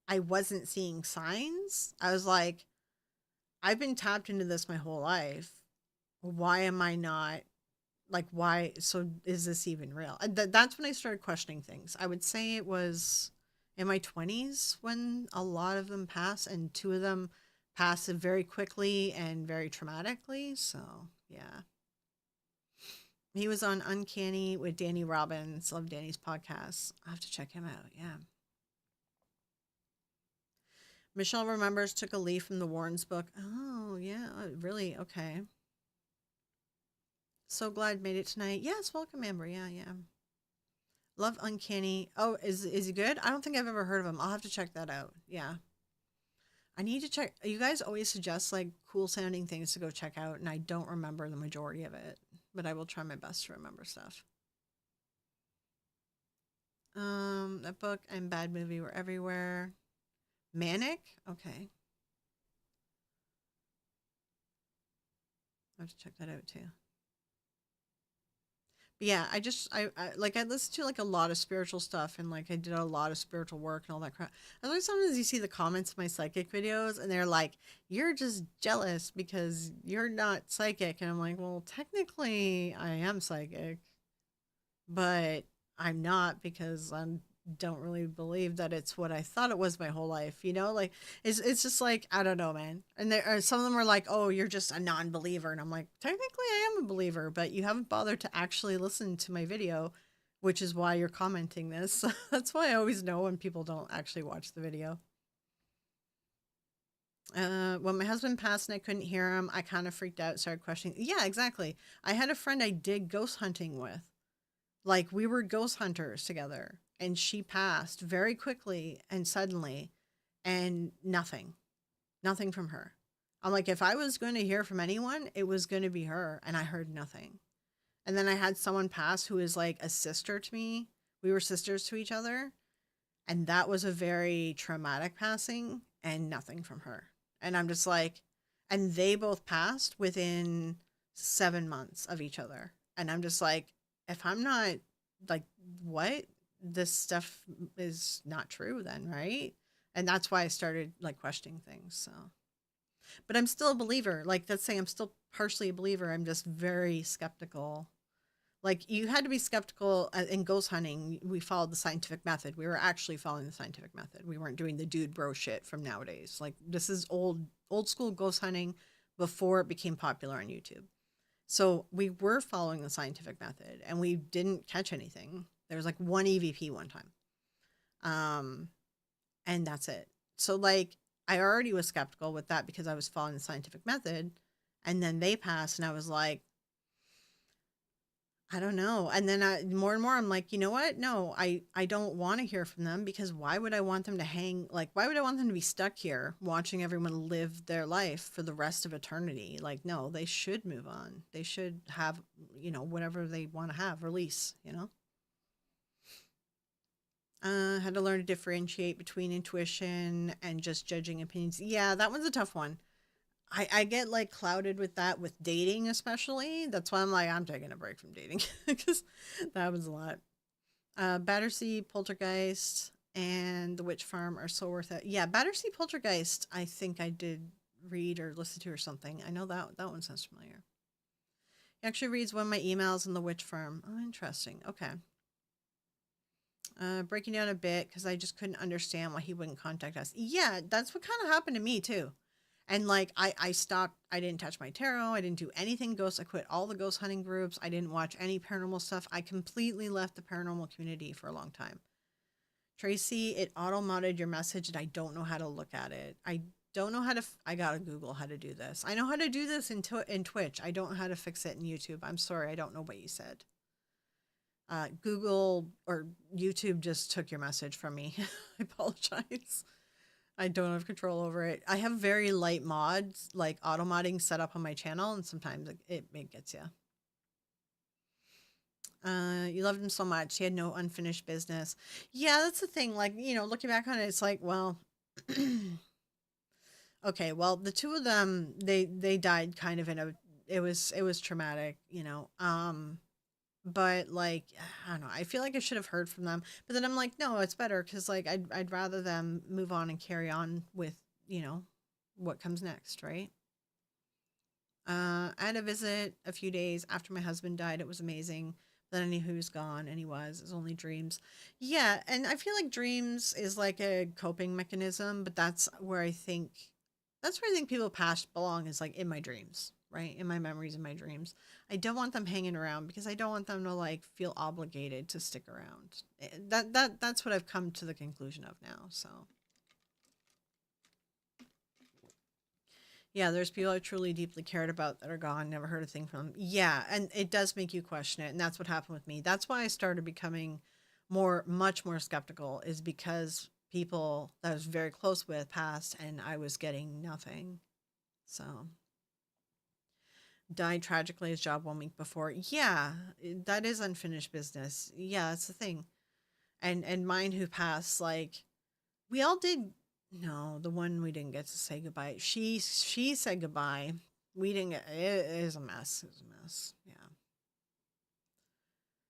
Speaker 1: I wasn't seeing signs, I was like, I've been tapped into this my whole life. Why am I not, like, why? So is this even real? That's when I started questioning things. I would say it was in my 20s when a lot of them pass, and two of them pass very quickly and very traumatically. So, yeah. He was on Uncanny with Danny Robbins. Love Danny's podcast. I have to check him out. Yeah. Michelle Remembers took a leaf from the Warrens book. Oh, yeah. Really? Okay. So glad made it tonight. Yes, welcome, Amber. Yeah, yeah. Love Uncanny. Oh, is he good? I don't think I've ever heard of him. I'll have to check that out. Yeah. I need to check. You guys always suggest like cool sounding things to go check out, and I don't remember the majority of it, but I will try my best to remember stuff. That book and Bad Movie were everywhere. Manic? Okay. I have to check that out too. But yeah, I listened to like a lot of spiritual stuff, and like I did a lot of spiritual work and all that crap. And like sometimes you see the comments of my psychic videos and they're like, "You're just jealous because you're not psychic." And I'm like, "Well, technically I am psychic, but I'm not because I don't really believe that it's what I thought it was my whole life. You know, like it's just like I don't know, man." And there are some of them are like, "Oh, you're just a non-believer," and I'm like, "Technically, I am a believer, but you haven't bothered to actually listen to my video." Which is why you're commenting this. That's why I always know when people don't actually watch the video. When my husband passed and I couldn't hear him, I kind of freaked out, started questioning. Yeah, exactly. I had a friend I did ghost hunting with. Like we were ghost hunters together, and she passed very quickly and suddenly, and nothing from her. I'm like, if I was going to hear from anyone, it was going to be her, and I heard nothing. And then I had someone pass who is like a sister to me. We were sisters to each other, and that was a very traumatic passing, and nothing from her. And I'm just like, and they both passed within 7 months of each other. And I'm just like, if I'm not like, what? This stuff is not true then, right? And that's why I started like questioning things. So, but I'm still a believer. Like, let's say I'm still partially a believer. I'm just very skeptical. Like, you had to be skeptical in ghost hunting. We followed the scientific method. We were actually following the scientific method. We weren't doing the dude bro shit from nowadays. Like, this is old school ghost hunting before it became popular on YouTube. So we were following the scientific method, and we didn't catch anything. There was like one EVP one time. Um, and that's it. So like I already was skeptical with that because I was following the scientific method, and then they passed, and I was like, I don't know. And then more and more, I'm like, you know what? No, I don't want to hear from them, because why would I want them to hang? Like, why would I want them to be stuck here watching everyone live their life for the rest of eternity? Like, no, they should move on. They should have, whatever they want to have, release. Had to learn to differentiate between intuition and just judging opinions. Yeah, that one's a tough one. I get like clouded with that with dating, especially. That's why I'm like, I'm taking a break from dating because that happens a lot. Battersea Poltergeist and The Witch Farm are so worth it. Yeah, Battersea Poltergeist, I think I did read or listen to or something. I know that one sounds familiar. He actually reads one of my emails in The Witch Farm. Oh, interesting. Okay. Breaking down a bit because I just couldn't understand why he wouldn't contact us. Yeah, that's what kind of happened to me too. And like I stopped. I didn't touch my tarot. I didn't do anything ghost. I quit all the ghost hunting groups. I didn't watch any paranormal stuff. I completely left the paranormal community for a long time. Tracy, it auto modded your message, and I don't know how to look at it. I don't know how to. I gotta Google how to do this. I know how to do this in Twitch. I don't know how to fix it in YouTube. I'm sorry. I don't know what you said. Google or YouTube just took your message from me. I apologize. I don't have control over it. I have very light mods, like auto modding, set up on my channel, and sometimes it gets you. You loved him so much. He had no unfinished business. Yeah, that's the thing. Like, looking back on it, it's like, well, Okay, well, the two of them, they died kind of in a, it was traumatic, you know. But like, I don't know, I feel like I should have heard from them, but then I'm like, no, it's better because like I'd rather them move on and carry on with, you know, what comes next, right? I had a visit a few days after my husband died. It was amazing. Then I knew he was gone, and he was. It was only dreams. Yeah, and I feel like dreams is like a coping mechanism, but that's where I think people past belong, is like in my dreams, right? In my memories, in my dreams. I don't want them hanging around because I don't want them to like feel obligated to stick around. That's what I've come to the conclusion of now. So yeah, there's people I truly deeply cared about that are gone, never heard a thing from them. Yeah, and it does make you question it, and that's what happened with me. That's why I started becoming much more skeptical, is because people that I was very close with passed, and I was getting nothing. So died tragically his job 1 week before. Yeah, that is unfinished business. Yeah, that's the thing. And mine who passed, like we all did. No, the one we didn't get to say goodbye. She said goodbye. We didn't get. It is a mess. It was a mess. Yeah.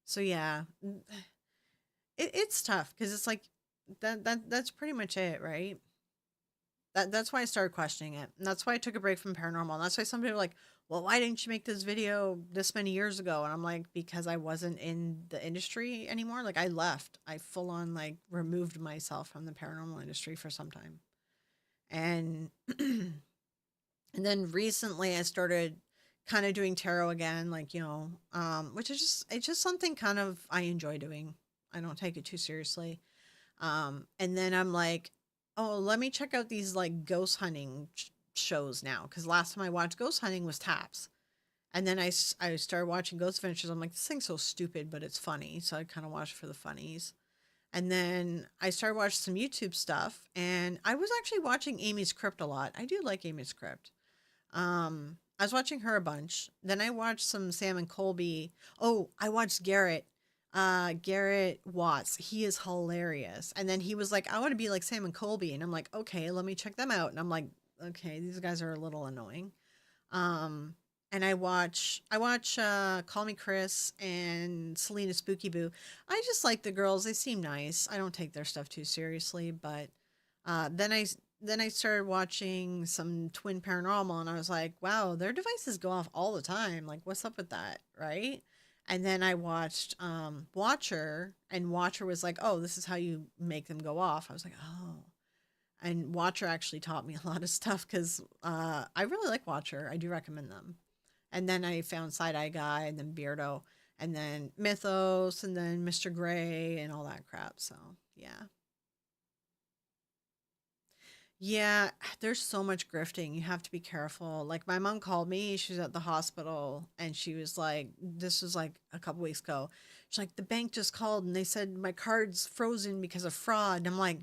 Speaker 1: So yeah, it's tough because it's like that's pretty much it, right? That's why I started questioning it. And that's why I took a break from paranormal. And that's why some people are like, well, why didn't you make this video this many years ago? And I'm like, because I wasn't in the industry anymore. Like I left. I full on like removed myself from the paranormal industry for some time. And and then recently I started kind of doing tarot again, like, you know, which is just it's just something kind of I enjoy doing. I don't take it too seriously. And then I'm like, oh, let me check out these like ghost hunting shows now, because last time I watched ghost hunting was Taps. And then I started watching Ghost Adventures. I'm like, this thing's so stupid, but it's funny. So I kind of watched for the funnies. And then I started watching some YouTube stuff, and I was actually watching Amy's Crypt a lot. I do like Amy's Crypt. I was watching her a bunch. Then I watched some Sam and Colby. Oh, I watched Garrett. Garrett Watts. He is hilarious. And then he was like, I want to be like Sam and Colby. And I'm like, okay, let me check them out. And I'm like, okay, these guys are a little annoying. Um, and I watch Call Me Chris and Selena Spooky Boo. I just like the girls. They seem nice. I don't take their stuff too seriously, but then I started watching some Twin Paranormal, and I was like, wow, their devices go off all the time. Like, what's up with that, right? And then I watched Watcher, and Watcher was like, oh, this is how you make them go off. I was like, oh. And Watcher actually taught me a lot of stuff, because I really like Watcher. I do recommend them. And then I found Side Eye Guy, and then Beardo, and then Mythos, and then Mr. Gray, and all that crap. So yeah. Yeah, there's so much grifting. You have to be careful. Like my mom called me, she was at the hospital, and she was like, this was like a couple weeks ago. She's like, the bank just called and they said my card's frozen because of fraud. And I'm like,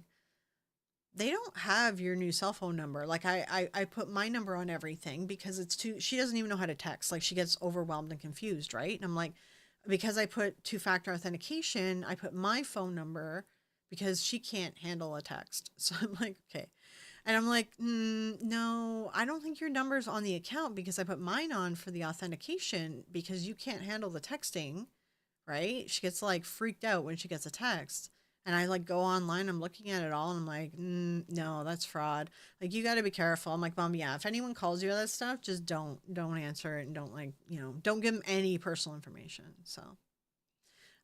Speaker 1: they don't have your new cell phone number. Like I put my number on everything because it's too, she doesn't even know how to text. Like she gets overwhelmed and confused, right? And I'm like, because I put two-factor authentication, I put my phone number because she can't handle a text. So I'm like, okay. And I'm like, no, I don't think your number's on the account because I put mine on for the authentication because you can't handle the texting, right? She gets like freaked out when she gets a text. And I like go online, I'm looking at it all, and I'm like, no, that's fraud. Like you got to be careful. I'm like, mom, yeah, if anyone calls you that stuff, just don't answer it, and don't like, don't give them any personal information. So,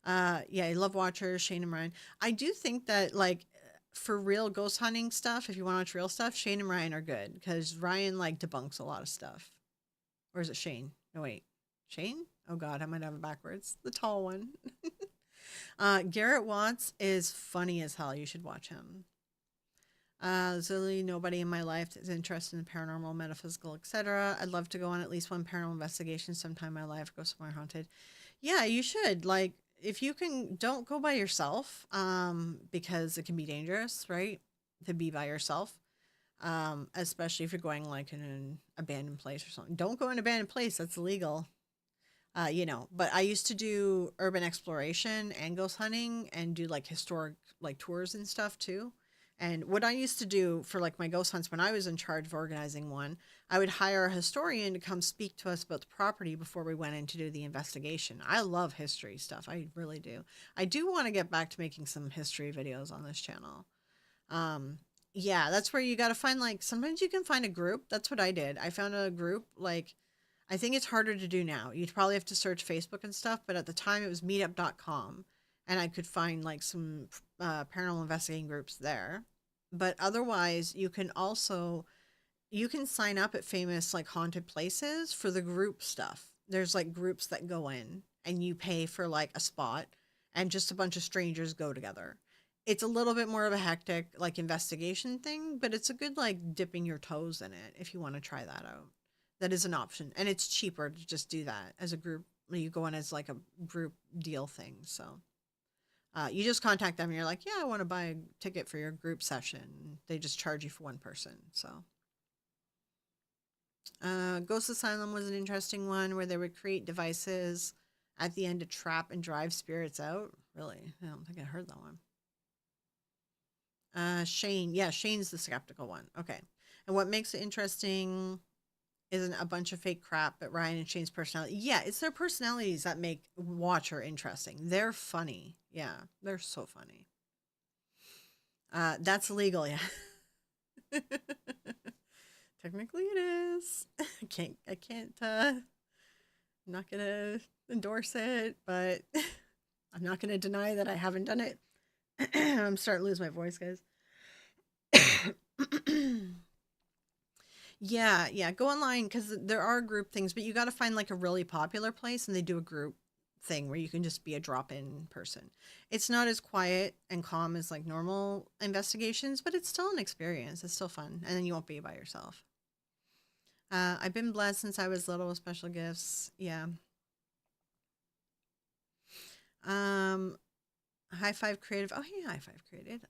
Speaker 1: yeah, I love Watchers, Shane and Ryan. I do think that like for real ghost hunting stuff, if you want to watch real stuff, Shane and Ryan are good because Ryan like debunks a lot of stuff. Or is it Shane? No, wait, Shane? Oh God, I might have it backwards. The tall one. Garrett Watts is funny as hell. You should watch him. There's really nobody in my life that's interested in paranormal, metaphysical, etc. I'd love to go on at least one paranormal investigation sometime in my life, go somewhere haunted. Yeah, you should. Like, if you can, don't go by yourself, because it can be dangerous, right? To be by yourself, especially if you're going like in an abandoned place or something. Don't go in an abandoned place. That's illegal. But I used to do urban exploration and ghost hunting and do like historic like tours and stuff too. And what I used to do for like my ghost hunts when I was in charge of organizing one, I would hire a historian to come speak to us about the property before we went in to do the investigation. I love history stuff. I really do. I do want to get back to making some history videos on this channel. Um, yeah, that's where you got to find like sometimes you can find a group. That's what I did. I found a group like I think it's harder to do now. You'd probably have to search Facebook and stuff, but at the time it was meetup.com and I could find like some paranormal investigating groups there. But otherwise, you can sign up at famous like haunted places for the group stuff. There's like groups that go in and you pay for like a spot and just a bunch of strangers go together. It's a little bit more of a hectic like investigation thing, but it's a good like dipping your toes in it if you want to try that out. That is an option and it's cheaper to just do that as a group. You go in as like a group deal thing. So you just contact them and you're like, yeah, I want to buy a ticket for your group session. They just charge you for one person. So Ghost Asylum was an interesting one where they would create devices at the end to trap and drive spirits out. Really? I don't think I heard that one. Shane. Yeah, Shane's the skeptical one. Okay. And what makes it interesting isn't a bunch of fake crap, but Ryan and Shane's personality. Yeah, it's their personalities that make Watcher interesting. They're funny. Yeah, they're so funny. That's illegal, yeah. Technically it is. I'm not gonna endorse it, but I'm not gonna deny that I haven't done it. I'm starting to lose my voice, guys. Yeah, yeah. Go online because there are group things, but you got to find like a really popular place and they do a group thing where you can just be a drop in person. It's not as quiet and calm as like normal investigations, but it's still an experience. It's still fun. And then you won't be by yourself. I've been blessed since I was little with special gifts. Yeah. Um, High Five Creative. Oh, hey, High Five Creative.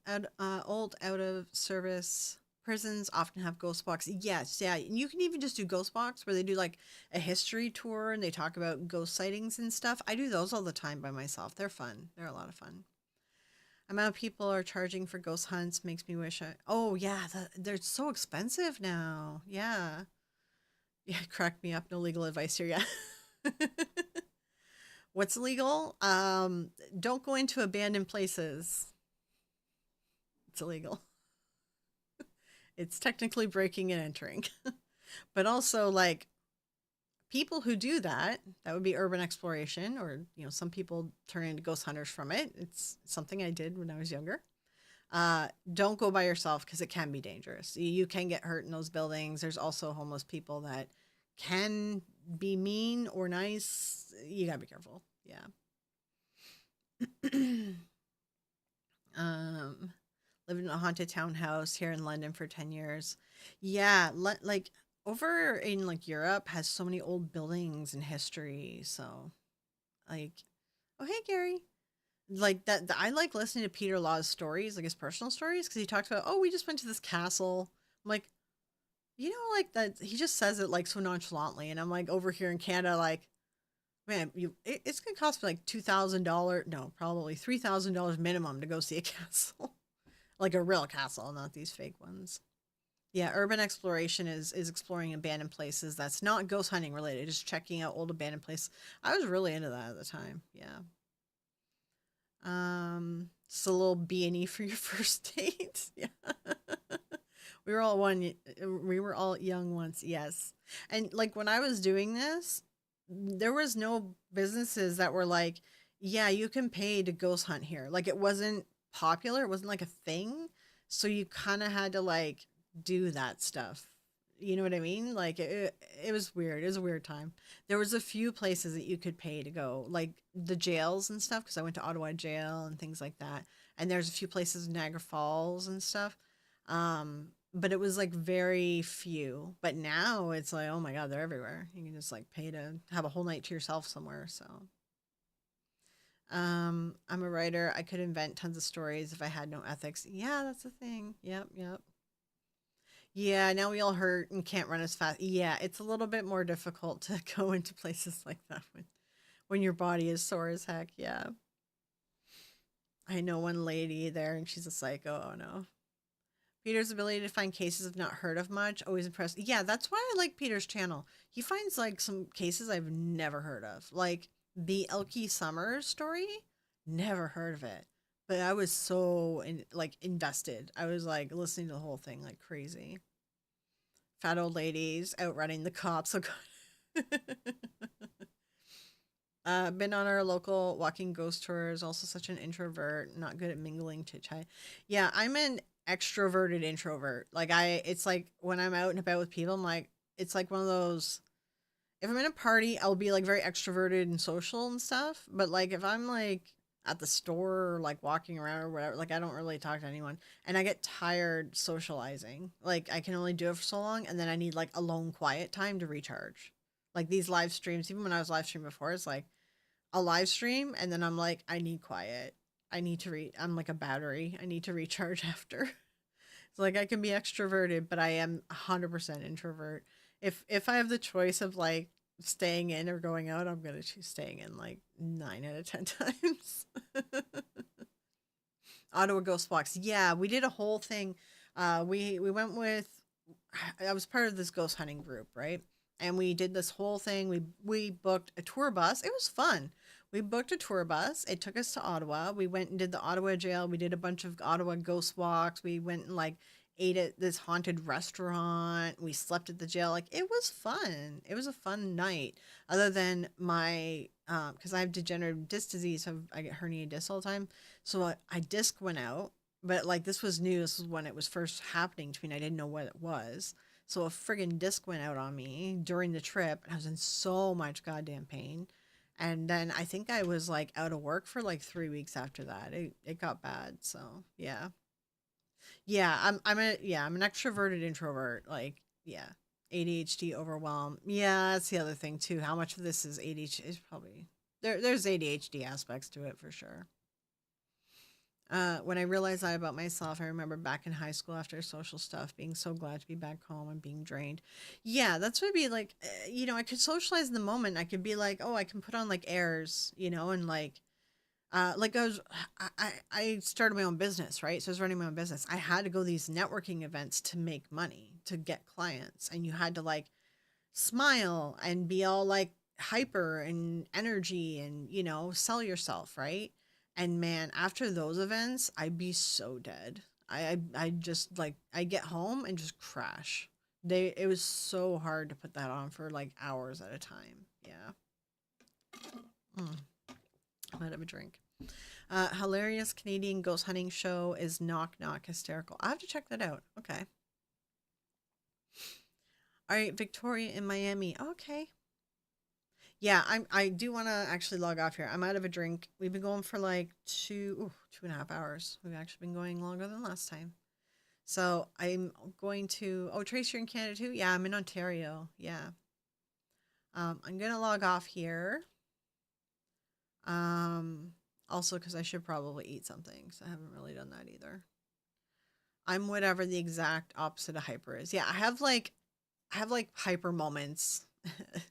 Speaker 1: Old out of service prisons often have ghost box. Yes, yeah. You can even just do ghost box where they do like a history tour and they talk about ghost sightings and stuff. I do those all the time by myself. They're fun. They're a lot of fun. Amount of people are charging for ghost hunts makes me wish I. Oh yeah, they're so expensive now. Yeah, yeah. Crack me up. No legal advice here. Yeah. What's illegal? Don't go into abandoned places. It's illegal. It's technically breaking and entering. But also like people who do that, that would be urban exploration or some people turn into ghost hunters from it. It's something I did when I was younger. Don't go by yourself because it can be dangerous. You can get hurt in those buildings. There's also homeless people that can be mean or nice. You gotta be careful. Yeah. um Lived in a haunted townhouse here in London for 10 years. Yeah, like over in like Europe has so many old buildings and history. So like, oh hey Gary, like I like listening to Peter Law's stories, like his personal stories, because he talks about, oh, we just went to this castle. I'm like, like that. He just says it like so nonchalantly, and I'm like over here in Canada, like, man, it's gonna cost me like $2,000. No, probably $3,000 minimum to go see a castle. Like a real castle, not these fake ones. Yeah, urban exploration is exploring abandoned places. That's not ghost hunting related. Just checking out old abandoned places. I was really into that at the time. Yeah. It's a little B&E for your first date. Yeah. we were all one. We were all young once. Yes. And like when I was doing this, there was no businesses that were like, yeah, you can pay to ghost hunt here. Like it wasn't popular. It wasn't like a thing. So you kind of had to like do that stuff. You know what I mean? Like it was weird. It was a weird time. There was a few places that you could pay to go, like the jails and stuff, because I went to Ottawa jail and things like that. And there's a few places in Niagara Falls and stuff. But it was like very few. But now it's like, oh my god, they're everywhere. You can just like pay to have a whole night to yourself somewhere. So I'm a writer. I could invent tons of stories if I had no ethics. Yeah, that's the thing. Yep, yep. Yeah, now we all hurt and can't run as fast. Yeah, it's a little bit more difficult to go into places like that when your body is sore as heck. Yeah. I know one lady there and she's a psycho. Oh no. Peter's ability to find cases I've not heard of much, always impressed. Yeah, that's why I like Peter's channel. He finds like some cases I've never heard of. Like the Elkie Summers story, never heard of it. But I was so invested. I was like listening to the whole thing like crazy. Fat old ladies outrunning the cops. So been on our local walking ghost tours. Also, such an introvert, not good at mingling, chit chat. Yeah, I'm an extroverted introvert. It's like when I'm out and about with people, I'm like, it's like one of those. If I'm in a party, I'll be like very extroverted and social and stuff. But like if I'm like at the store or like walking around or whatever, like I don't really talk to anyone, and I get tired socializing. Like I can only do it for so long, and then I need like alone, quiet time to recharge. Like these live streams, even when I was live streaming before, it's like a live stream and then I'm like, I need quiet. I need to I'm like a battery. I need to recharge after. It's like I can be extroverted, but I am 100% introvert. If I have the choice of like staying in or going out, I'm gonna choose staying in like 9 out of 10 times. Ottawa Ghost Walks. Yeah, we did a whole thing. We went with. I was part of this ghost hunting group, right? And we did this whole thing. We booked a tour bus. It was fun. We booked a tour bus. It took us to Ottawa. We went and did the Ottawa jail. We did a bunch of Ottawa ghost walks. We went and like ate at this haunted restaurant. We slept at the jail. Like it was fun. It was a fun night. Other than my because I have degenerative disc disease, so I get herniated discs all the time. So I disc went out, but like this was new. This was when it was first happening to me. And I didn't know what it was. So a friggin' disc went out on me during the trip. And I was in so much goddamn pain. And then I think I was like out of work for like 3 weeks after that. It got bad. So yeah. Yeah, I'm an extroverted introvert. Like, yeah. ADHD overwhelm. Yeah, that's the other thing too. How much of this is ADHD is probably there's ADHD aspects to it for sure. When I realized that about myself, I remember back in high school after social stuff, being so glad to be back home and being drained. Yeah, that's what it'd be like. I could socialize in the moment. I could be like, oh, I can put on like airs, and like I started my own business, right? So I was running my own business. I had to go to these networking events to make money, to get clients, and you had to like smile and be all like hyper and energy and sell yourself, right? And man, after those events I'd be so dead. I just like I get home and just crash. It was so hard to put that on for like hours at a time. Yeah. mm, I might have a drink. Hilarious Canadian ghost hunting show is Knock Knock hysterical. I have to check that out. Okay. All right, Victoria in Miami. Okay. Yeah, I do want to actually log off here. I'm out of a drink. We've been going for like 2.5 hours. We've actually been going longer than last time. So I'm going to. Oh, Trace, you're in Canada too. Yeah, I'm in Ontario. Yeah. I'm gonna log off here. Um, Also because I should probably eat something. So I haven't really done that either. I'm whatever the exact opposite of hyper is. Yeah, I have like hyper moments.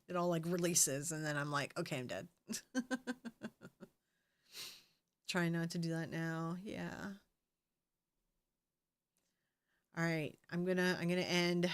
Speaker 1: It all like releases and then I'm like, okay, I'm dead. Try not to do that now. Yeah. All right. I'm gonna end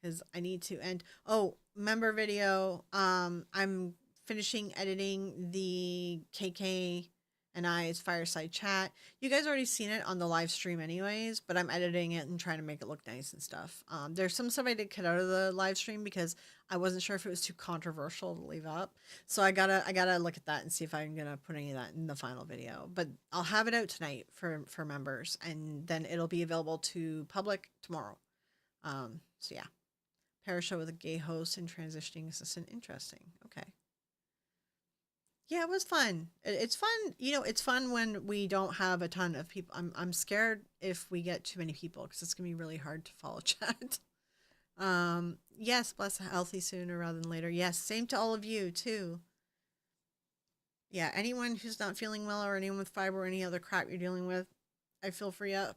Speaker 1: because I need to end. Oh, member video. I'm finishing editing the KK and I's fireside chat. You guys already seen it on the live stream, anyways. But I'm editing it and trying to make it look nice and stuff. There's some stuff I did cut out of the live stream because I wasn't sure if it was too controversial to leave up. So I gotta look at that and see if I'm gonna put any of that in the final video. But I'll have it out tonight for members, and then it'll be available to public tomorrow. So yeah. Parashow with a gay host and transitioning assistant. Interesting. Okay. Yeah, it was fun. It's fun. It's fun when we don't have a ton of people. I'm scared if we get too many people because it's gonna be really hard to follow chat. Yes, bless healthy sooner rather than later. Yes, same to all of you too. Yeah, anyone who's not feeling well or anyone with fiber or any other crap you're dealing with, I feel for you.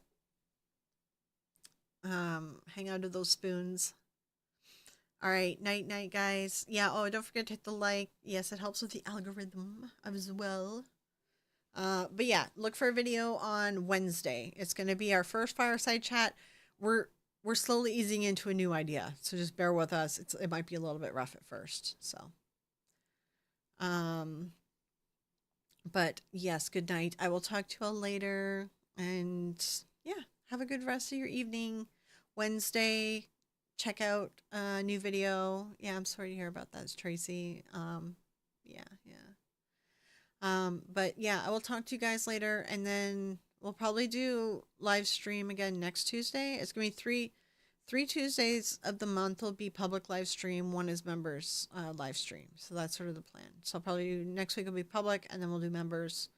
Speaker 1: Hang on to those spoons. All right, night night, guys. Yeah. Oh, don't forget to hit the like. Yes, it helps with the algorithm as well. But yeah, look for a video on Wednesday. It's going to be our first fireside chat. We're we're slowly easing into a new idea, so just bear with us. It might be a little bit rough at first. So, um, but yes, good night. I will talk to you all later, and yeah, have a good rest of your evening. Wednesday, check out a new video. Yeah, I'm sorry to hear about that, Tracy. Yeah, yeah. But yeah, I will talk to you guys later, and then we'll probably do live stream again next Tuesday. It's gonna be three Tuesdays of the month will be public live stream. One is members live stream. So that's sort of the plan. So I'll probably do, next week will be public, and then we'll do members,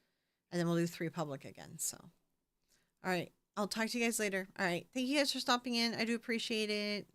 Speaker 1: and then we'll do three public again. So all right, I'll talk to you guys later. All right, thank you guys for stopping in. I do appreciate it.